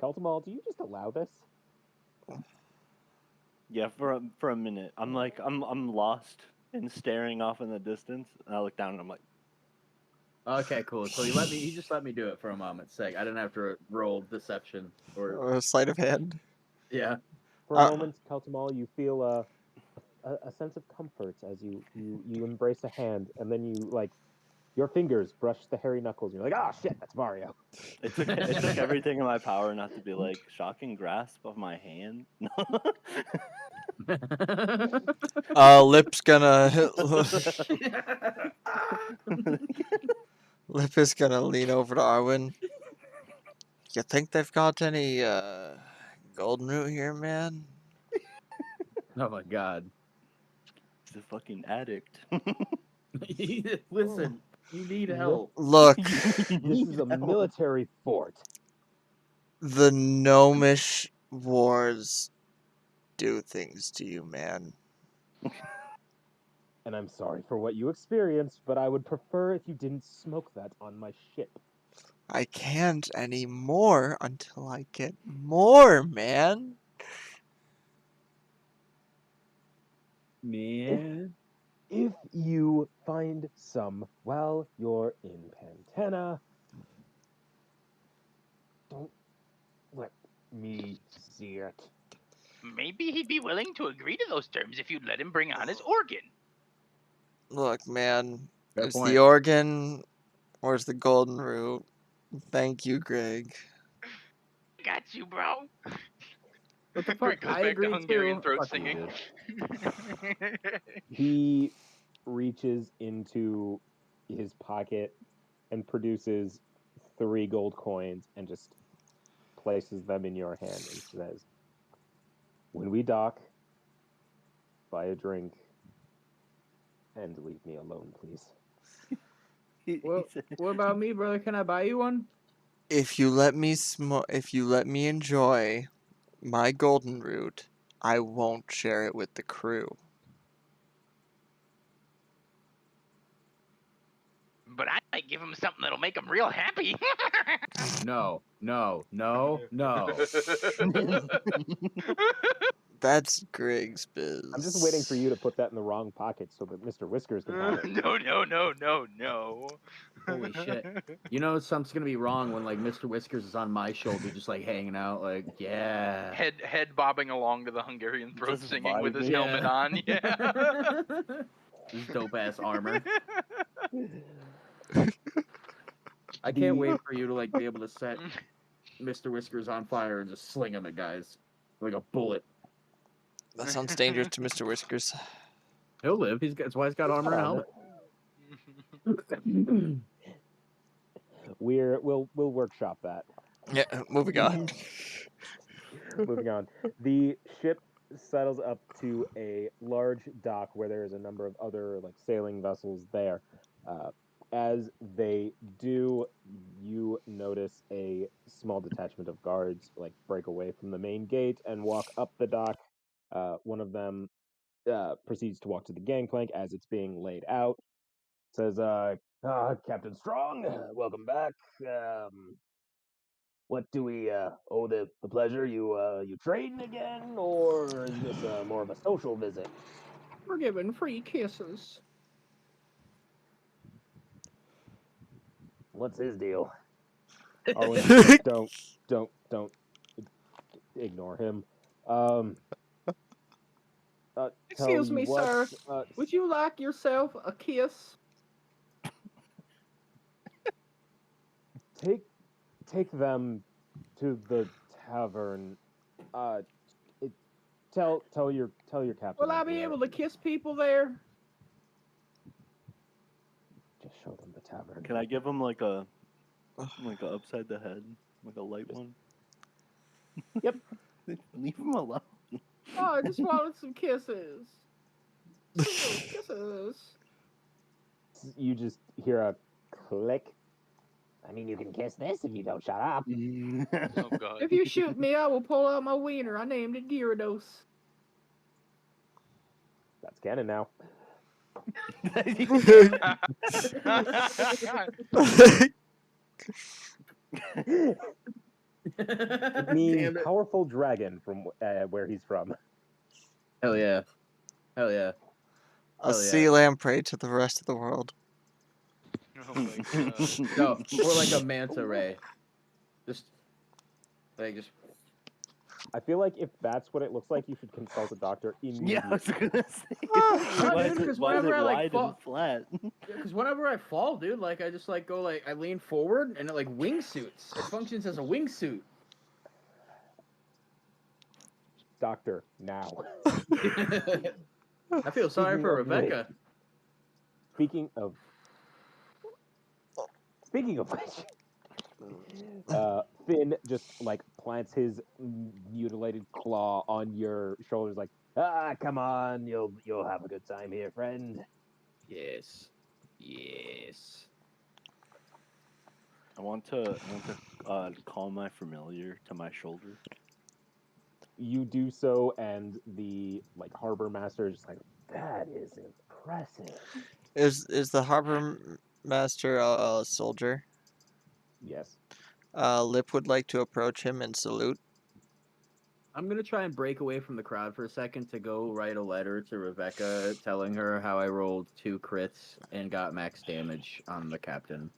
Keltamal, do you just allow this? Yeah, for a minute, I'm like I'm lost and staring off in the distance, and I look down and I'm like, Okay, cool. So he just let me do it for a moment's sake. I didn't have to roll deception or Or sleight of hand? yeah. For a Uh, moment, Keltamal, you feel a sense of comfort as you embrace a hand, and then you like your fingers brush the hairy knuckles. You're like, "Ah, shit, that's Mario." it took everything in my power not to be like shocking grasp of my hand. Lip's gonna Lip is gonna lean over to Arwen. You think they've got any golden root here, man? Oh my god. He's a fucking addict. Listen, you need Look. help. Look, This is a military fort. the gnomish wars do things to you, man. And I'm sorry for what you experienced, but I would prefer if you didn't smoke that on my ship. I can't anymore until I get more, man. Man. If you find some while you're in Pantana, don't let me see it. Maybe he'd be willing to agree to those terms if you'd let him bring on his organ. Look, man. Fair There's point. the organ. Where's the golden root? Thank you, Greg. Got you, bro. What the Greg fuck? goes I back to agree Hungarian too. throat Fuck you, singing. dude. He reaches into his pocket and produces 3 gold coins and just places them in your hand and says, "When we dock, buy a drink and leave me alone, please." He Well, said, what about me, brother? Can I buy you one? If you let me enjoy my golden root, I won't share it with the crew. But I might give him something that'll make him real happy. No, no, no, no. That's Greg's biz. I'm just waiting for you to put that in the wrong pocket so that Mr. Whiskers can have it. No. Holy shit. You know something's gonna be wrong when like Mr. Whiskers is on my shoulder just like hanging out, like, yeah. Head bobbing along to the Hungarian throat Just singing with his vibing. helmet on. Yeah. This dope ass armor. I can't wait for you to like be able to set Mr. Whiskers on fire and just sling him at guys. Like a bullet. That sounds dangerous to Mr. Whiskers. He'll live. That's why he's got armor and a helmet. We'll workshop that. Yeah, moving on. Moving on. The ship settles up to a large dock where there is a number of other like sailing vessels there. As they do, you notice a small detachment of guards like break away from the main gate and walk up the dock. One of them proceeds to walk to the gangplank as it's being laid out. Says, Captain Strong, welcome back. What do we owe the pleasure? You trading again, or is this more of a social visit? We're giving free kisses. What's his deal? Arwen, don't ignore him. Tell Excuse you me, what, sir. Would you like yourself a kiss? take them to the tavern. Tell your captain. Will I I'm be here. able to kiss people there? Just show them the tavern. Can I give him like a upside the head, like a light one? Yep. Leave him alone. Oh, I just wanted some kisses. Some little kisses. You just hear a click. I mean, you can kiss this if you don't shut up. Oh god. If you shoot me, I will pull out my wiener. I named it Gyarados. That's canon now. It means Damn it. powerful dragon from where he's from. Hell yeah. Hell yeah. A Hell yeah. sea lamprey to the rest of the world. Oh my god. No, or like a manta ray. Just I feel like if that's what it looks like, you should consult a doctor immediately. Yeah, I was gonna say. No, why dude, is it, 'cause why is it whenever I, like, wide fall- and flat? because whenever I fall, dude, like I just like go like I lean forward and it like wingsuits. It functions as a wingsuit. Doctor, now. I feel sorry for Rebecca. Speaking of which, Finn just like plants his mutilated claw on your shoulders, like, come on, you'll have a good time here, friend. Yes. Yes. I want to call my familiar to my shoulder. You do so, and the like harbor master is just like, that is impressive. Is the harbor master a soldier? Yes. Lip would like to approach him and salute. I'm gonna try and break away from the crowd for a second to go write a letter to Rebecca telling her how I rolled 2 crits and got max damage on the captain.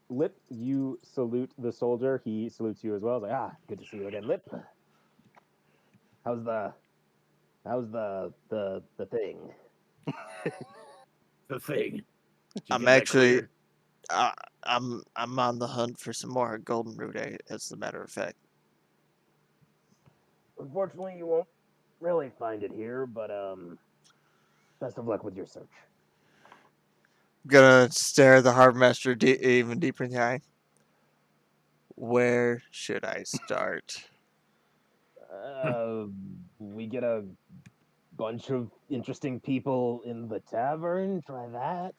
Lip, you salute the soldier. He salutes you as well. Like, good to see you again, Lip. How's the thing? The thing. Did you I'm get that actually, clear? I'm on the hunt for some more golden root, as a matter of fact. Unfortunately, you won't really find it here, but best of luck with your search. I'm gonna stare the harbor master even deeper in the eye. Where should I start? We get a bunch of interesting people in the tavern. Try that.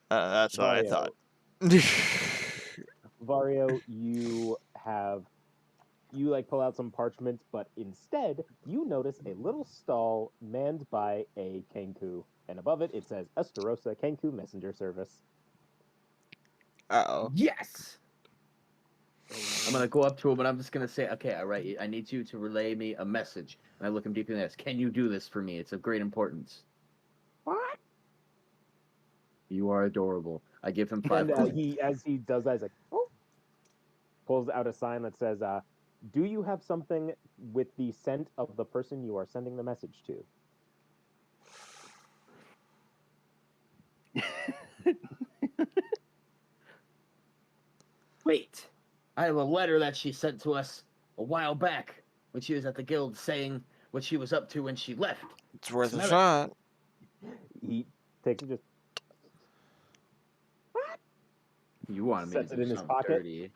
That's what I thought. Vario, you like pull out some parchments, but instead you notice a little stall manned by a Kenku, and above it says Estarossa Kenku Messenger Service. Uh-oh. Yes! I'm gonna go up to him and I'm just gonna say, okay, all right, I need you to relay me a message. And I look him deep in the eyes. Can you do this for me? It's of great importance. What? You are adorable. I give him 5 And coins. as he does that, he's like, oh, pulls out a sign that says, do you have something with the scent of the person you are sending the message to? Wait. I have a letter that she sent to us a while back when she was at the guild saying what she was up to when she left. It's worth a Smell it. shot. He takes it, just You wanted me sets to it do in his something pocket. dirty.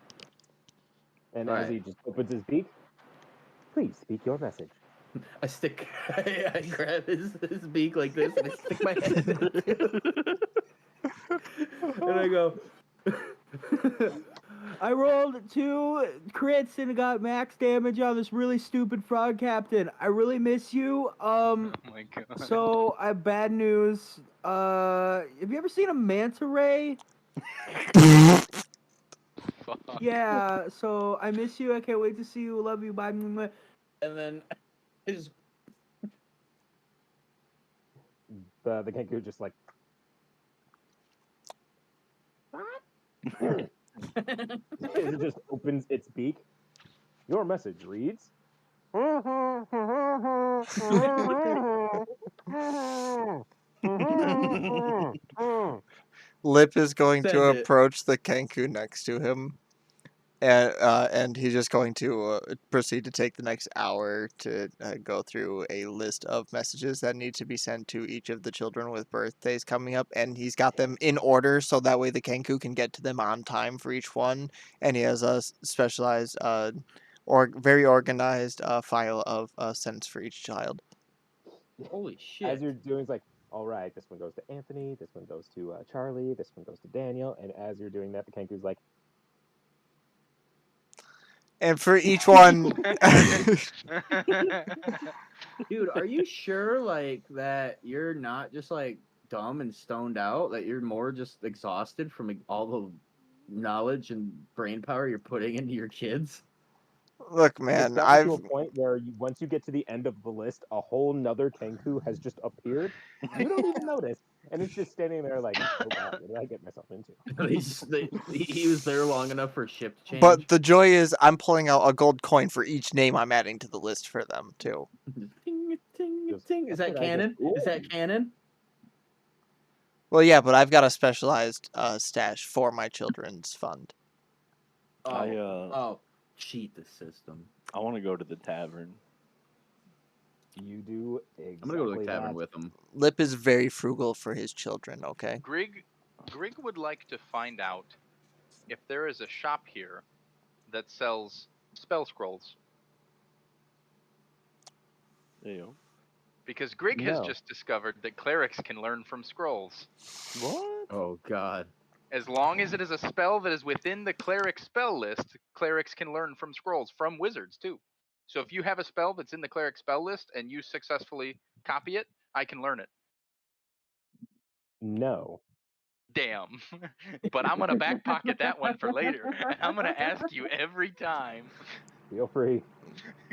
And Right. as he just opens his beak, please speak your message. I stick, I grab his beak like this and I stick my head in it. And I go, I rolled 2 crits and got max damage on this really stupid frog captain. I really miss you. Oh my god. So I have bad news. Have you ever seen a manta ray? Fuck. Yeah. So I miss you. I can't wait to see you. Love you. Bye. And then is The Kenku just like it just opens its beak. Your message reads. Lip is going to Send it. approach the Kenku next to him, and he's just going to proceed to take the next hour to go through a list of messages that need to be sent to each of the children with birthdays coming up, and he's got them in order so that way the Kenku can get to them on time for each one, and he has a specialized or very organized file of sends for each child. Holy shit. As you're doing, it's like, all right, this one goes to Anthony, this one goes to Charlie, this one goes to Daniel, and as you're doing that, the Kenku's like, And for each one, Dude, are you sure like that you're not just like dumb and stoned out? That you're more just exhausted from like, all the knowledge and brain power you're putting into your kids? look, it's man, gotten to I've a point where once you get to the end of the list, a whole nother Kenku has just appeared. You don't even notice, and it's just standing there like, oh god, what did I get myself into? He was there long enough for a ship to change. But the joy is I'm pulling out a gold coin for each name I'm adding to the list for them too. Ting, ting, Goes, ting. Is "That's that what I get." canon? Is that Ooh. canon? Well, yeah, but I've got a specialized stash for my children's fund. Oh, cheat the system. I want to go to the tavern. You do exactly I'm gonna go to the tavern that. with him. Lip is very frugal for his children, okay? Grig would like to find out if there is a shop here that sells spell scrolls. There you go. Because Grig has No. just discovered that clerics can learn from scrolls. What? Oh god. As long as it is a spell that is within the cleric spell list, clerics can learn from scrolls, from wizards too. So if you have a spell that's in the cleric spell list and you successfully copy it, I can learn it. No. Damn. But I'm going to back pocket that one for later. And I'm going to ask you every time. Feel free.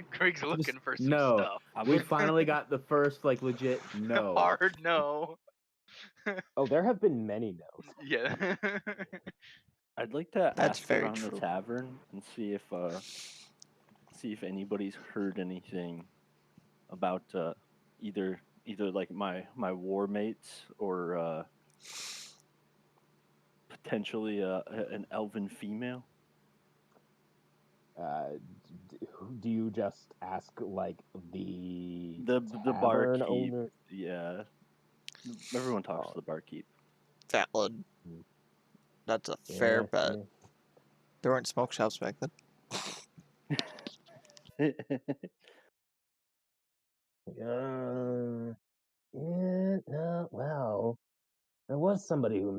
Greg's looking for some No. stuff. We finally got the first like legit no. Hard no. Oh, there have been many no's. Yeah. I'd like to That's ask very around the true. tavern and see if anybody's heard anything about either like my war mates or potentially an elven female. Do you just ask like the The tavern barkeep. owner? Yeah. Everyone talks to Oh. the barkeep. Valid. That's a fair Yeah, bet. There weren't smoke shops back then. yeah, no, well, there was somebody who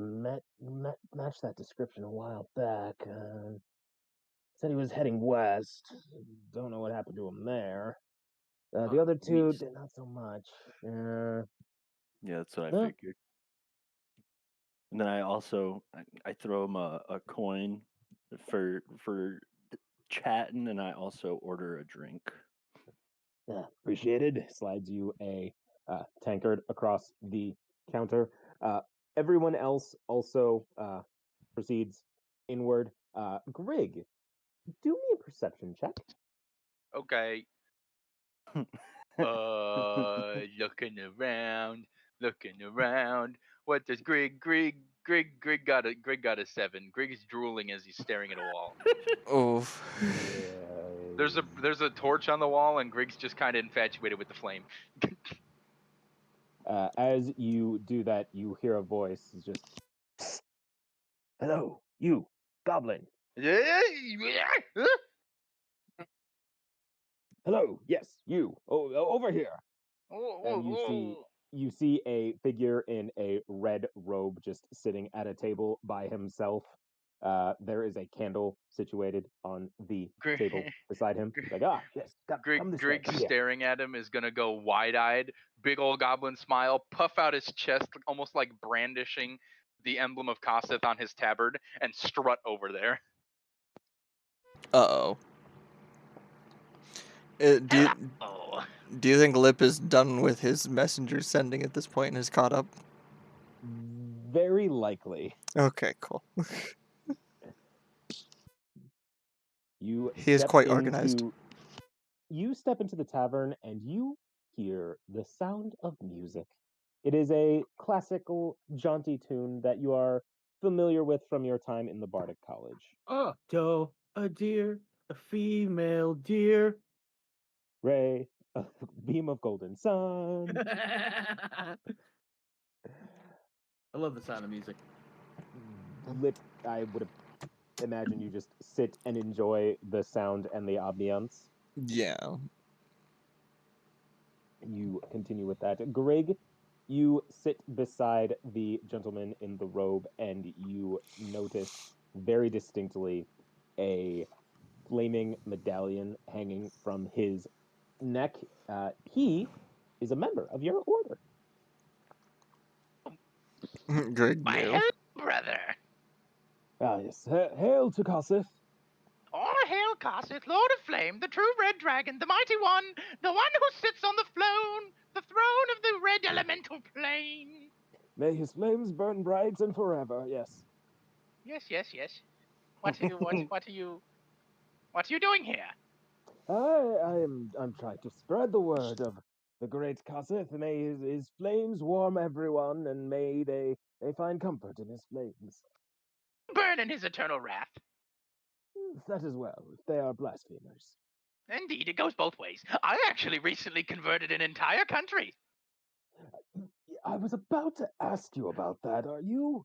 matched that description a while back. Said he was heading west. Don't know what happened to him there. The other two, not so much. Yeah, that's what I Well, figured. And then I also I throw him a coin for chatting, and I also order a drink. appreciated. Slides you a tankard across the counter. Everyone else also proceeds inward. Grig, do me a perception check. Okay. Looking around. What does Grig got a 7. Grig is drooling as he's staring at a wall. Oof. There's a torch on the wall and Grig's just kind of infatuated with the flame. As you do that, you hear a voice. It's just, hello, you, goblin. Hello, yes, you. Oh, over here. And you see a figure in a red robe just sitting at a table by himself. There is a candle situated on the Grig- table beside him. Like, yes, come this way. Grig Come here. staring at him is gonna go wide-eyed, big old goblin smile, puff out his chest, almost like brandishing the emblem of Kosseth on his tabard, and strut over there. Uh-oh. Do you think Lip is done with his messenger sending at this point and is caught up? Very likely. Okay, cool. You He is step quite organized. You step into the tavern and you hear the sound of music. It is a classical, jaunty tune that you are familiar with from your time in the Bardic College. Oh, doe, a deer, a female deer. Ray, a beam of golden sun. I love the sound of music. Lip, I would imagine you just sit and enjoy the sound and the ambiance. Yeah. You continue with that. Grig, you sit beside the gentleman in the robe and you notice very distinctly a flaming medallion hanging from his neck. He is a member of your order. Greg My knew. hell, brother! Yes. Hail to Kosseth. All hail Kosseth, Lord of Flame, the true red dragon, the mighty one, the one who sits on the throne of the red elemental plane. May his flames burn bright and forever. Yes. Yes. What are you doing here? I'm trying to spread the word of the great Kosseth. May his flames warm everyone, and may they find comfort in his flames. Burn in his eternal wrath. That as well, if they are blasphemers. Indeed, it goes both ways. I actually recently converted an entire country. I was about to ask you about that. Are you?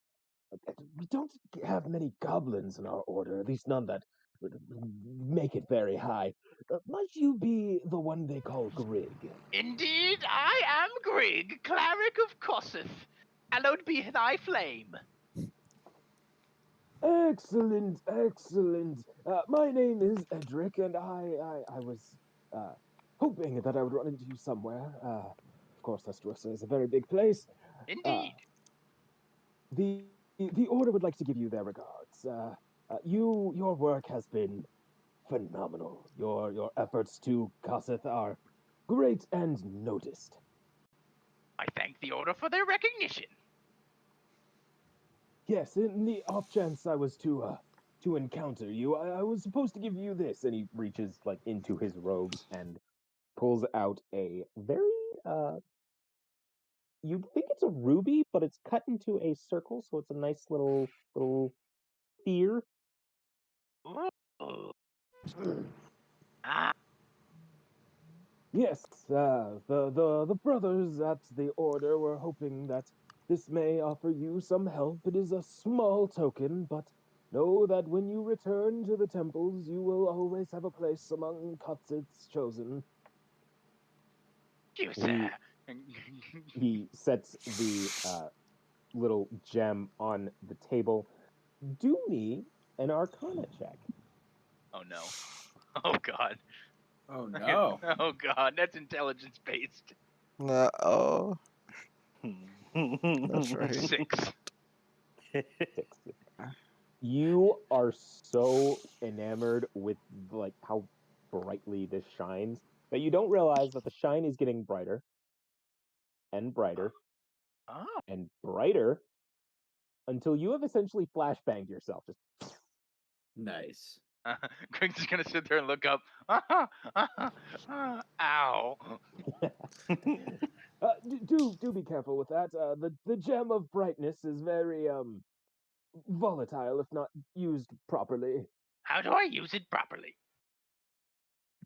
We don't have many goblins in our order, at least none that would make it very high. Might you be the one they call Grig? Indeed, I am Grig, cleric of Kosseth. Hallowed be thy flame. Excellent. My name is Edric, and I was hoping that I would run into you somewhere. Of course, Estarossa is a very big place. Indeed. The the order would like to give you their regards. Your work has been phenomenal. Your efforts to Kosseth are great and noticed. I thank the order for their recognition. Yes, in the off chance I was to encounter you, I was supposed to give you this. And he reaches like into his robes and pulls out a very you'd think it's a ruby, but it's cut into a circle, so it's a nice little sphere. Ooh. Ah, Yes, the brothers at the order were hoping that this may offer you some help. It is a small token, but know that when you return to the temples, you will always have a place among Kotzit's chosen. you, He sir. he sets the little gem on the table. Do me an Arcana check. Oh no. Oh god. Oh no. Oh god, that's intelligence based. Uh-oh. That's right. 6. 6. You are so enamored with like how brightly this shines that you don't realize that the shine is getting brighter and brighter Oh. and brighter until you have essentially flashbanged yourself. Just Nice. Greg's just gonna sit there and look up. Ow. do be careful with that. The gem of brightness is very volatile if not used properly. How do I use it properly?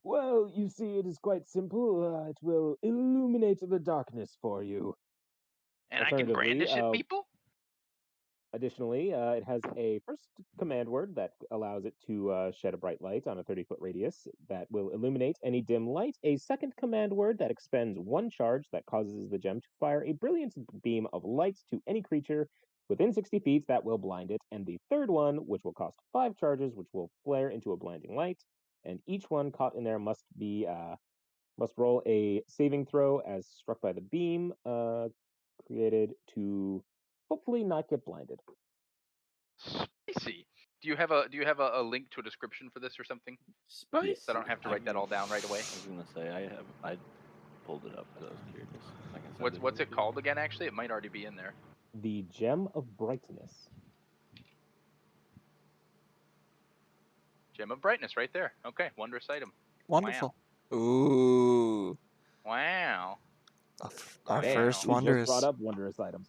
Well, you see, it is quite simple. It will illuminate the darkness for you. And I can brandish at people? Additionally, it has a first command word that allows it to shed a bright light on a 30-foot radius that will illuminate any dim light. A second command word that expends one charge that causes the gem to fire a brilliant beam of light to any creature within 60 feet that will blind it, and the third one, which will cost 5 charges, which will flare into a blinding light, and each one caught in there must roll a saving throw as struck by the beam created to hopefully not get blinded. Spicy. Do you have a link to a description for this or something? Spicy. So I don't have to write that all down right away. I was gonna say I pulled it up because I was curious. I can send What's over it to you. called again? Actually, it might already be in there. The Gem of Brightness. Gem of Brightness, right there. Okay, wondrous item. Wonderful. Ooh. Wow. Our Damn, first we just wondrous. brought up wondrous items.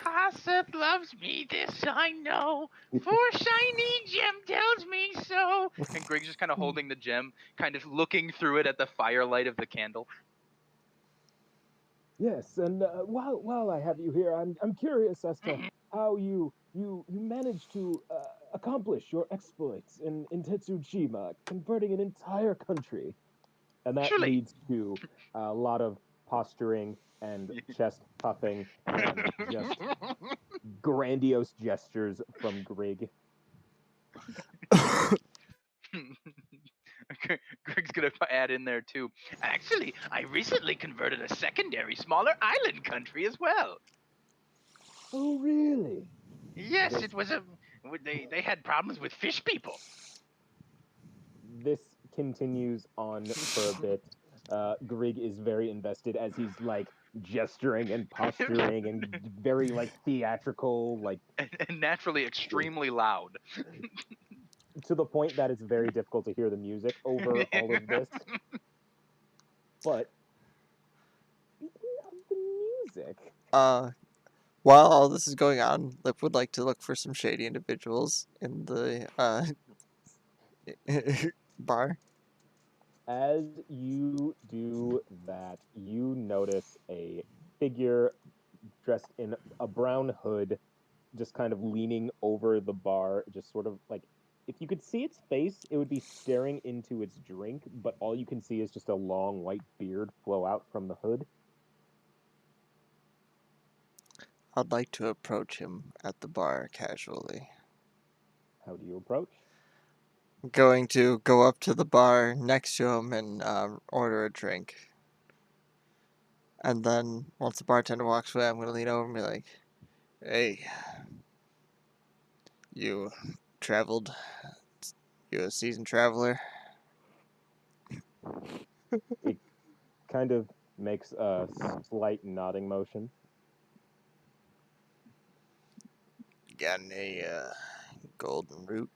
Gossip loves me, this I know, for shiny gem tells me so. And Greg's just kind of holding the gem, kind of looking through it at the firelight of the candle. Yes, and while I have you here, I'm curious as to Mhm. how you managed to accomplish your exploits in Tetsushima, converting an entire country, and that Surely. leads to a lot of posturing and chest puffing and just grandiose gestures from Grig. Greg's gonna add in there too. Actually, I recently converted a secondary, smaller island country as well. Oh, really? Yes, This it was a. They had problems with fish people. this continues on for a bit. Grig is very invested as he's like gesturing and posturing and very like theatrical, like and naturally extremely loud. to the point that it's very difficult to hear the music over all of this. But speaking of the music, While all this is going on, Lip would like to look for some shady individuals in the bar. as you do that, you notice a figure dressed in a brown hood, just kind of leaning over the bar, just sort of like if you could see its face, it would be staring into its drink, but all you can see is just a long white beard flow out from the hood. I'd like to approach him at the bar casually. How do you approach? I'm going to go up to the bar next to him and order a drink. And then, once the bartender walks away, I'm going to lean over and be like, "Hey, you traveled? You a seasoned traveler?" It kind of makes a slight nodding motion. Got any golden root?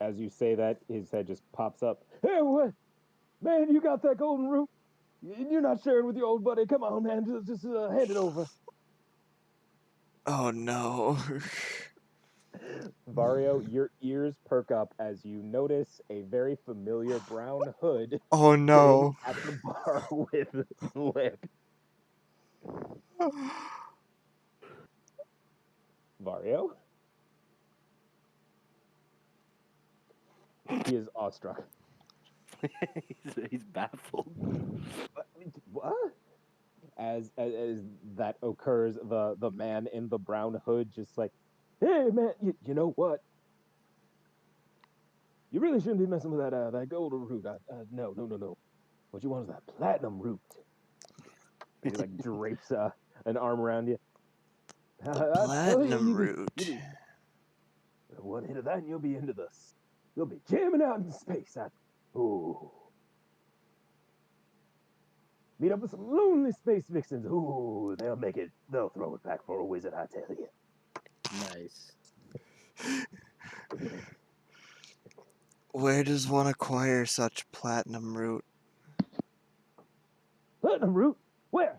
As you say that, his head just pops up. Hey, what? Man, you got that golden root? You're not sharing with your old buddy. Come on, man. Just hand it over. Oh no. Vario, your ears perk up as you notice a very familiar brown hood Oh sitting no. at the bar with Lip. Vario? He is awestruck. he's baffled. What? As that occurs, the man in the brown hood just like, hey man, you know what? You really shouldn't be messing with that golden root. No. What you want is that platinum root. And he like drapes an arm around you. I tell you, Platinum you root. be one hit of that, and you'll be into this. You'll be jamming out in space. Ooh. Meet up with some lonely space vixens. Ooh, they'll make it. They'll throw it back for a wizard, I tell you. Nice. Where does one acquire such platinum root? Platinum root? Where?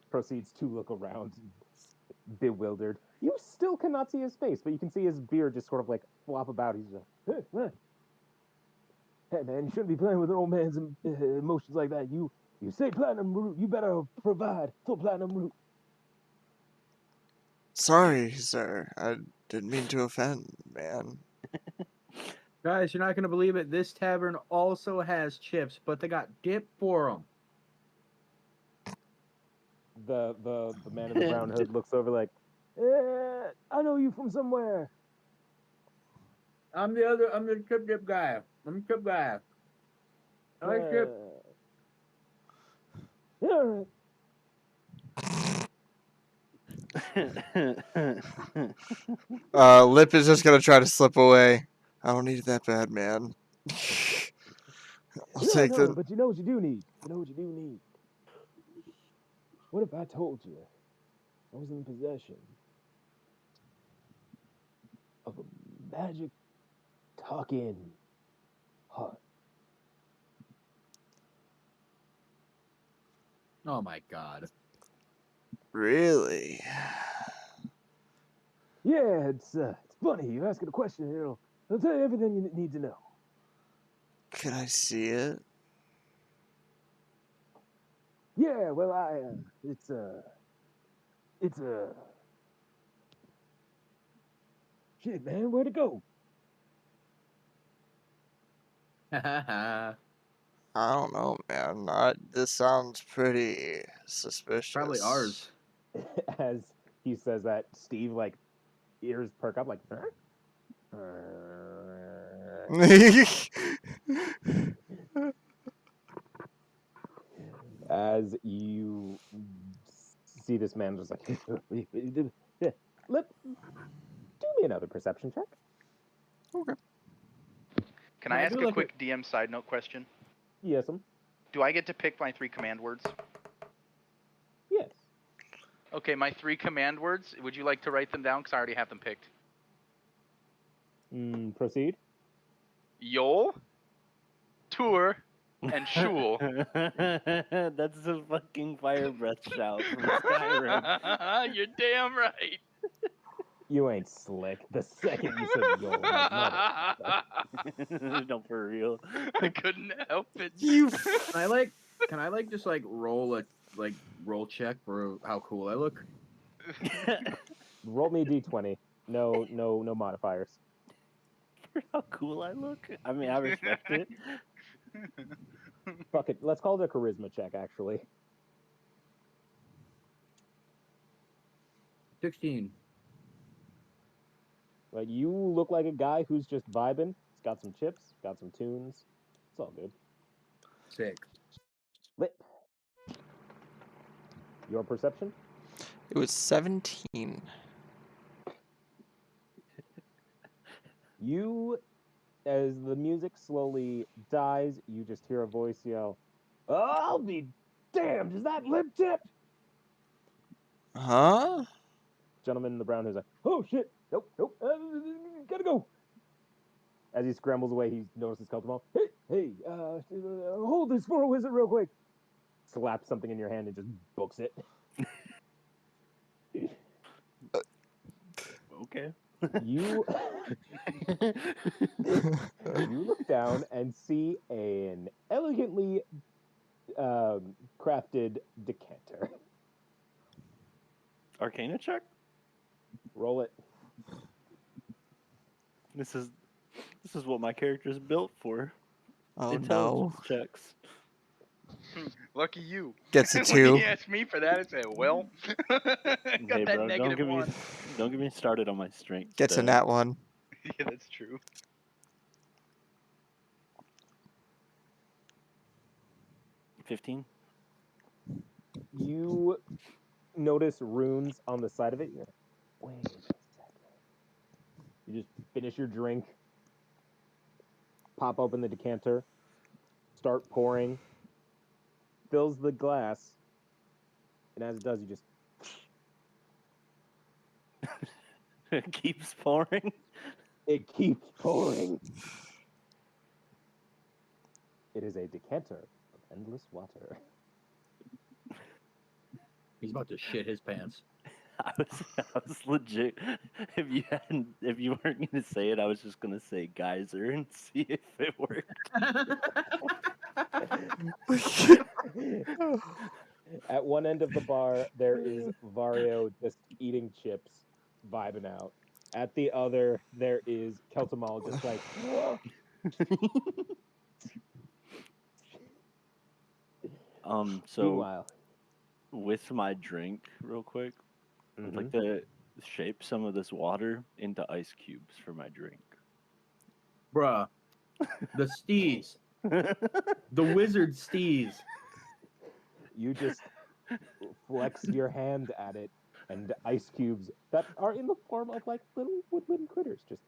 Proceeds to look around, bewildered. You still cannot see his face, but you can see his beard just sort of like flop about. He's like, hey, man. Hey, man, you shouldn't be playing with an old man's emotions like that. You say platinum root, you better provide for platinum root. Sorry, sir. I didn't mean to offend, man. Guys, you're not going to believe it. This tavern also has chips, but they got dip for them. The man in the brown hood looks over like, I know you from somewhere. I'm the trip dip guy. I'm the trip guy. I like trip. Yeah, all right. Lip is just gonna try to slip away. I don't need it that bad, man. I'll take No, the. but you know what you do need. What if I told you I was in possession of a magic talking heart? Oh my god. Really? Yeah, it's funny. You're asking a question. It'll tell you everything you need to know. Can I see it? Yeah, well, it's shit, man. Where'd it go? I don't know, man. This sounds pretty suspicious. Probably ours. As he says that, Steve like ears perk up, like, huh? As you see this man just like, Lip, do me another perception check. Can I I ask do a like quick DM side note question? Yes, Do I get to pick my 3 command words? yes. Okay, my 3 command words. Would you like to write them down? Because I already have them picked. Proceed. Yol, Tour, and Shul. That's the fucking fire breath shout from Skyrim. You're damn right. You ain't slick. The second you said yo, I'm like, mother. No, for real. I couldn't help it. You. Can I just roll check for how cool I look? Roll me a d20. No modifiers. For how cool I look. I mean, I respect it. Fuck it. Let's call it a charisma check, actually. 16. Like, you look like a guy who's just vibing. He's got some chips, got some tunes. It's all good. 6. Lip. Your perception? It was 17. You, as the music slowly dies, you just hear a voice yell, I'll be damned, is that Lip Tip? Huh? Gentleman in the brown who's like, oh shit, nope, gotta go. As he scrambles away, he notices Keltamol. Hey, hold this for a wizard real quick. Slaps something in your hand and just books it. Okay. You you look down and see an elegantly crafted decanter. Arcana check? Roll it. This is what my character's built for. Oh Intelligence no. checks. Lucky you. Gets a When 2. he asked me for that, I said, well, got Hey, that bro, -1. don't get me started on my strength. Gets a nat 1. Yeah, that's true. 15. You notice runes on the side of it. You're like, wait a second. You just finish your drink, pop open the decanter, start pouring, fills the glass, and as it does, you just It keeps pouring. it keeps pouring. It is a decanter of endless water. He's about to shit his pants. I was legit. If you weren't gonna say it, I was just gonna say geyser and see if it worked. At one end of the bar, there is Vario just eating chips, vibing out. At the other, there is Keltamal just like, So meanwhile, with my drink real quick. I'd like to shape some of this water into ice cubes for my drink. Bruh. The steez. The wizard steez. You just flex your hand at it, and ice cubes that are in the form of like little woodland critters just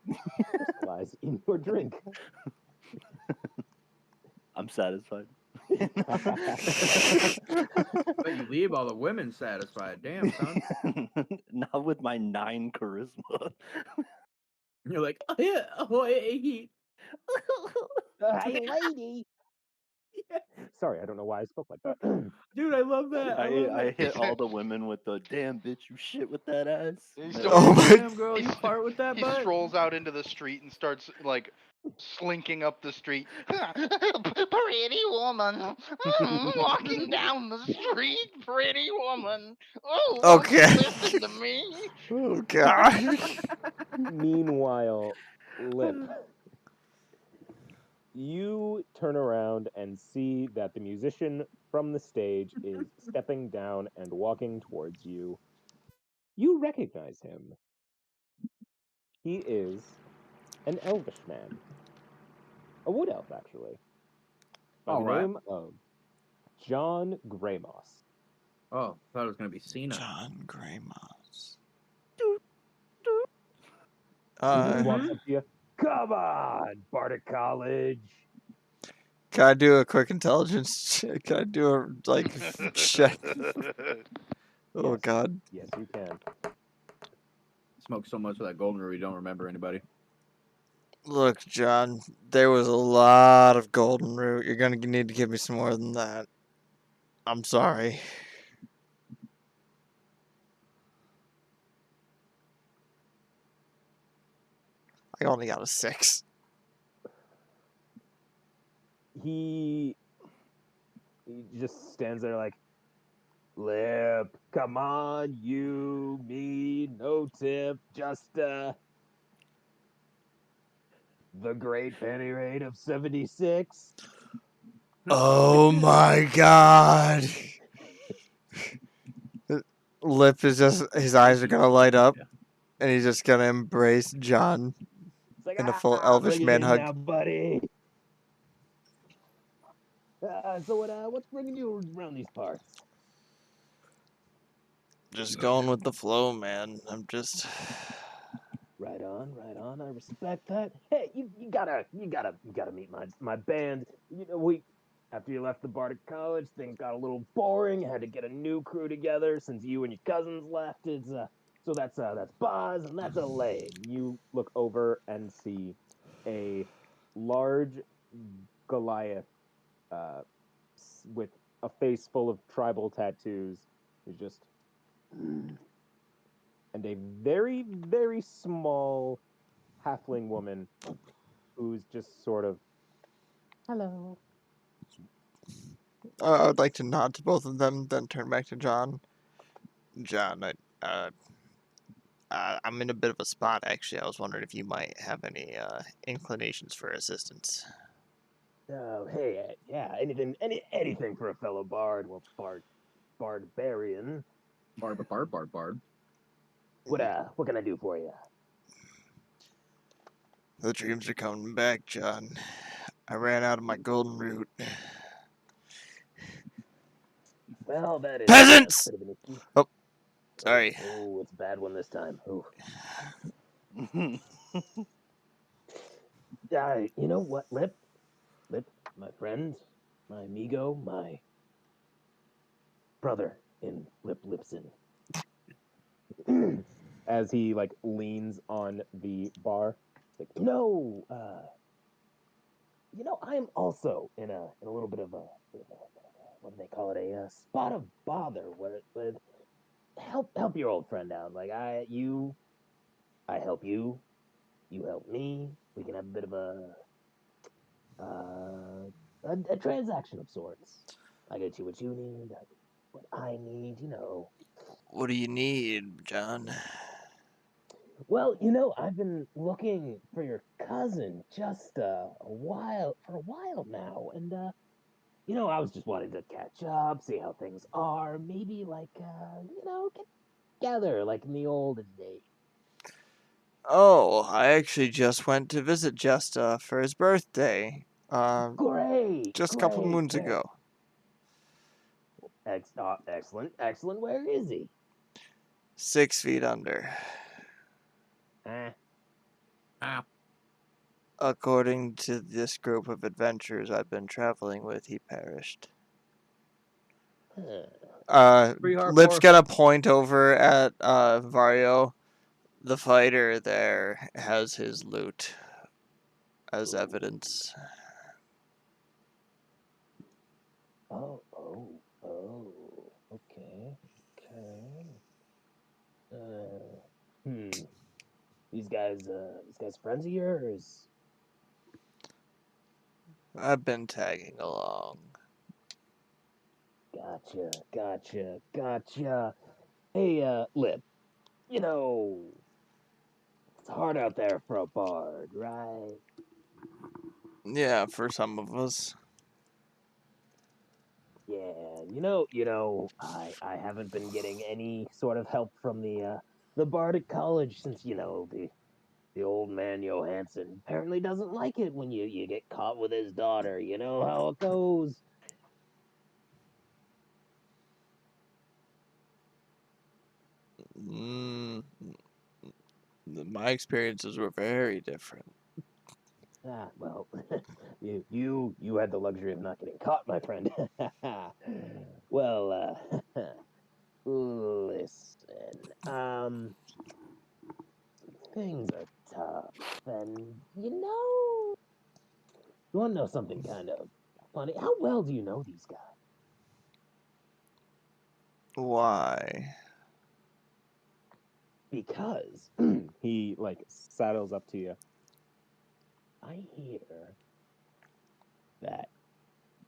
crystallize in your drink. I'm satisfied. But you leave all the women satisfied. Damn, son. Not with my 9 charisma. You're like, oh, yeah, oh, hey. Hey, lady. Sorry, I don't know why I spoke like that. Dude, I love that. I love I that. hit all the women with the damn bitch, you shit with that ass. He's That- so- Oh my- Damn, girl, you fart with that He butt? strolls out into the street and starts like slinking up the street. Pretty woman, walking down the street, pretty woman. Oh, won't you Okay. listen to me? Oh god. Meanwhile, Lip, you turn around and see that the musician from the stage is stepping down and walking towards you. You recognize him. He is an elvish man. A wood elf, actually. By the All right. name of John Graymoss. Oh, thought it was gonna be Cena. John Graymoss. He just walks Mhm. up to you. Come on, Bardic College. Can I do a quick intelligence check? Can I do a check? Oh Yes. god. Yes, you can. Smoked so much of that golden root, you don't remember anybody. Look, John, there was a lot of golden root. You're gonna need to give me some more than that. I'm sorry. I only got a 6. He just stands there like, Lip, come on, you, me, no tip, just the great penny rate of 76. Oh my god. Lip is just, his eyes are gonna light up, and he's just gonna embrace John It's like, in a full elvish bring it man in hug. now, buddy. So what's bringing you around these parts? Just going with the flow, man. I'm just. Right on. I respect that. Hey, you gotta meet my band. You know, after you left the Bardic College, things got a little boring. Had to get a new crew together since you and your cousins left. It's so that's Boz and that's Elaine. You look over and see a large Goliath with a face full of tribal tattoos. Who's just and a very, very small halfling woman who's just sort of, hello. I would like to nod to both of them, then turn back to John. John, I'm in a bit of a spot, actually. I was wondering if you might have any inclinations for assistance. Oh, hey, yeah, anything for a fellow bard. Well, barbarian. Bard. What can I do for you? The dreams are coming back, John. I ran out of my golden root. Well, that is Peasants! a bit of an issue. Oh, sorry. Oh, it's a bad one this time. Oh. You know what, Lip, my friend, my amigo, my brother in Lipson. As he like leans on the bar, like, I am also in a little bit of a what do they call it, a spot of bother with help your old friend out. Like I help you, you help me. We can have a bit of a transaction of sorts. I get you what you need, I get what I need. What do you need, John? Well, I've been looking for your cousin just for a while now, and I was just wanting to catch up, see how things are, maybe get together like in the olden days. Oh, I actually just went to visit Jesta for his birthday. Great, Just a couple great, moons ago. Excellent, excellent. Where is he? 6 feet under. According to this group of adventurers I've been traveling with, he perished. Pretty Lip's hardcore. gonna point over at Vario. The fighter there has his loot as evidence. Oh, okay. These guys friends of yours? I've been tagging along. Gotcha. Hey, Lip, it's hard out there for a bard, right? Yeah, for some of us. Yeah, I haven't been getting any sort of help from the bard at college since, the old man Johansson apparently doesn't like it when you get caught with his daughter. You know how it goes. My experiences were very different. Well, you had the luxury of not getting caught, my friend. Well, listen. Things are tough, and you want to know something kind of funny? How well do you know these guys? Why? Because he saddles up to you. I hear that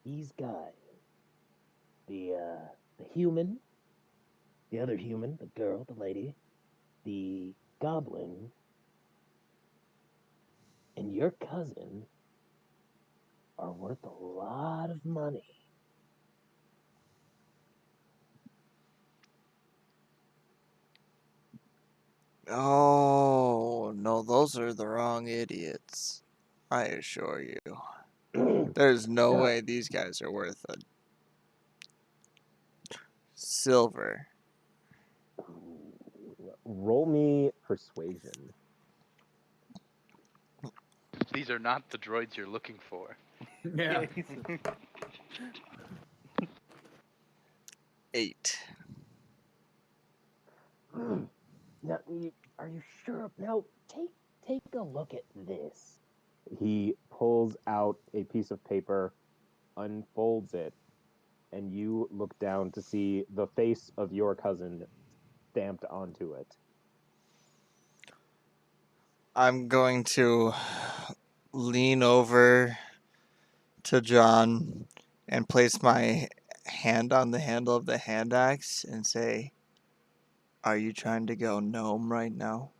these guys, the human, the other human, the girl, the lady, the goblin, and your cousin are worth a lot of money. Oh, no, those are the wrong idiots. I assure you. There's no Yeah. way these guys are worth a silver. Roll me persuasion. These are not the droids you're looking for. Yeah. 8. Now, are you sure? Now, take a look at this. He pulls out a piece of paper, unfolds it, and you look down to see the face of your cousin stamped onto it. I'm going to lean over to John and place my hand on the handle of the hand axe and say, "Are you trying to go gnome right now?"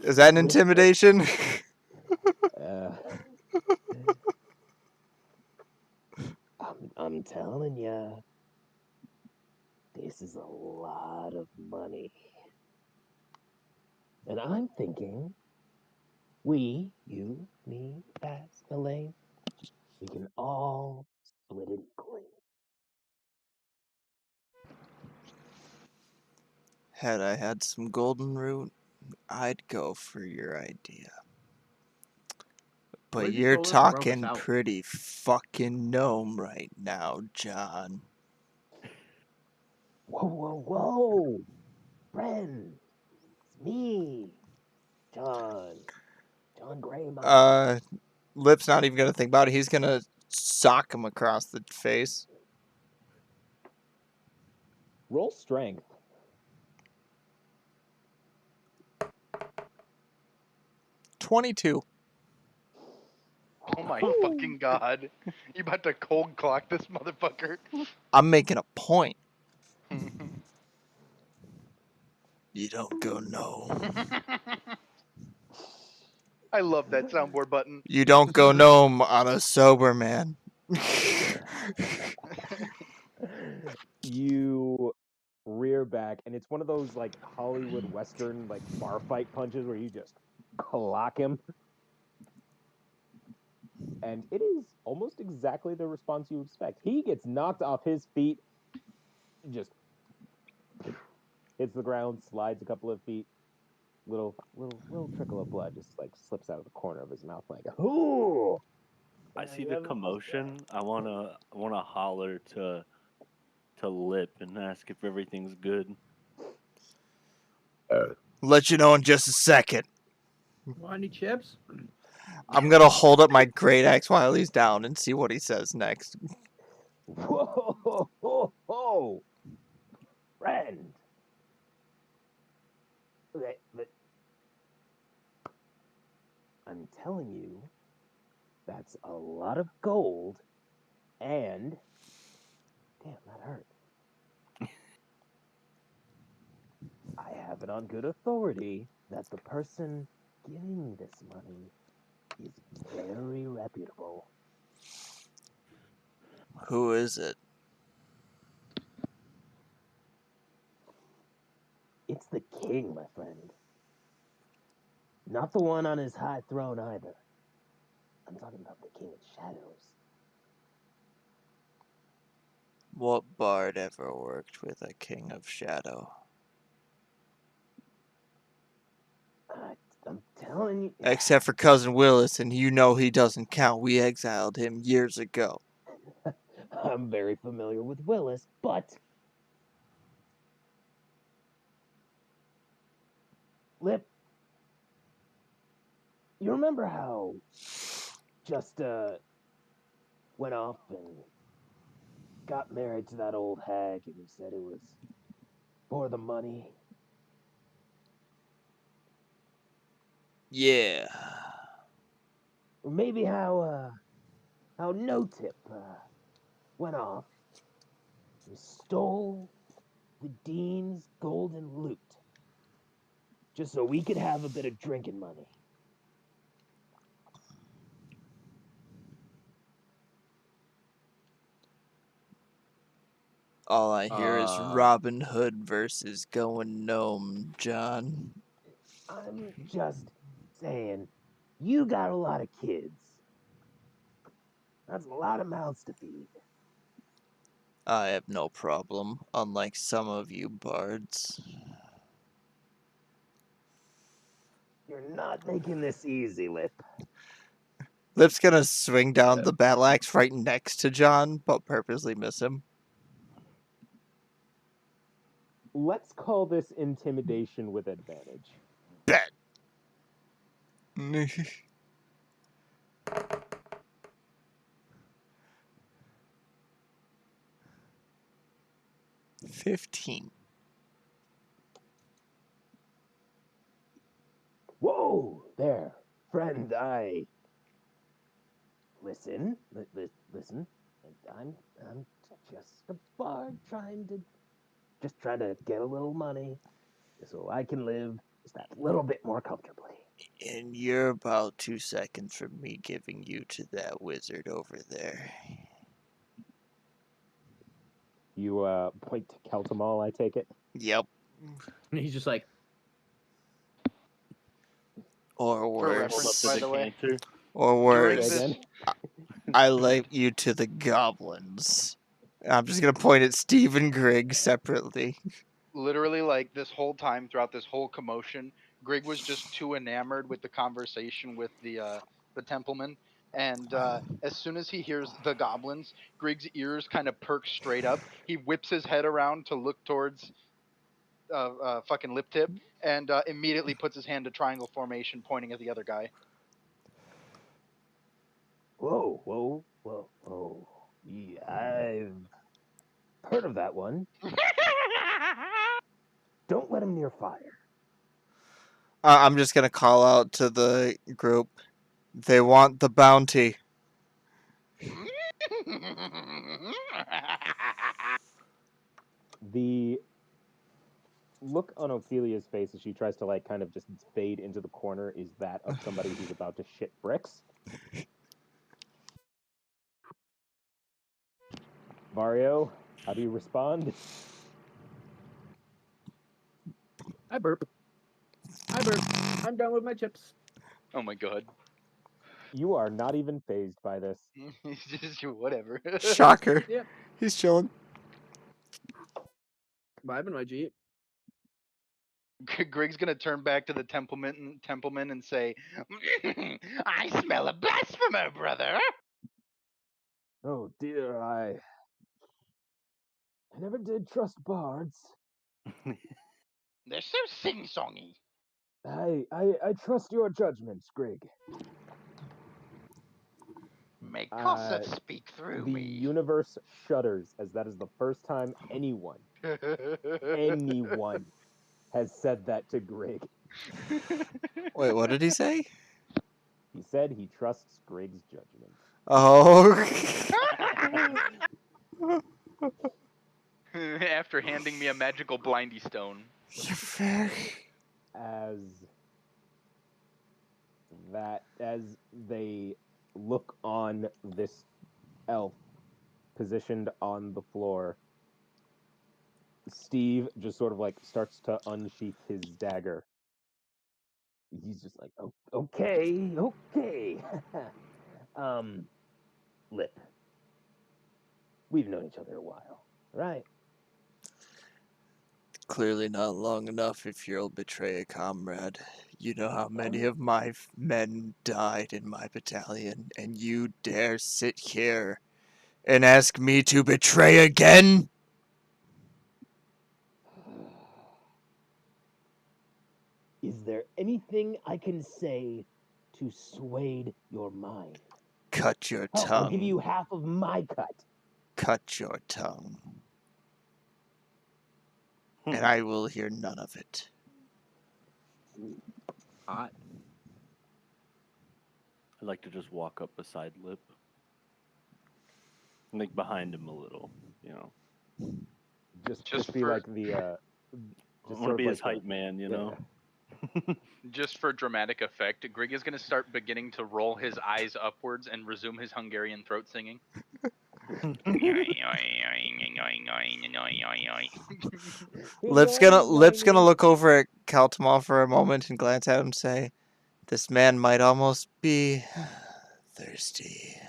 Is that an intimidation? I'm telling ya, this is a lot of money. And I'm thinking, we, you, me, Bass, Elaine, we can all split it equally. Had I had some golden root, I'd go for your idea. What But if you you're stole it and broke us talking out? pretty fucking gnome right now, John. Whoa. Friend, it's me, John. John Greymouth. Lip's not even gonna think about it. He's gonna sock him across the face. Roll strength. 22. Oh my fucking god. You about to cold clock this motherfucker? I'm making a point. You don't go gnome. I love that soundboard button. You don't go gnome on a sober man. You rear back, and it's one of those like Hollywood Western like bar fight punches where you just clock him. And it is almost exactly the response you expect. He gets knocked off his feet, just hits the ground, slides a couple of feet, little trickle of blood just like slips out of the corner of his mouth like, ooh. I see the commotion. I wanna holler to Lip and ask if everything's good. Let you know in just a second. Want any chips? I'm gonna hold up my great axe while he's down and see what he says next. Whoa, ho, ho. Friend. But I'm telling you, that's a lot of gold, and damn, that hurt. I have it on good authority that the person giving me this money is very reputable. Who is it? It's the king, my friend. Not the one on his high throne either. I'm talking about the king of shadows. What bard ever worked with a king of shadow? I'm telling you. Except for Cousin Willis, and you know he doesn't count. We exiled him years ago. I'm very familiar with Willis, but Lip, you remember how just went off and got married to that old hag and he said it was for the money? Yeah. Or maybe how No Tip went off and stole the dean's golden loot just so we could have a bit of drinking money. All I hear is Robin Hood versus going gnome, John. I'm just saying, you got a lot of kids. That's a lot of mouths to feed. I have no problem, unlike some of you bards. You're not making this easy, Lip. Lip's gonna swing down the battle axe right next to John, but purposely miss him. Let's call this intimidation with advantage. Bet. 15. Whoa, there, friend. Listen. Listen. I'm just a bard trying to get a little money so I can live just that little bit more comfortably. And you're about 2 seconds from me giving you to that wizard over there. You point to Keltamal, I take it. Yep. And he's just like, Or For worse. reference, by the way, Cancer. Or during worse. this, Again? I led you to the goblins. I'm just gonna point at Steve and Greg separately. literally, like this whole time throughout this whole commotion, Greg was just too enamored with the conversation with the templeman. And as soon as he hears the goblins, Greg's ears kind of perk straight up. He whips his head around to look towards fucking Lip Tip, and immediately puts his hand to triangle formation, pointing at the other guy. Whoa. Yeah, I've heard of that one. Don't let him near fire. I'm just gonna call out to the group. They want the bounty. The look on Ophelia's face as she tries to like kind of just fade into the corner is that of somebody who's about to shit bricks. Vario, how do you respond? I burp. I'm done with my chips. Oh my god. You are not even phased by this. Just whatever. Shocker. Yep. He's chilling. Vibing my Jeep. Greg's gonna turn back to the Templeman and say, "I smell a blasphemer, brother." Oh dear, I never did trust bards. They're so sing-songy. I trust your judgments, Grig. May Kosset speak through The me. universe shudders as that is the first time anyone has said that to Grig. Wait, what did he say? He said he trusts Grig's judgment. Oh. After handing me a magical blindy stone. You're very... As they look on this elf positioned on the floor, Steve just sort of like starts to unsheath his dagger. He's just like, oh, okay. Lip. We've known each other a while, right? Clearly not long enough if you'll betray a comrade. You know how many of my men died in my battalion, and you dare sit here and ask me to betray again? Is there anything I can say to sway your mind? Cut your Hell, tongue. I'll give you half of my cut. Cut your tongue. And I will hear none of it. Hot. I'd like to just walk up beside Lip. Like behind him a little, you know. Just be for- like the I just want to sort of be like his hype man, you know. Just for dramatic effect, Grig is gonna start beginning to roll his eyes upwards and resume his Hungarian throat singing. Lip's gonna look over at Kaltamon for a moment and glance at him and say, "This man might almost be thirsty."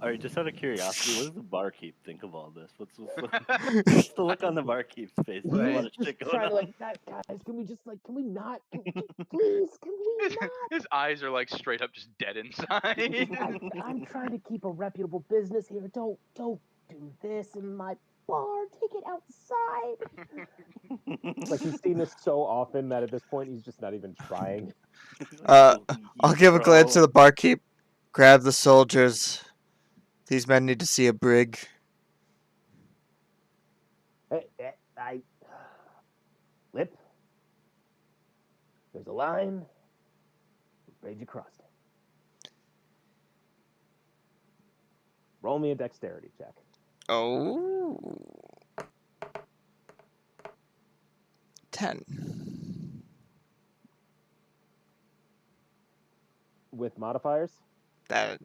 All right, just out of curiosity, what does the barkeep think of all this? What's the look on the barkeep's face? There's a lot of shit going on. guys, can we not? Please, can we His eyes are like straight up just dead inside. I'm trying to keep a reputable business here. Don't do this in my bar. Take it outside. Like he's seen this so often that at this point he's just not even trying. I'll give a glance to the barkeep. Grab the soldiers. These men need to see a brig. Lip. There's a line. Afraid you crossed it. Roll me a dexterity check. Oh. 10. With modifiers? Yeah.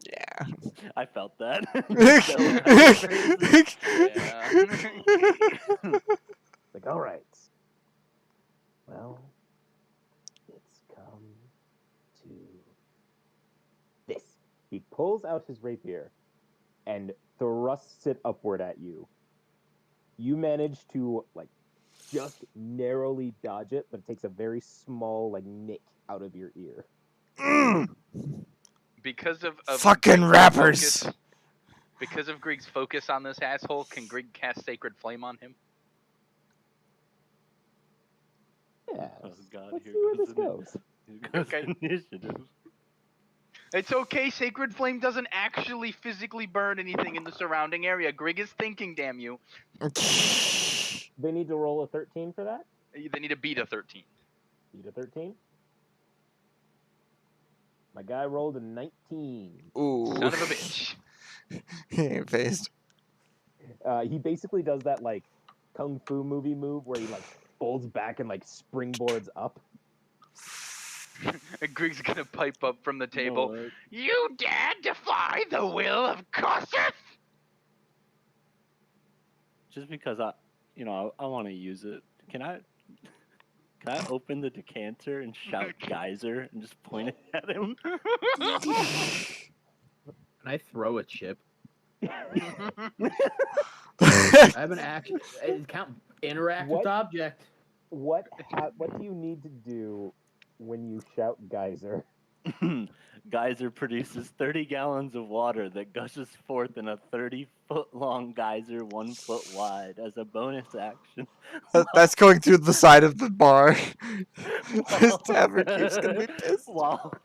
Yeah. I felt that. Like, all right. Well, it's come to this. He pulls out his rapier and thrusts it upward at you. You manage to, like, just narrowly dodge it, but it takes a very small, like, nick out of your ear. Because of fucking Grig's rappers. Focus, because of Grig's focus on this asshole, can Grig cast Sacred Flame on him? Yeah. Oh God, Let's here see where goes this goes. Okay. Initiative. It's okay. Sacred Flame doesn't actually physically burn anything in the surrounding area. Grig is thinking, damn you. They need to roll a 13 for that? They need to beat a 13. Beat a 13? My guy rolled a 19. Ooh. Son of a bitch. He ain't phased. He basically does that like kung fu movie move where he like folds back and like springboards up. And Grig's gonna pipe up from the You know table. what? You dare defy the will of Kossuth? Just because I want to use it. Can I open the decanter and shout geyser and just point it at him? Can I throw a chip? I have an action. Count interact with What? object. What do you need to do when you shout geyser? Geyser produces 30 gallons of water that gushes forth in a 30-foot long geyser 1 foot wide as a bonus action. That's going through the side of the bar. This tavern keep's gonna be pissed. While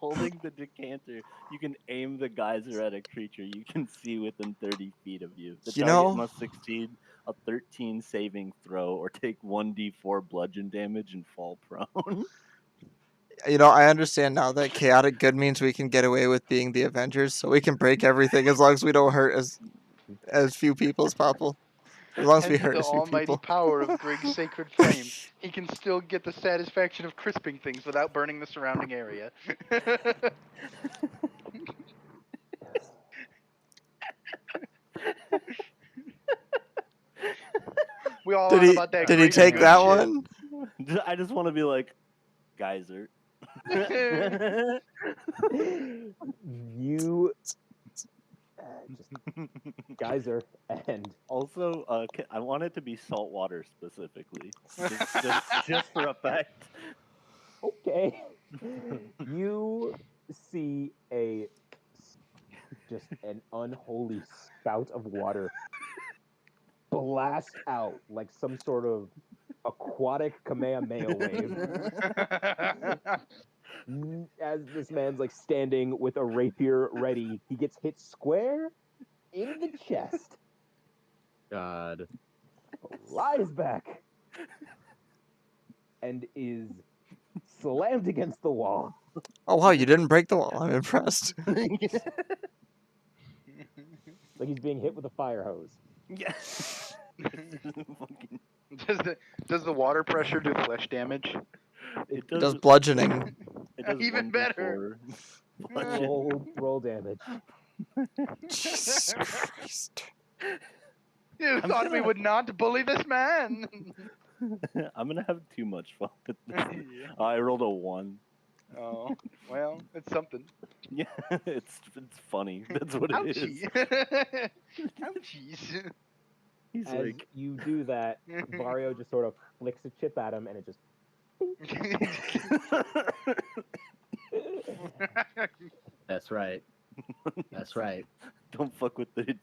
holding the decanter, you can aim the geyser at a creature you can see within 30 feet of you. The You target know- must succeed a 13 saving throw or take 1d4 bludgeon damage and fall prone. You know, I understand now that chaotic good means we can get away with being the Avengers, so we can break everything as long as we don't hurt as few people as possible. As long as we Hence hurt the as few almighty people. power of Grig's sacred flame. He can still get the satisfaction of crisping things without burning the surrounding area. We all Did on he about that did he great and take good that shit. one? I just want to be like, geyser. You just geyser and Also, I want it to be salt water specifically, just for effect. okay. You see just an unholy spout of water blast out like some sort of aquatic Kamehameha wave as this man's like standing with a rapier ready. He gets hit square in the chest, God. lies back, and is slammed against the wall. Oh wow, you didn't break the wall. I'm impressed. Like he's being hit with a fire hose. Yeah. Fucking- Does the water pressure do flesh damage? It It does does. bludgeoning. It does Even 1d4 better. bludgeon. Roll damage. Jesus Christ. You I'm thought we gonna- would not bully this man. I'm gonna have too much fun with this. I rolled a 1. Oh, well, it's something. Yeah, it's funny. That's what it is. Ouchie. Ouchies. He's As like, you do that, Vario just sort of flicks a chip at him, and it just. That's right. That's right. don't fuck with the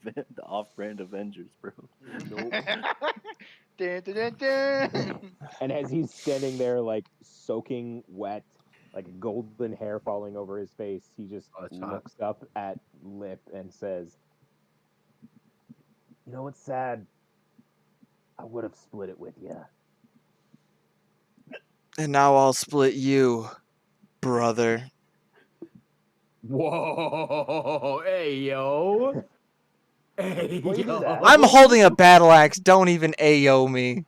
off-brand Avengers, bro. Dun, dun, dun, dun. And as he's standing there, like soaking wet, like golden hair falling over his face, he just Oh, that's hot. looks up at Lip and says, "You know what's sad? I would have split it with you." And now I'll split you, brother. Whoa! Hey yo! Hey Well, you do yo! that. I'm holding a battle axe. Don't even AO me.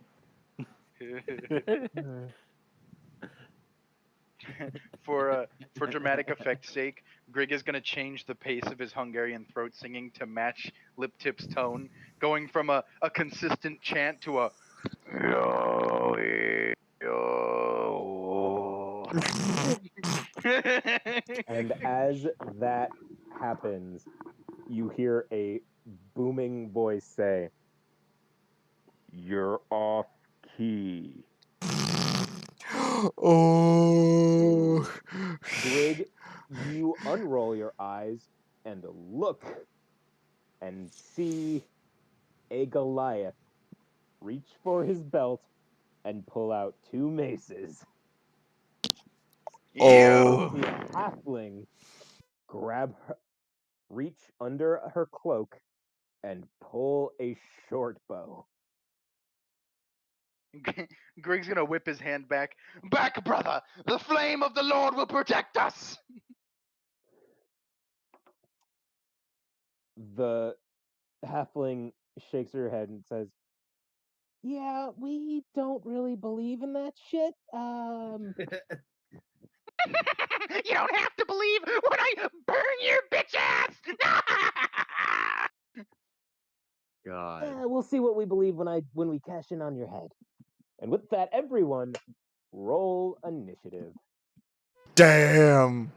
For dramatic effect's sake, Grig is gonna change the pace of his Hungarian throat singing to match Lip Tip's tone, going from a consistent chant to a yo, yo. And as that happens, you hear a booming voice say, "You're off key." Oh. Grig, you unroll your eyes and look and see a Goliath reach for his belt and pull out 2 maces. Oh. The halfling grab her, reach under her cloak and pull a short bow. Grig's gonna whip his hand back. Back, brother! The flame of the Lord will protect us! The halfling shakes her head and says, "Yeah, we don't really believe in that shit. You don't have to believe when I burn your bitch ass. God. We'll see what we believe when we cash in on your head." And with that, everyone, roll initiative. Damn.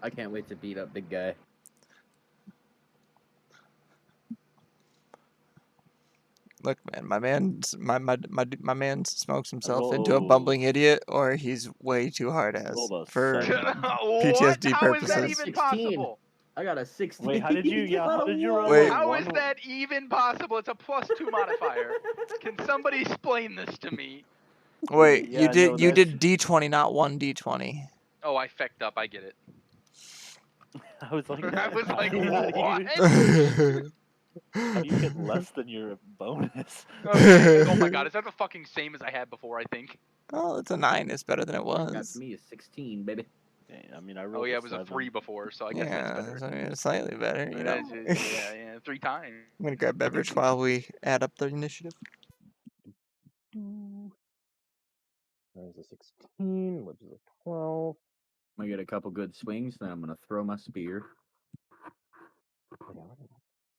I can't wait to beat up big guy. Look, man, my man smokes himself into a roll- bumbling idiot, or he's way too hard ass rolled a for 7. What? PTSD How is that purposes. even 16. possible? I got a 16. Wait, how did you? Yeah, got how a did you roll? one. Wait. How one? is that even possible? It's a +2 modifier. Can somebody explain this to me? Wait, Yeah, no, you that's- did D20, not 1D20. Oh, I fecked up. I get it. I was like, I was like, how do you get less than your bonus? Okay. Oh my god, is that the fucking same as I had before? I think. Oh, it's a 9. It's better than it Got was. me a 16, baby. Okay, I mean, I Oh rolled yeah, a it was a 7. 3 before, so I guess that's Yeah, better. so, I mean, it's slightly better, you know. Yeah, 3 times. I'm gonna grab beverage while we add up the initiative. There's a 16, which is a 12. I'm gonna get a couple good swings, then I'm gonna throw my spear.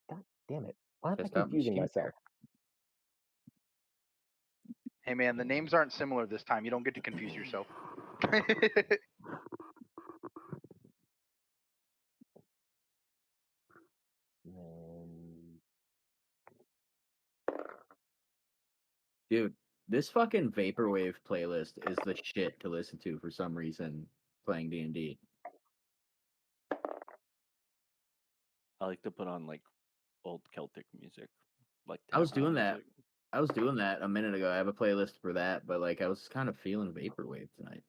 God damn it. Why am I Test out my confusing myself? skincare. Hey man, the names aren't similar this time. You don't get to confuse yourself. Dude, this fucking vaporwave playlist is the shit to listen to for some reason playing D&D. I like to put on like old Celtic music, like I was techno doing that. music. I was doing that a minute ago. I have a playlist for that, but like I was kind of feeling vaporwave tonight.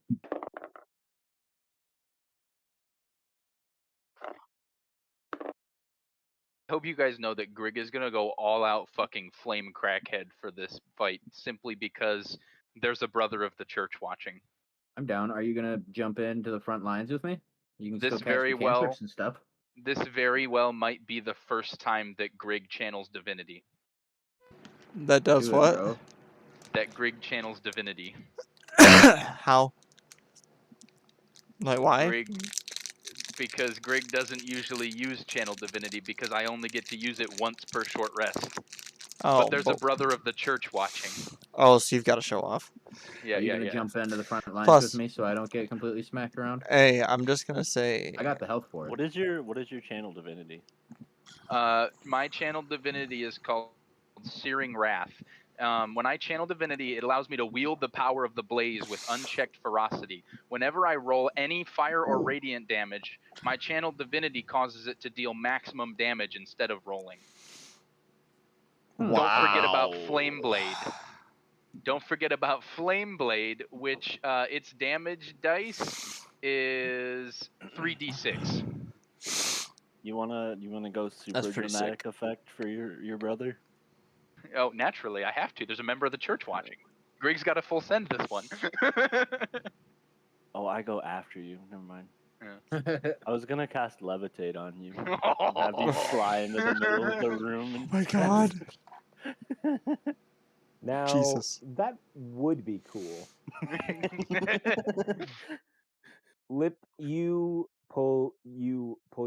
I hope you guys know that Grig is gonna go all out fucking flame crackhead for this fight simply because there's a brother of the church watching. I'm down. Are you gonna jump into the front lines with me? You can This still cast very your well- cantrips and stuff. This very well might be the first time that Grig channels divinity. That does Do it, what? bro. That Grig channels divinity. How? Like, why? Grig, because Grig doesn't usually use channel divinity because I only get to use it once per short rest. Oh, But there's a brother of the church watching. oh, so you've got to show off. Yeah, Are you yeah, gonna yeah. jump into the front lines Plus- with me so I don't get completely smacked around? Hey, I'm just gonna say. I got the health for it. What is your channel divinity? My channel divinity is called Searing Wrath. When I channel divinity, it allows me to wield the power of the blaze with unchecked ferocity. Whenever I roll any fire or radiant damage, my channel divinity causes it to deal maximum damage instead of rolling. Wow. Don't forget about Flame Blade. Don't forget about Flame Blade, which its damage dice is 3d6. You wanna go super pretty dramatic effect for your brother? Oh, naturally, I have to. There's a member of the church watching. Grig's got a full send this one. Oh, I go after you. Never mind. Yeah. I was gonna cast levitate on you. And have you fly into the middle of the room. And Oh my god. Now, Jesus. that would be cool. Lip, you pull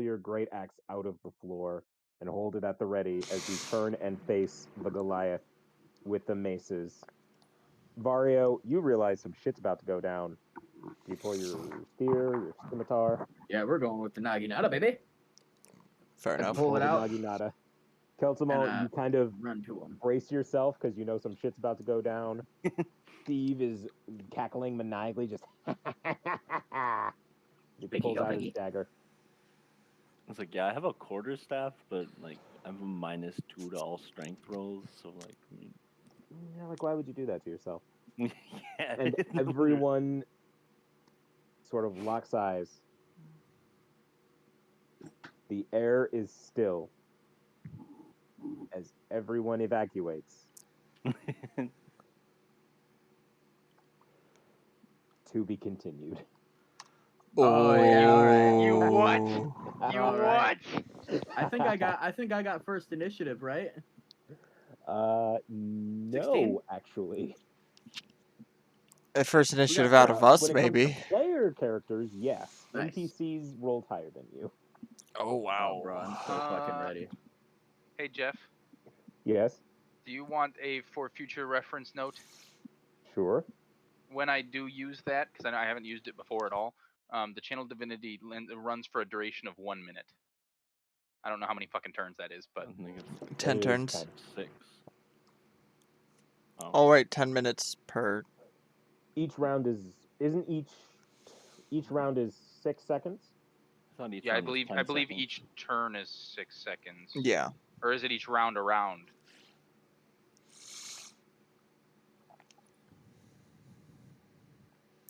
your great axe out of the floor and hold it at the ready as you turn and face the Goliath with the maces. Vario, you realize some shit's about to go down. You pull your spear, your scimitar. Yeah, we're going with the Naginata, baby. Fair enough. Pull it the out. Naginata. Keltimo, And, you kind of Run to him. brace yourself because you know some shit's about to go down. Steve is cackling maniacally, just he Picky, pulls go out his picky. dagger. I was like, yeah, I have a quarterstaff, but like I have a -2 to all strength rolls, so like, I mean, Yeah, like why would you do that to yourself? yeah. And in order- everyone sort of locks eyes. The air is still as everyone evacuates. To be continued. Oh, yeah, all right. You what? Oh. You All right. what? I think I got first initiative, right? No, actually. At first We got initiative out of us, When it comes maybe. to player characters, yes. Nice. NPCs rolled higher than you. Oh, Oh, bro, I'm so fucking ready. Hey Jeff, Yes, do you want a for future reference note? sure. When I do use that, because I know I haven't used it before at all, the channel divinity runs for a duration of 1 minute. I don't know how many fucking turns that is, but I think it's 10 It is turns. 10. 6. Oh. Oh, right, 10 minutes per. Each round isn't each round is 6 seconds. I thought each yeah, I one was believe 10 I believe seconds. each turn is 6 seconds. Yeah. Or is it each round around?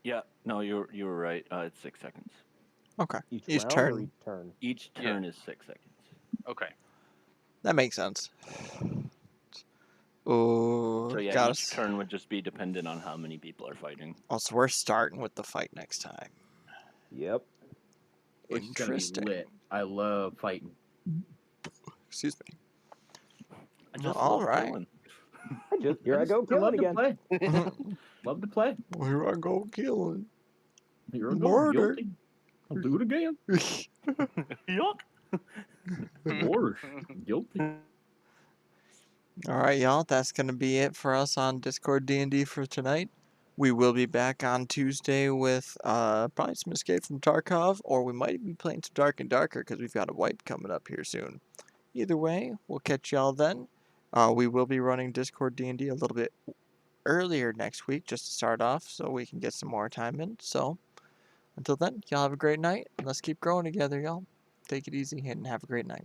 Yeah, no, you were right. It's 6 seconds. Okay. Each Each round or turn. each turn? Each Yeah. turn is 6 seconds. Okay. That makes sense. Oh, So yeah, got each us. turn would just be dependent on how many people are fighting. Also, we're starting with the fight next time. Yep. Which is gonna be Interesting. lit. I love fighting. Excuse me. I just All love right. killing. Here I go I killing love again. to play. Love to play. Here I go killing. Here I go. Murder. Guilty. I'll do it again. Yuck. Worse. Guilty. All right, y'all. That's gonna be it for us on Discord D&D for tonight. We will be back on Tuesday with probably some Escape from Tarkov, or we might be playing some Dark and Darker because we've got a wipe coming up here soon. Either way, we'll catch y'all then. We will be running Discord D&D a little bit earlier next week just to start off so we can get some more time in. So until then, y'all have a great night. Let's keep growing together, y'all. Take it easy and have a great night.